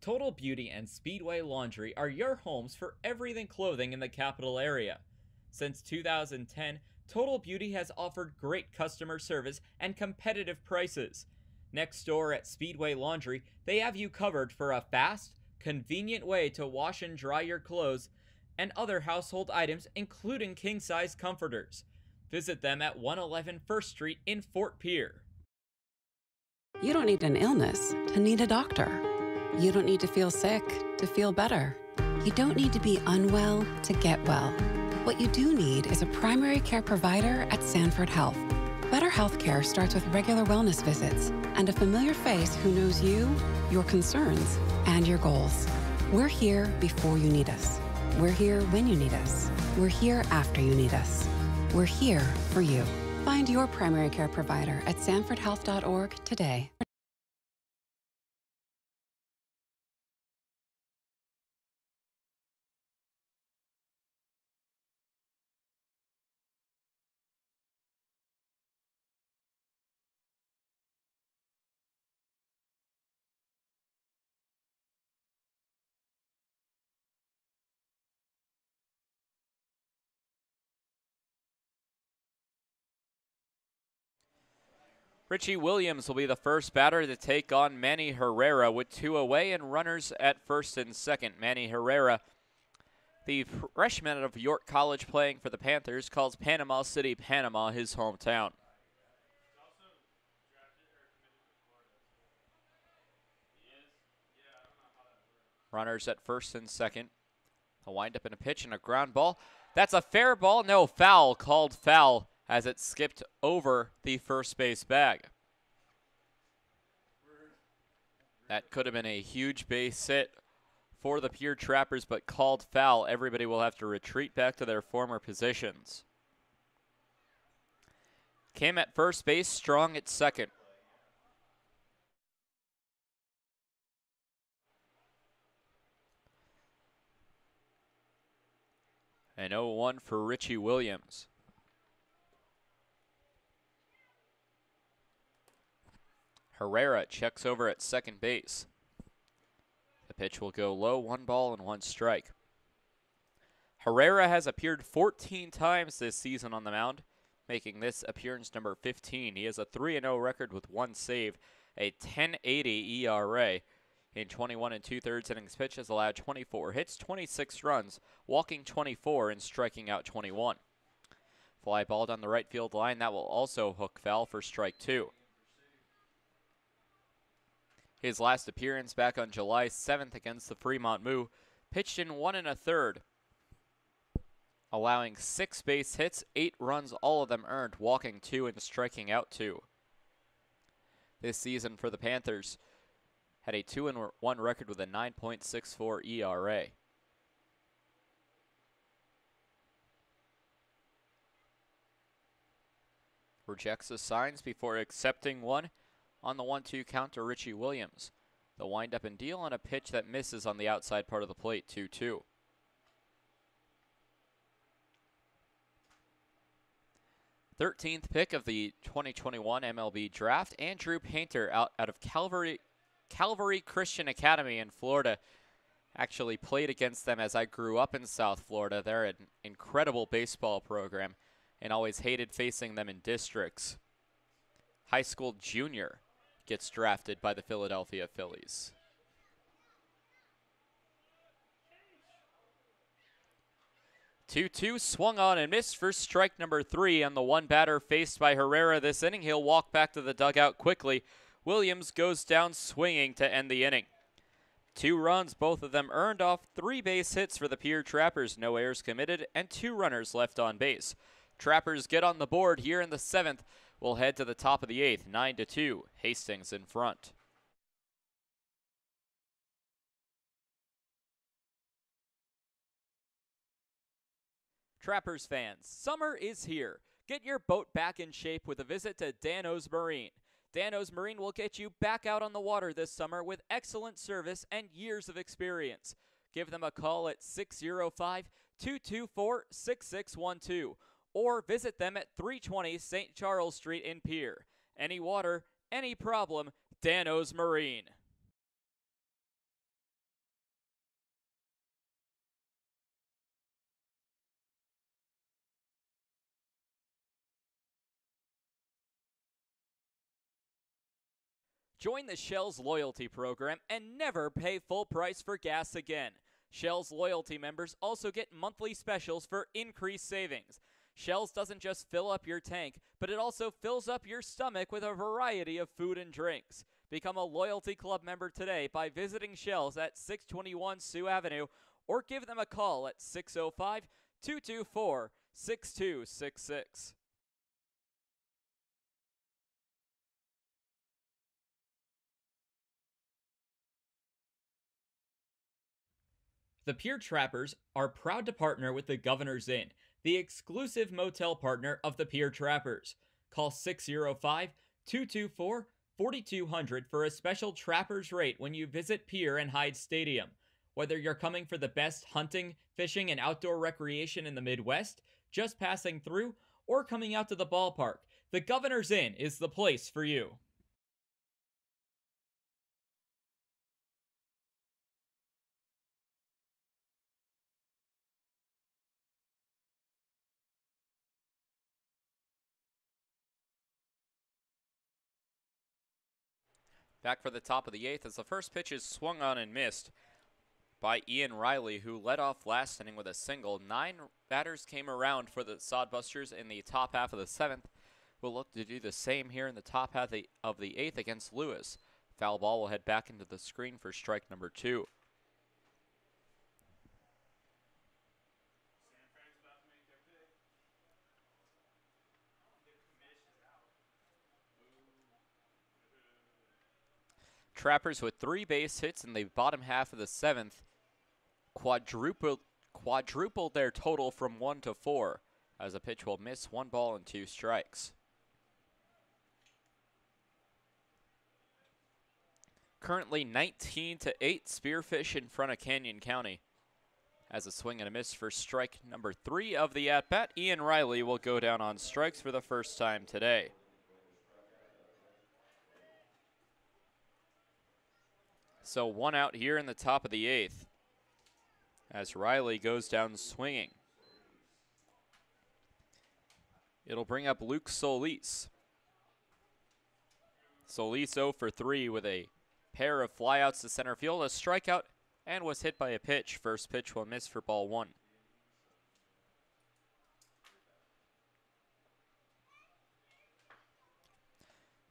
Total Beauty and Speedway Laundry are your homes for everything clothing in the capital area. Since 2010, Total Beauty has offered great customer service and competitive prices. Next door at Speedway Laundry, they have you covered for a fast, convenient way to wash and dry your clothes and other household items, including king-size comforters. Visit them at 111 First Street in Fort Pierre. You don't need an illness to need a doctor. You don't need to feel sick to feel better. You don't need to be unwell to get well. What you do need is a primary care provider at Sanford Health. Better healthcare starts with regular wellness visits and a familiar face who knows you, your concerns, and your goals. We're here before you need us. We're here when you need us. We're here after you need us. We're here for you. Find your primary care provider at sanfordhealth.org today. Richie Williams will be the first batter to take on Manny Herrera with 2 away and runners at first and second. Manny Herrera, the freshman out of York College playing for the Panthers, calls Panama City, Panama his hometown. Runners at first and second. A wind up in a pitch and a ground ball. That's a fair ball. No, foul. Called foul as it skipped over the first base bag. That could have been a huge base hit for the Pierre Trappers, but called foul. Everybody will have to retreat back to their former positions. Kim at first base, Strong at second. An 0-1 for Richie Williams. Herrera checks over at second base. The pitch will go low, 1 ball and 1 strike. Herrera has appeared 14 times this season on the mound, making this appearance number 15. He has a 3-0 record with 1 save, a 10.80 ERA. In 21 2/3 innings pitched, has allowed 24 hits, 26 runs, walking 24 and striking out 21. Fly ball down the right field line, that will also hook foul for strike 2. His last appearance back on July 7th against the Fremont Moo, pitched in 1 1/3, allowing 6 base hits, 8 runs, all of them earned, walking 2 and striking out 2. This season for the Panthers, had a 2-1 record with a 9.64 ERA. Rejects the signs before accepting one on the 1-2 count to Richie Williams. The wind-up and deal on a pitch that misses on the outside part of the plate, 2-2. Thirteenth pick of the 2021 MLB Draft, Andrew Painter out of Calvary Christian Academy in Florida. Actually played against them as I grew up in South Florida. They're an incredible baseball program and always hated facing them in districts. High school junior gets drafted by the Philadelphia Phillies. Two swung on and missed for strike number 3 on the one batter faced by Herrera this inning. He'll walk back to the dugout quickly. Williams goes down swinging to end the inning. 2 runs, both of them earned off 3 base hits for the Pierre Trappers. No errors committed and 2 runners left on base. Trappers get on the board here in the 7th. We'll head to the top of the 8th, 9-2. Hastings in front. Trappers fans, summer is here. Get your boat back in shape with a visit to Dano's Marine. Dano's Marine will get you back out on the water this summer with excellent service and years of experience. Give them a call at 605-224-6612 or visit them at 320 St. Charles Street in Pierre. Any water, any problem, Dano's Marine. Join the Shell's loyalty program and never pay full price for gas again. Shell's loyalty members also get monthly specials for increased savings. Shell's doesn't just fill up your tank, but it also fills up your stomach with a variety of food and drinks. Become a loyalty club member today by visiting Shell's at 621 Sioux Avenue or give them a call at 605-224-6266. The Pierre Trappers are proud to partner with the Governor's Inn, the exclusive motel partner of the Pierre Trappers. Call 605-224-4200 for a special Trappers rate when you visit Pierre and Hyde Stadium. Whether you're coming for the best hunting, fishing, and outdoor recreation in the Midwest, just passing through, or coming out to the ballpark, the Governor's Inn is the place for you. Back for the top of the 8th as the first pitch is swung on and missed by Ian Riley, who led off last inning with a single. 9 batters came around for the Sodbusters in the top half of the 7th. We'll look to do the same here in the top half of the 8th against Lewis. Foul ball will head back into the screen for strike number 2. Trappers with 3 base hits in the bottom half of the 7th quadrupled their total from 1 to 4 as a pitch will miss 1 ball and 2 strikes. Currently 19-8 Spearfish in front of Canyon County. As a swing and a miss for strike number 3 of the at-bat, Ian Riley will go down on strikes for the first time today. So 1 out here in the top of the 8th as Riley goes down swinging. It'll bring up Luke Solis. Solis 0 for 3 with a pair of flyouts to center field, a strikeout, and was hit by a pitch. First pitch will miss for ball 1.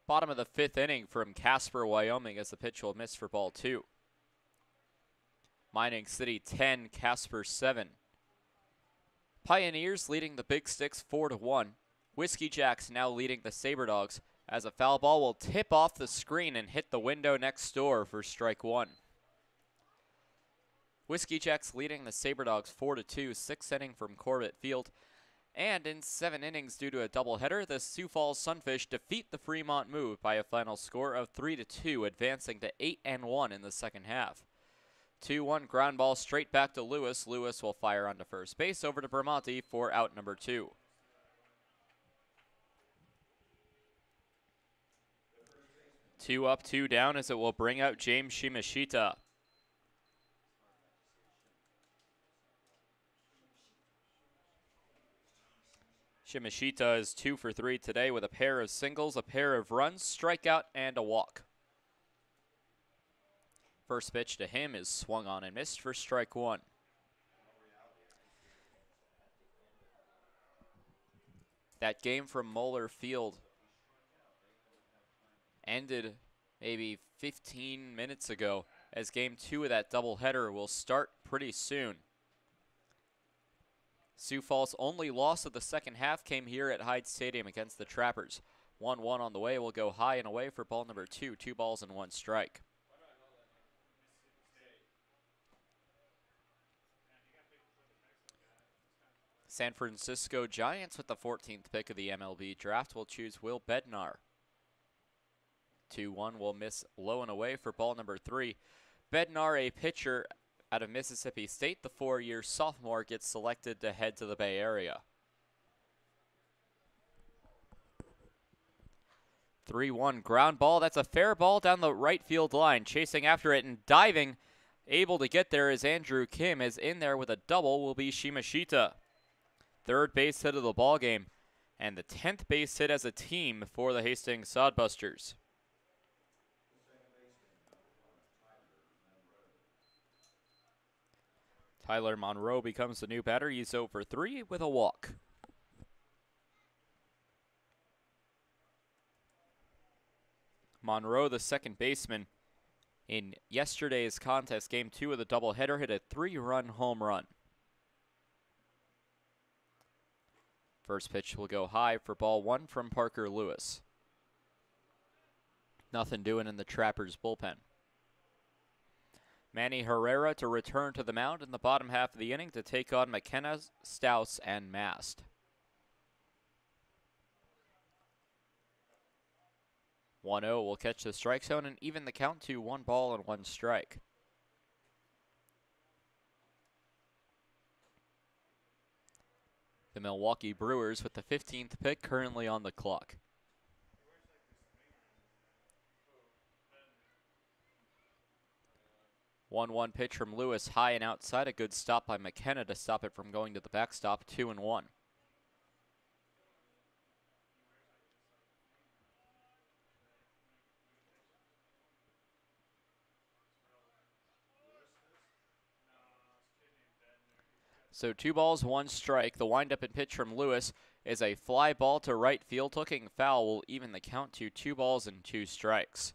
Bottom of the 5th inning from Casper, Wyoming, as the pitch will miss for ball 2. Mining City 10, Casper 7. Pioneers leading the Big Sticks 4-1. Whiskey Jacks now leading the Saber Dogs, as a foul ball will tip off the screen and hit the window next door for strike 1. Whiskey Jacks leading the Saber Dogs 4-2, 6th inning from Corbett Field. And in 7 innings due to a doubleheader, the Sioux Falls Sunfish defeat the Fremont Move by a final score of 3-2, advancing to 8-1 in the second half. 2-1 ground ball straight back to Lewis. Lewis will fire onto first base over to Bramante for out number 2. Two up, 2 down as it will bring out James Shimashita. Shimashita is 2 for 3 today with a pair of singles, a pair of runs, strikeout, and a walk. First pitch to him is swung on and missed for strike 1. That game from Moeller Field ended maybe 15 minutes ago, as game 2 of that doubleheader will start pretty soon. Sioux Falls' only loss of the second half came here at Hyde Stadium against the Trappers. 1-1 on the way will go high and away for ball number 2, 2 balls and 1 strike. San Francisco Giants with the 14th pick of the MLB draft will choose Will Bednar. 2-1 will miss low and away for ball number 3. Bednar, a pitcher out of Mississippi State, the 4-year sophomore, gets selected to head to the Bay Area. 3-1 ground ball. That's a fair ball down the right field line. Chasing after it and diving, able to get there is Andrew Kim. Is in there with a double will be Shimashita. Third base hit of the ball game, and the 10th base hit as a team for the Hastings Sodbusters. Tyler Monroe becomes the new batter. He's 0 for 3 with a walk. Monroe, the second baseman, in yesterday's contest, game 2 of the doubleheader, hit a 3-run home run. First pitch will go high for ball 1 from Parker Lewis. Nothing doing in the Trappers bullpen. Manny Herrera to return to the mound in the bottom half of the inning to take on McKenna, Stouse, and Mast. 1-0 will catch the strike zone and even the count to 1 ball and 1 strike. The Milwaukee Brewers with the 15th pick currently on the clock. One pitch from Lewis, high and outside. A good stop by McKenna to stop it from going to the backstop. 2-1. So 2 balls, 1 strike. The windup and pitch from Lewis is a fly ball to right field. Hooking foul will even the count to 2 balls and 2 strikes.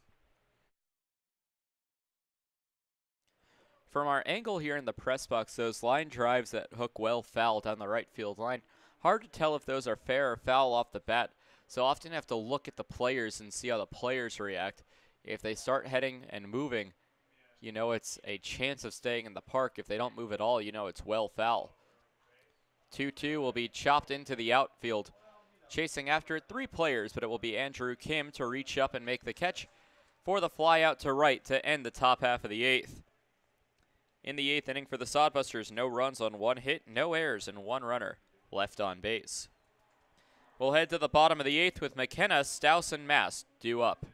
From our angle here in the press box, those line drives that hook well foul down the right field line, hard to tell if those are fair or foul off the bat. So often you have to look at the players and see how the players react. If they start heading and moving, you know it's a chance of staying in the park. If they don't move at all, you know it's well foul. 2-2 will be chopped into the outfield. Chasing after it, 3 players, but it will be Andrew Kim to reach up and make the catch. for the fly out to right to end the top half of the 8th. In the 8th inning for the Sodbusters, no runs on 1 hit, no errors, and 1 runner left on base. We'll head to the bottom of the 8th with McKenna, Stouse, and Mast due up.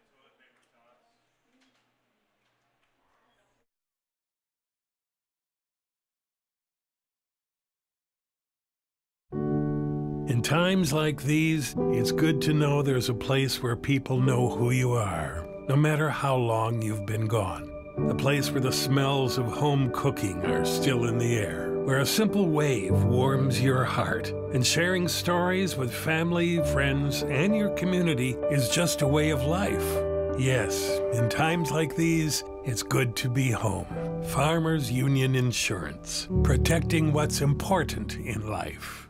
In times like these, it's good to know there's a place where people know who you are, no matter how long you've been gone. A place where the smells of home cooking are still in the air, where a simple wave warms your heart, and sharing stories with family, friends, and your community is just a way of life. Yes, in times like these, it's good to be home. Farmers Union Insurance, protecting what's important in life.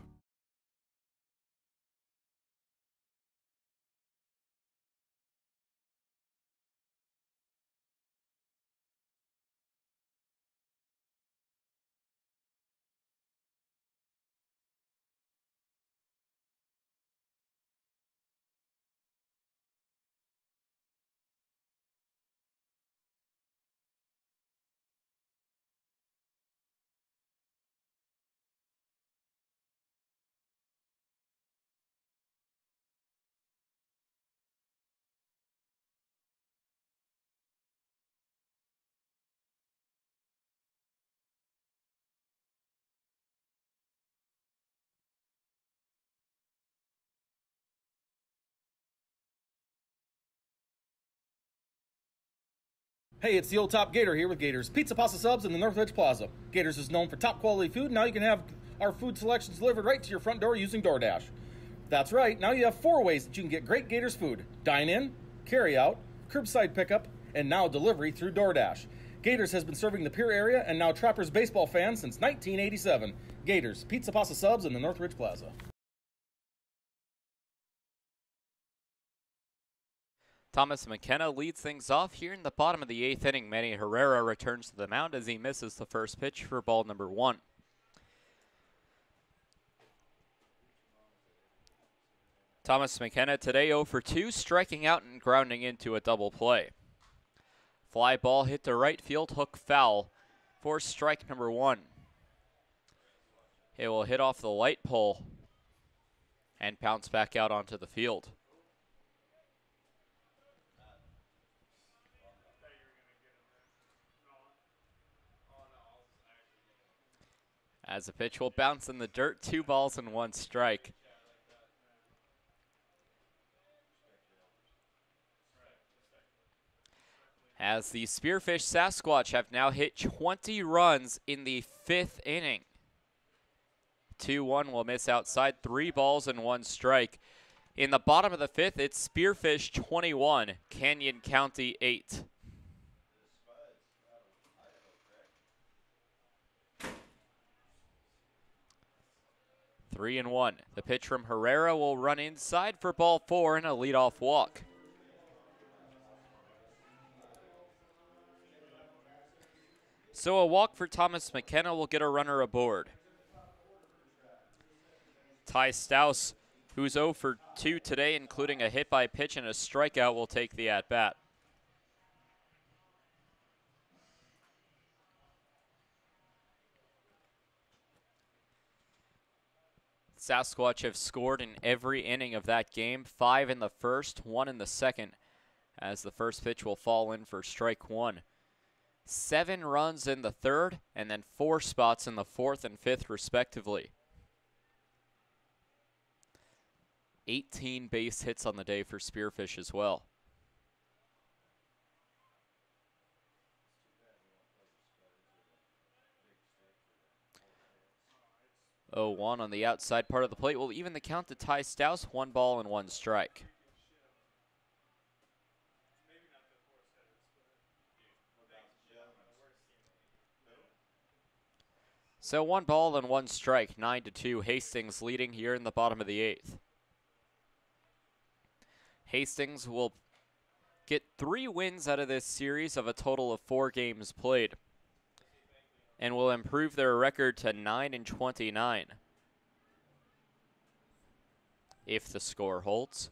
Hey, it's the old top Gator here with Gators Pizza, Pasta, Subs in the Northridge Plaza. Gators is known for top quality food. Now you can have our food selections delivered right to your front door using DoorDash. That's right, now you have 4 ways that you can get great Gators food: dine in, carry out, curbside pickup, and now delivery through DoorDash. Gators has been serving the Pierre area and now Trappers baseball fans since 1987. Gators Pizza, Pasta, Subs in the Northridge Plaza. Thomas McKenna leads things off here in the bottom of the 8th inning. Manny Herrera returns to the mound as he misses the first pitch for ball number 1. Thomas McKenna today 0 for 2, striking out and grounding into a double play. Fly ball hit to right field, hook foul for strike number 1. It will hit off the light pole and bounce back out onto the field. As the pitch will bounce in the dirt, 2 balls and 1 strike. As the Spearfish Sasquatch have now hit 20 runs in the 5th inning. 2-1 will miss outside, 3 balls and 1 strike. In the bottom of the 5th, it's Spearfish 21, Canyon County 8. Three and 1. The pitch from Herrera will run inside for ball 4 and a leadoff walk. So a walk for Thomas McKenna will get a runner aboard. Ty Stouse, who's 0 for 2 today, including a hit by pitch and a strikeout, will take the at-bat. Sasquatch have scored in every inning of that game, 5 in the first, 1 in the second, as the first pitch will fall in for strike 1. 7 runs in the 3rd, and then 4 spots in the 4th and 5th, respectively. 18 base hits on the day for Spearfish as well. Oh, 1 on the outside part of the plate will even the count to Ty Stouse, 1 ball and 1 strike. So 1 ball and 1 strike, 9-2. Hastings leading here in the bottom of the 8th. Hastings will get 3 wins out of this series of a total of 4 games played, and will improve their record to 9-29 if the score holds.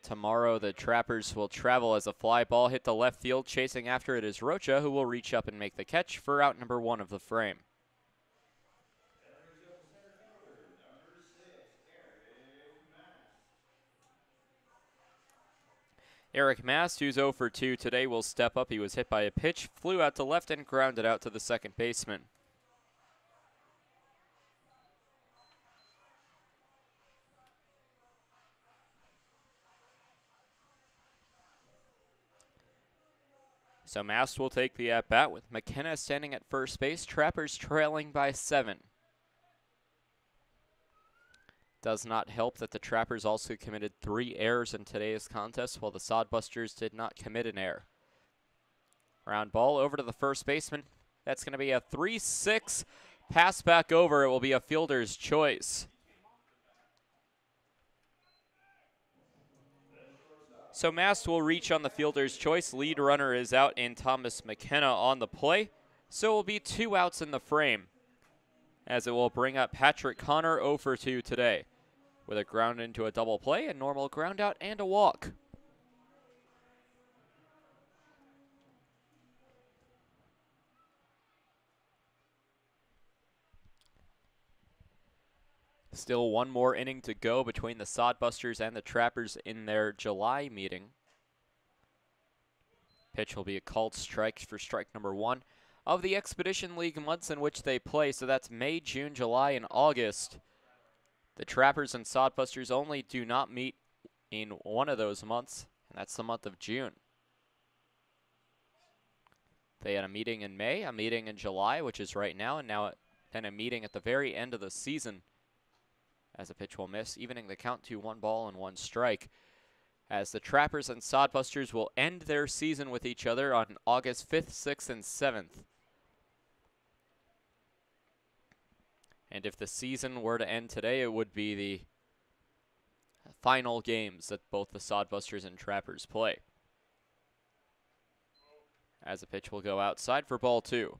tomorrow, the Trappers will travel as a fly ball hit the left field. Chasing after it is Rocha, who will reach up and make the catch for out number 1 of the frame. Eric Mast, who's 0 for 2 today, will step up. He was hit by a pitch, flew out to left, and grounded out to the second baseman. So Mast will take the at-bat with McKenna standing at first base. Trappers trailing by 7. Does not help that the Trappers also committed 3 errors in today's contest, while the Sodbusters did not commit an error. Round ball over to the first baseman. That's going to be a 3-6 pass back over. It will be a fielder's choice. So Mast will reach on the fielder's choice. Lead runner is out in Thomas McKenna on the play. So it will be 2 outs in the frame, as it will bring up Patrick Connor 0 for 2 today, with a ground into a double play, a normal ground out, and a walk. Still one more inning to go between the Sodbusters and the Trappers in their July meeting. Pitch will be a called strike for strike number 1 of the Expedition League months in which they play. So that's May, June, July, and August. The Trappers and Sodbusters only do not meet in one of those months, and that's the month of June. They had a meeting in May, a meeting in July, which is right now, and now then a meeting at the very end of the season, as a pitch will miss, evening the count to 1 ball and 1 strike, as the Trappers and Sodbusters will end their season with each other on August 5th, 6th, and 7th. And if the season were to end today, it would be the final games that both the Sodbusters and Trappers play. As a pitch will go outside for ball 2.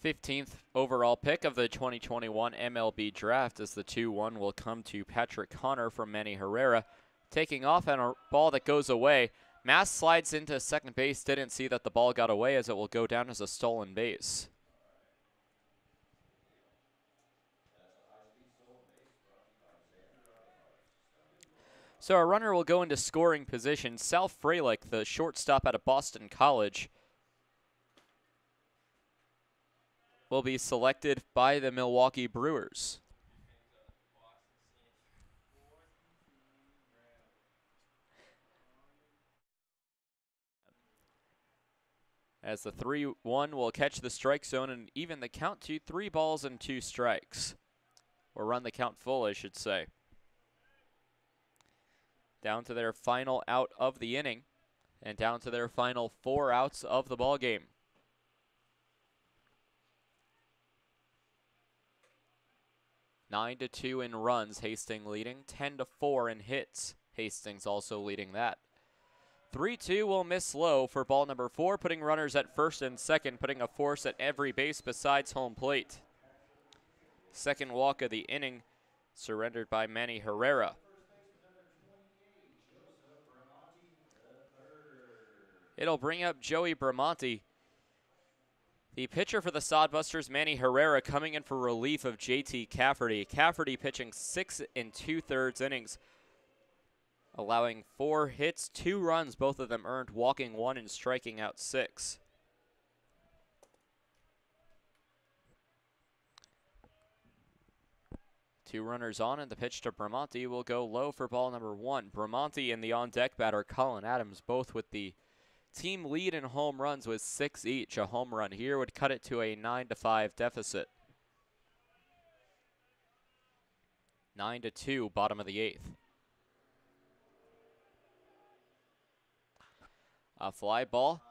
'15th overall pick of the 2021 MLB draft, as the 2-1 will come to Patrick Connor from Manny Herrera. Taking off on a ball that goes away. Mast slides into second base, didn't see that the ball got away, as it will go down as a stolen base. So our runner will go into scoring position. Sal Fralick, the shortstop out of Boston College, will be selected by the Milwaukee Brewers. As the 3-1 will catch the strike zone and even the count to 3 balls and 2 strikes. Or run the count full, I should say. Down to their final out of the inning, and down to their final 4 outs of the ball game. Nine to 2 in runs, Hastings leading. 10 to 4 in hits, Hastings also leading that. 3-2 will miss low for ball number 4, putting runners at first and second, putting a force at every base besides home plate. Second walk of the inning, surrendered by Manny Herrera. It'll bring up Joey Bramante. The pitcher for the Sodbusters, Manny Herrera, coming in for relief of JT Cafferty. Cafferty pitching 6 2/3 innings, allowing 4 hits, 2 runs, both of them earned, walking 1 and striking out 6. Two runners on, and the pitch to Bramante will go low for ball number 1. Bramante and the on-deck batter, Colin Adams, both with the team lead in home runs with 6 each. A home run here would cut it to a 9-5 deficit. 9-2, bottom of the 8th. A fly ball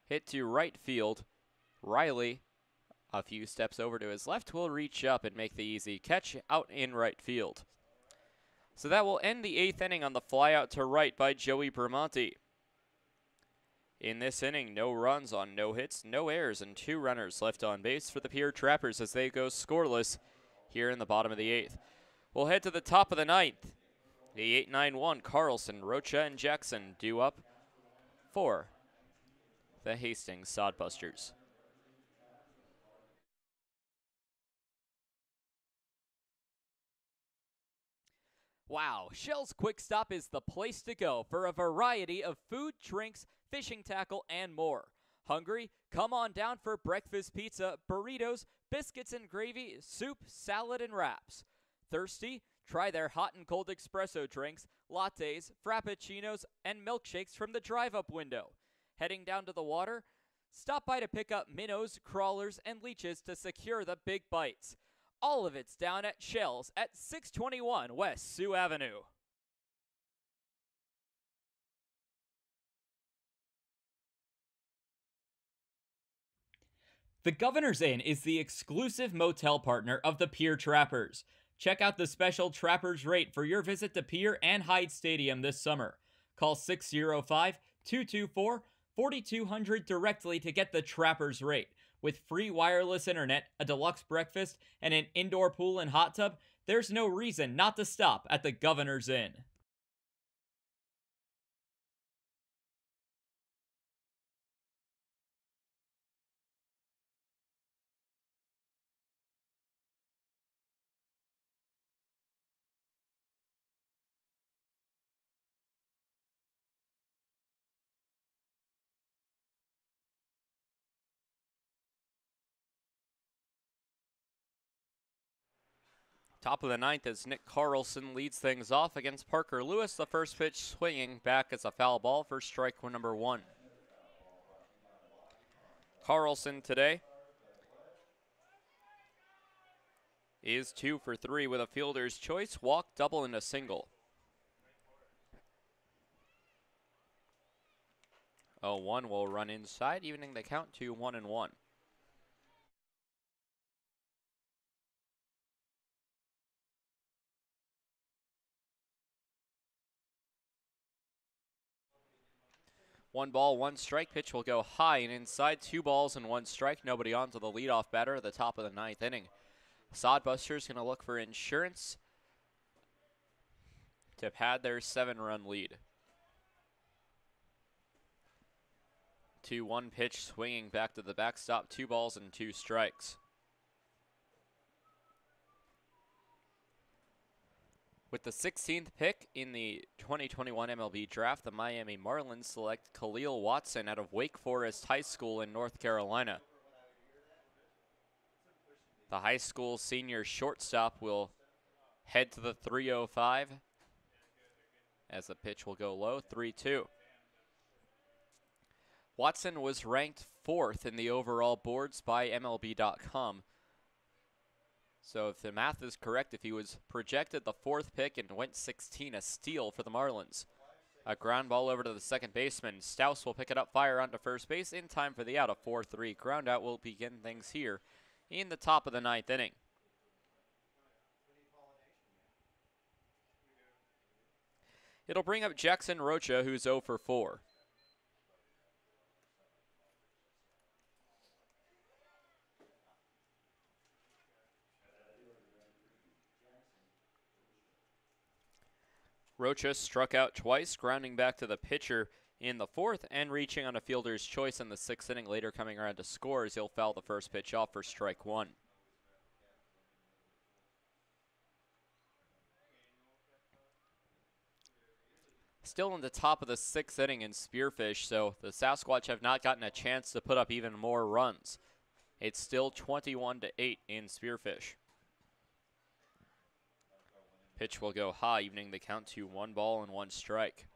hit to right field. Riley, a few steps over to his left, will reach up and make the easy catch out in right field. So that will end the 8th inning on the fly out to right by Joey Bramante. In this inning, no runs on no hits, no errors, and 2 runners left on base for the Pierre Trappers as they go scoreless here in the bottom of the 8th. We'll head to the top of the 9th. The 8-9-1, Carlson, Rocha, and Jackson due up for the Hastings Sodbusters. Wow, Shell's Quick Stop is the place to go for a variety of food, drinks, fishing tackle, and more. Hungry? Come on down for breakfast pizza, burritos, biscuits and gravy, soup, salad, and wraps. Thirsty? Try their hot and cold espresso drinks, lattes, frappuccinos, and milkshakes from the drive-up window. Heading down to the water? Stop by to pick up minnows, crawlers, and leeches to secure the big bites. All of it's down at Shell's at 621 West Sioux Avenue. The Governor's Inn is the exclusive motel partner of the Pierre Trappers. Check out the special Trappers rate for your visit to Pierre and Hyde Stadium this summer. Call 605-224-4200 directly to get the Trappers rate. With free wireless internet, a deluxe breakfast, and an indoor pool and hot tub, there's no reason not to stop at the Governor's Inn. Top of the 9th as Nick Carlson leads things off against Parker Lewis. The first pitch swinging back as a foul ball for strike number 1. Carlson today is 2 for 3 with a fielder's choice, walk, double, and a single. 0-1 will run inside, evening the count to 1-1. One ball, one strike. Pitch will go high and inside. 2 balls and 1 strike. Nobody on to the leadoff batter at the top of the 9th inning. Sodbusters going to look for insurance to pad their 7-run lead. 2-1 pitch swinging back to the backstop. 2 balls and 2 strikes. With the 16th pick in the 2021 MLB Draft, the Miami Marlins select Khalil Watson out of Wake Forest High School in North Carolina. The high school senior shortstop will head to the 305 as the pitch will go low, 3-2. Watson was ranked 4th in the overall boards by MLB.com. So if the math is correct, if he was projected the 4th pick and went 16, a steal for the Marlins. A ground ball over to the second baseman. Stouse will pick it up, fire onto first base in time for the out. A 4-3 ground out will begin things here in the top of the 9th inning. It'll bring up Jackson Rocha, who's 0 for 4. Rocha struck out twice, grounding back to the pitcher in the 4th and reaching on a fielder's choice in the 6th inning. Later coming around to score as he'll foul the first pitch off for strike 1. Still in the top of the 6th inning in Spearfish, so the Sasquatch have not gotten a chance to put up even more runs. It's still 21-8 in Spearfish. Pitch will go high, evening the count to 1 ball and 1 strike.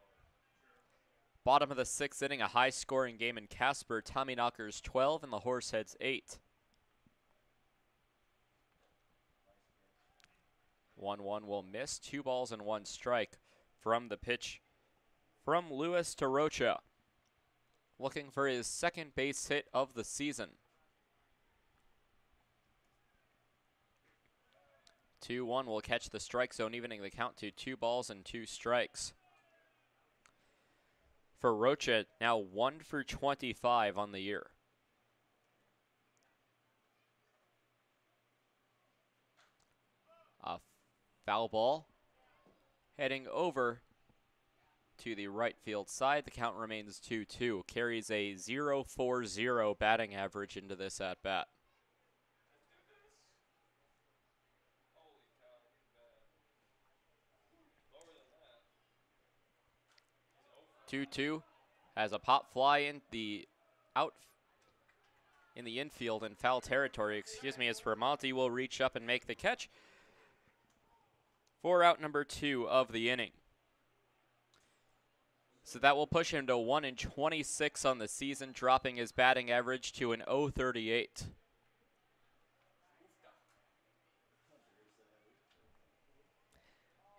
Bottom of the 6th inning, a high-scoring game in Casper. Tommyknockers 12 and the Horseheads 8. 1-1 will miss. 2 balls and 1 strike from the pitch from Lewis to Rocha. Looking for his 2nd base hit of the season. 2-1 will catch the strike zone, evening the count to 2 balls and 2 strikes. for Rocha, now 1 for 25 on the year. A foul ball heading over to the right field side. The count remains 2-2. Carries a 0.40 batting average into this at bat. 2-2 has a pop fly in the infield in foul territory, as Ramonti will reach up and make the catch for out number 2 of the inning. So that will push him to 1 in 26 on the season, dropping his batting average to an 0.38.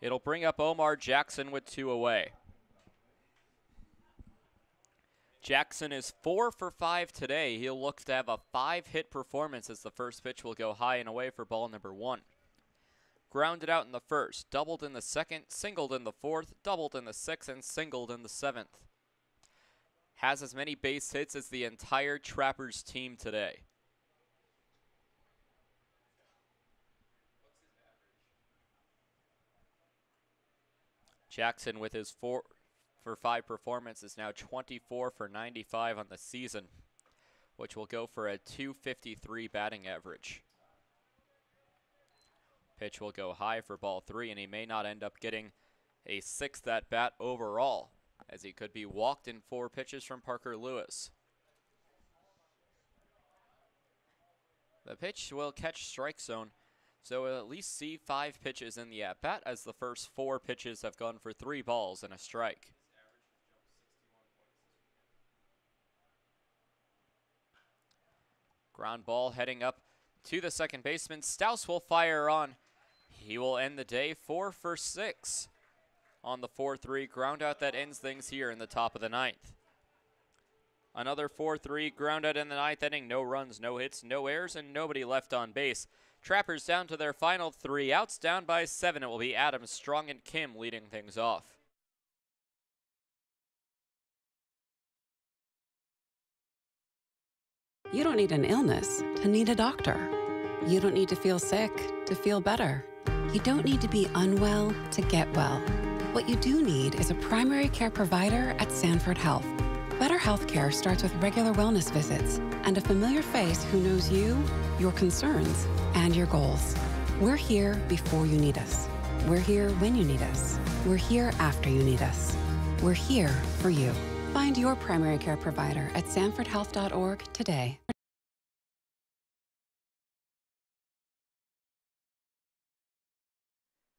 It'll bring up Omar Jackson with 2 away. Jackson is 4 for 5 today. He'll look to have a 5-hit performance as the first pitch will go high and away for ball number 1. Grounded out in the first, doubled in the second, singled in the fourth, doubled in the sixth, and singled in the 7th. Has as many base hits as the entire Trappers team today. Jackson with his 4 for 5 performance is now 24 for 95 on the season, which will go for a 253 batting average. Pitch will go high for ball 3, and he may not end up getting a 6th at bat overall, as he could be walked in 4 pitches from Parker Lewis. The pitch will catch strike zone, so we'll at least see 5 pitches in the at bat, as the first 4 pitches have gone for 3 balls and a strike. Ground ball heading up to the second baseman. Stouse will fire on. He will end the day 4 for 6 on the 4-3 ground out that ends things here in the top of the 9th. Another 4-3 ground out in the 9th inning. No runs, no hits, no errors, and nobody left on base. Trappers down to their final 3 outs, down by 7. It will be Adams, Strong, and Kim leading things off. You don't need an illness to need a doctor. You don't need to feel sick to feel better. You don't need to be unwell to get well. What you do need is a primary care provider at Sanford Health. Better healthcare starts with regular wellness visits and a familiar face who knows you, your concerns, and your goals. We're here before you need us. We're here when you need us. We're here after you need us. We're here for you. Find your primary care provider at sanfordhealth.org today.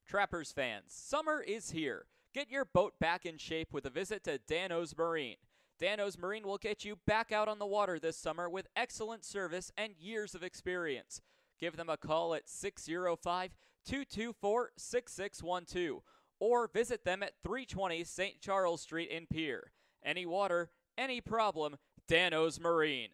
Trappers fans, summer is here. Get your boat back in shape with a visit to Dano's Marine. Dano's Marine will get you back out on the water this summer with excellent service and years of experience. Give them a call at 605-224-6612 or visit them at 320 St. Charles Street in Pierre. Any water, any problem, Dano's Marine.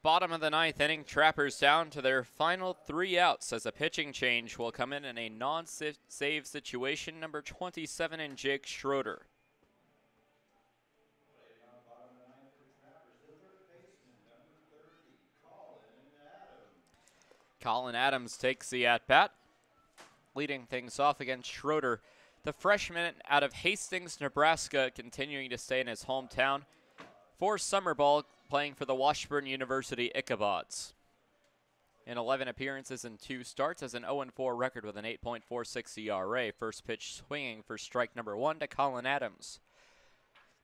Bottom of the 9th inning, Trappers down to their final 3 outs as a pitching change will come in a non-save situation. Number 27 in Jake Schroeder. Colin Adams takes the at-bat, leading things off against Schroeder. The freshman out of Hastings, Nebraska, continuing to stay in his hometown for summer ball, playing for the Washburn University Ichabods. In 11 appearances and 2 starts, has an 0-4 record with an 8.46 ERA. First pitch swinging for strike number 1 to Colin Adams.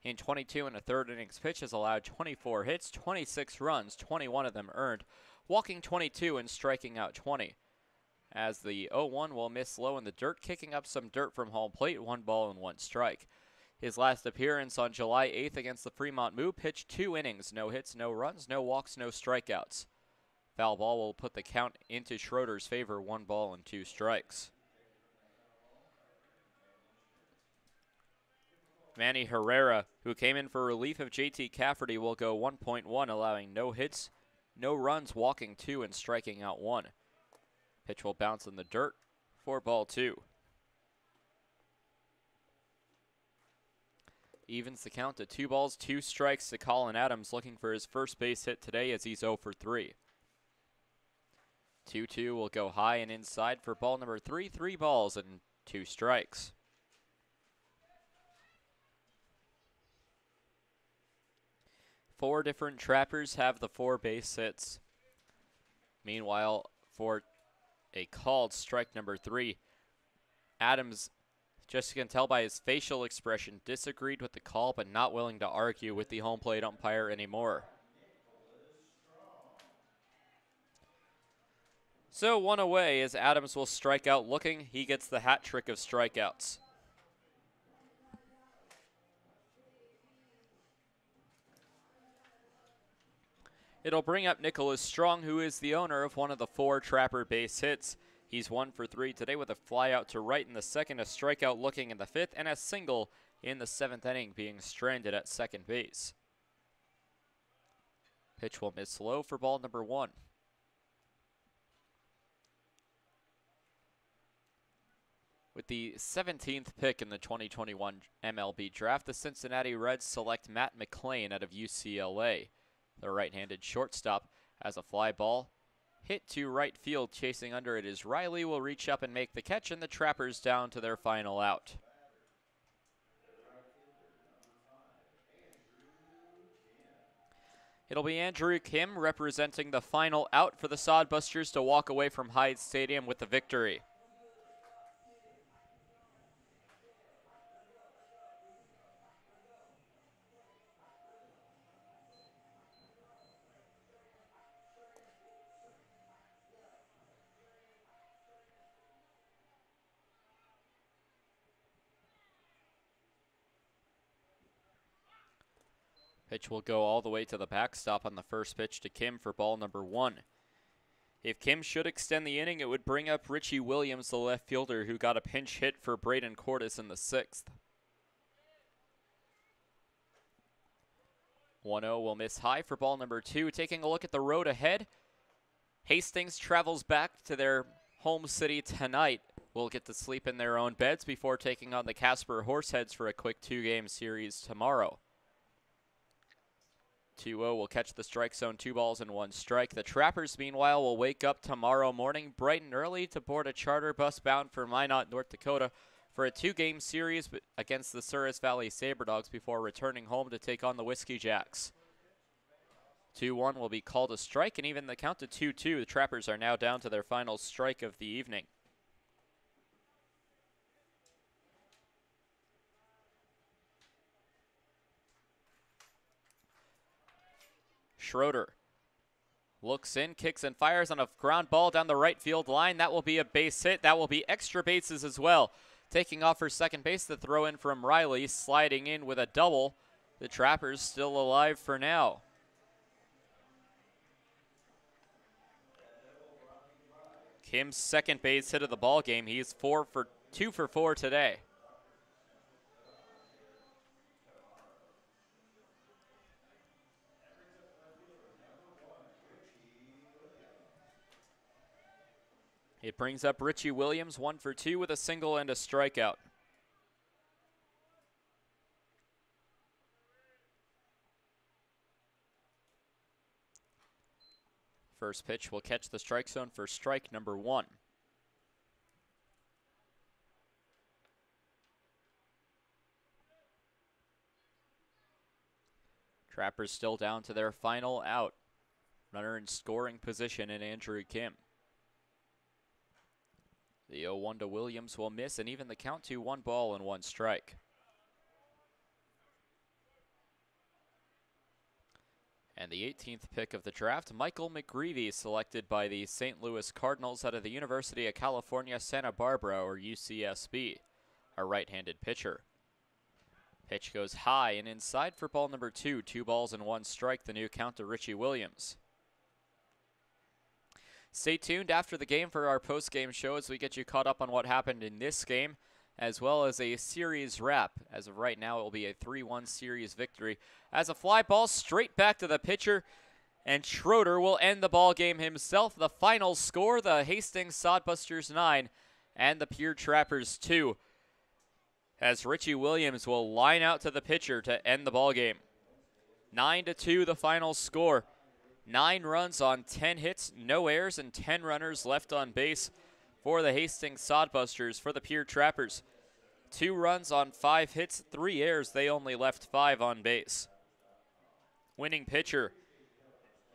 In 22 and a third innings pitch, has allowed 24 hits, 26 runs, 21 of them earned, walking 22 and striking out 20. As the 0-1 will miss low in the dirt, kicking up some dirt from home plate, 1 ball and 1 strike. His last appearance on July 8th against the Fremont Moo pitched 2 innings, no hits, no runs, no walks, no strikeouts. Foul ball will put the count into Schroeder's favor, 1 ball and 2 strikes. Manny Herrera, who came in for relief of JT Cafferty, will go 1.1, allowing no hits, no runs, walking 2 and striking out 1. Pitch will bounce in the dirt for ball 2. Evens the count to 2 balls, 2 strikes to Colin Adams, looking for his first base hit today as he's 0 for 3. 2-2 will go high and inside for ball number 3, 3 balls and 2 strikes. Four different trappers have the 4 base hits. Meanwhile, for a called strike number 3, Adams, just you can tell by his facial expression, disagreed with the call but not willing to argue with the home plate umpire anymore. So 1 away as Adams will strike out looking. He gets the hat trick of strikeouts. It'll bring up Nicholas Strong, who is the owner of one of the 4 trapper base hits. He's 1 for 3 today with a fly out to right in the 2nd, a strikeout looking in the 5th, and a single in the 7th inning, being stranded at second base. Pitch will miss low for ball number 1. With the 17th pick in the 2021 MLB draft, the Cincinnati Reds select Matt McClain out of UCLA. The right-handed shortstop has a fly ball hit to right field. Chasing under it is Riley, will reach up and make the catch, and the Trappers down to their final out. It'll be Andrew Kim representing the final out for the Sodbusters to walk away from Hyde Stadium with the victory. Pitch will go all the way to the backstop on the first pitch to Kim for ball number 1. If Kim should extend the inning, it would bring up Richie Williams, the left fielder, who got a pinch hit for Braden Cordes in the 6th. 1-0 will miss high for ball number 2. Taking a look at the road ahead, Hastings travels back to their home city tonight. Will get to sleep in their own beds before taking on the Casper Horseheads for a quick 2-game series tomorrow. 2-0 will catch the strike zone, 2 balls and 1 strike. The Trappers, meanwhile, will wake up tomorrow morning bright and early to board a charter bus bound for Minot, North Dakota for a 2-game series against the Souris Valley Saberdogs before returning home to take on the Whiskey Jacks. 2-1 will be called a strike, and even the count to 2-2. The Trappers are now down to their final strike of the evening. Schroeder looks in, kicks and fires on a ground ball down the right field line. That will be a base hit. That will be extra bases as well. Taking off for second base, the throw in from Riley, sliding in with a double. The Trappers still alive for now. Kim's second base hit of the ball game. He's 2 for 4 today. It brings up Richie Williams, 1 for 2 with a single and a strikeout. First pitch will catch the strike zone for strike number 1. Trappers still down to their final out. Runner in scoring position in Andrew Kim. The 0-1 to Williams will miss and even the count to 1 ball and 1 strike. And the 18th pick of the draft, Michael McGreevy, selected by the St. Louis Cardinals out of the University of California, Santa Barbara, or UCSB, a right-handed pitcher. Pitch goes high and inside for ball number 2. 2 balls and 1 strike, the new count to Richie Williams. Stay tuned after the game for our post-game show as we get you caught up on what happened in this game, as well as a series wrap. As of right now, it will be a 3-1 series victory. As a fly ball straight back to the pitcher, and Schroeder will end the ball game himself. The final score, the Hastings Sodbusters 9 and the Pierre Trappers 2. As Richie Williams will line out to the pitcher to end the ball game. 9-2 the final score. 9 runs on 10 hits, no errors, and 10 runners left on base for the Hastings Sodbusters. For the Pierre Trappers, 2 runs on 5 hits, 3 errors. They only left 5 on base. Winning pitcher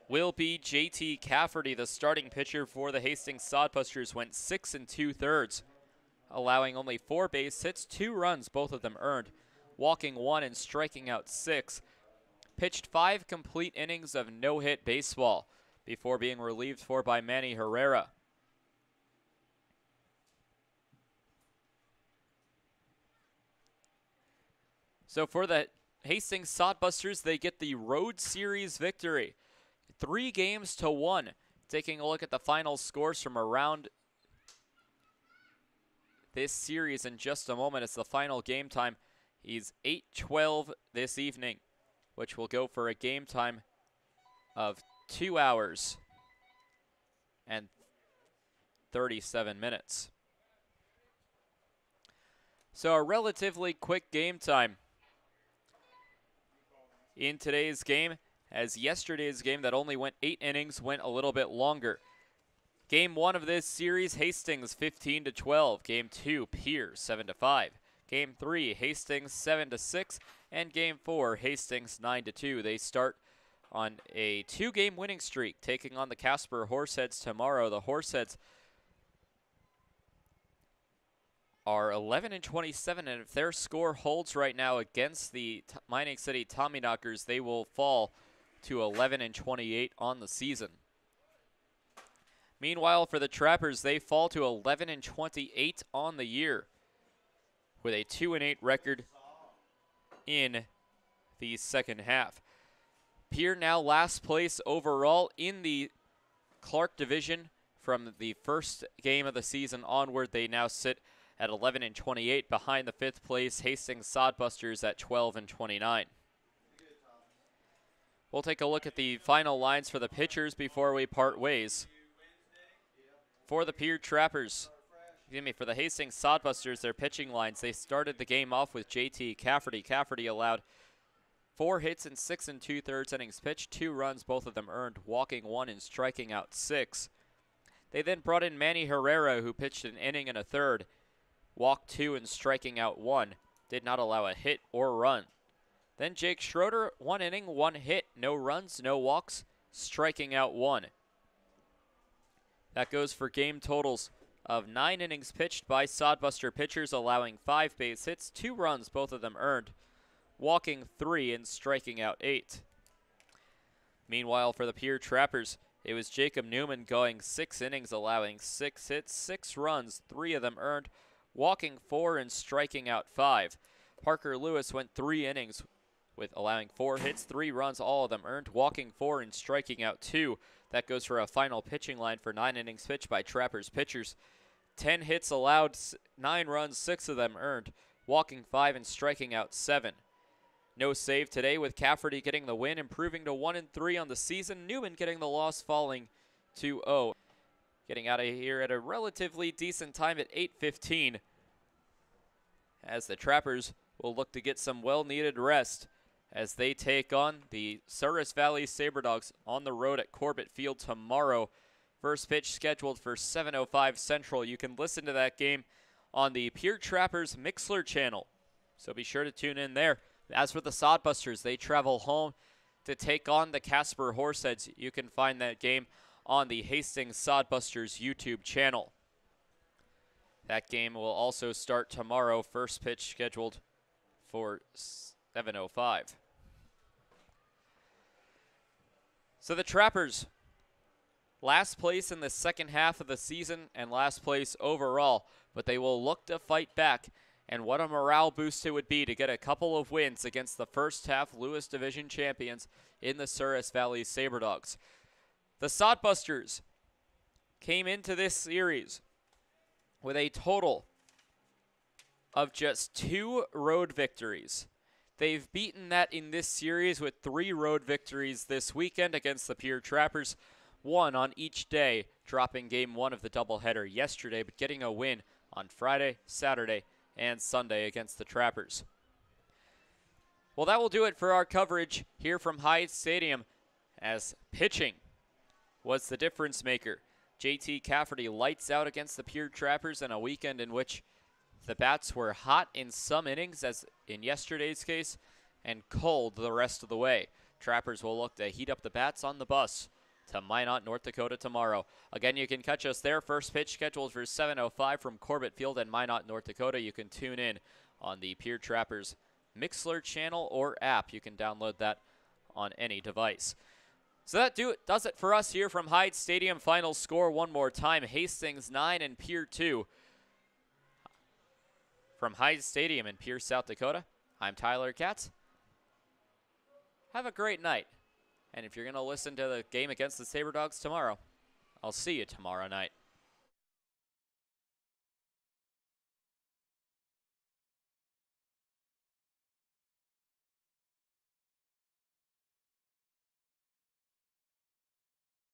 will be JT Cafferty. The starting pitcher for the Hastings Sodbusters went 6 2/3, allowing only 4 base hits, 2 runs, both of them earned, walking 1 and striking out 6. Pitched 5 complete innings of no-hit baseball before being relieved for by Manny Herrera. So for the Hastings Sodbusters, they get the road series victory. 3-1. Taking a look at the final scores from around this series in just a moment. It's the final game time. He's 8-12 this evening, which will go for a game time of 2 hours and 37 minutes. So a relatively quick game time in today's game, as yesterday's game that only went 8 innings went a little bit longer. Game 1 of this series, Hastings 15-12. Game 2, Pierre 7-5. Game 3, Hastings 7-6. And Game 4, Hastings 9-2. They start on a 2-game winning streak, taking on the Casper Horseheads tomorrow. The Horseheads are 11-27, and if their score holds right now against the Mining City Tommyknockers, they will fall to 11-28 on the season. Meanwhile, for the Trappers, they fall to 11-28 on the year, with a 2-8 record in the second half. Pierre now last place overall in the Clark division. From the first game of the season onward, they now sit at 11-28 behind the 5th place Hastings Sodbusters at 12-29. We'll take a look at the final lines for the pitchers before we part ways. For the Pierre Trappers, for the Hastings Sodbusters, their pitching lines, they started the game off with JT Cafferty. Cafferty allowed 4 hits in 6 2/3 innings pitched, 2 runs, both of them earned, walking 1 and striking out 6. They then brought in Manny Herrera, who pitched an inning and a third, walked 2 and striking out 1, did not allow a hit or run. Then Jake Schroeder, 1 inning, 1 hit, no runs, no walks, striking out 1. That goes for game totals of 9 innings pitched by Sodbuster pitchers, allowing 5 base hits, 2 runs, both of them earned, walking 3 and striking out 8. Meanwhile, for the Pierre Trappers, it was Jacob Newman going 6 innings, allowing 6 hits, 6 runs, 3 of them earned, walking 4 and striking out 5. Parker Lewis went 3 innings with allowing 4 hits, 3 runs, all of them earned, walking 4 and striking out 2. That goes for a final pitching line for 9 innings pitched by Trappers pitchers. 10 hits allowed, 9 runs, 6 of them earned, walking 5 and striking out 7. No save today, with Cafferty getting the win, improving to 1-3 on the season. Newman getting the loss, falling to 0. Getting out of here at a relatively decent time at 8:15, as the Trappers will look to get some well-needed rest as they take on the Souris Valley Saberdogs on the road at Corbett Field tomorrow. First pitch scheduled for 7:05 Central. You can listen to that game on the Pierre Trappers Mixler channel, so be sure to tune in there. As for the Sodbusters, they travel home to take on the Casper Horseheads. You can find that game on the Hastings Sodbusters YouTube channel. That game will also start tomorrow. First pitch scheduled for 7:05. So the Trappers, last place in the second half of the season and last place overall, but they will look to fight back. And what a morale boost it would be to get a couple of wins against the first half Lewis Division champions in the Souris Valley Saberdogs. The Sodbusters came into this series with a total of just 2 road victories. They've beaten that in this series with 3 road victories this weekend against the Pierre Trappers, 1 on each day, dropping game 1 of the doubleheader yesterday, but getting a win on Friday, Saturday, and Sunday against the Trappers. Well, that will do it for our coverage here from Hyde Stadium, as pitching was the difference maker. JT Cafferty lights out against the Pierre Trappers in a weekend in which the bats were hot in some innings, as in yesterday's case, and cold the rest of the way. Trappers will look to heat up the bats on the bus to Minot, North Dakota tomorrow. Again, you can catch us there. First pitch scheduled for 7:05 from Corbett Field in Minot, North Dakota. You can tune in on the Pierre Trappers Mixler channel or app. You can download that on any device. So that does it for us here from Hyde Stadium. Final score one more time: Hastings 9 and Pierre 2. From Hyde Stadium in Pierre, South Dakota, I'm Tyler Katz. Have a great night. And if you're going to listen to the game against the Saberdogs tomorrow, I'll see you tomorrow night.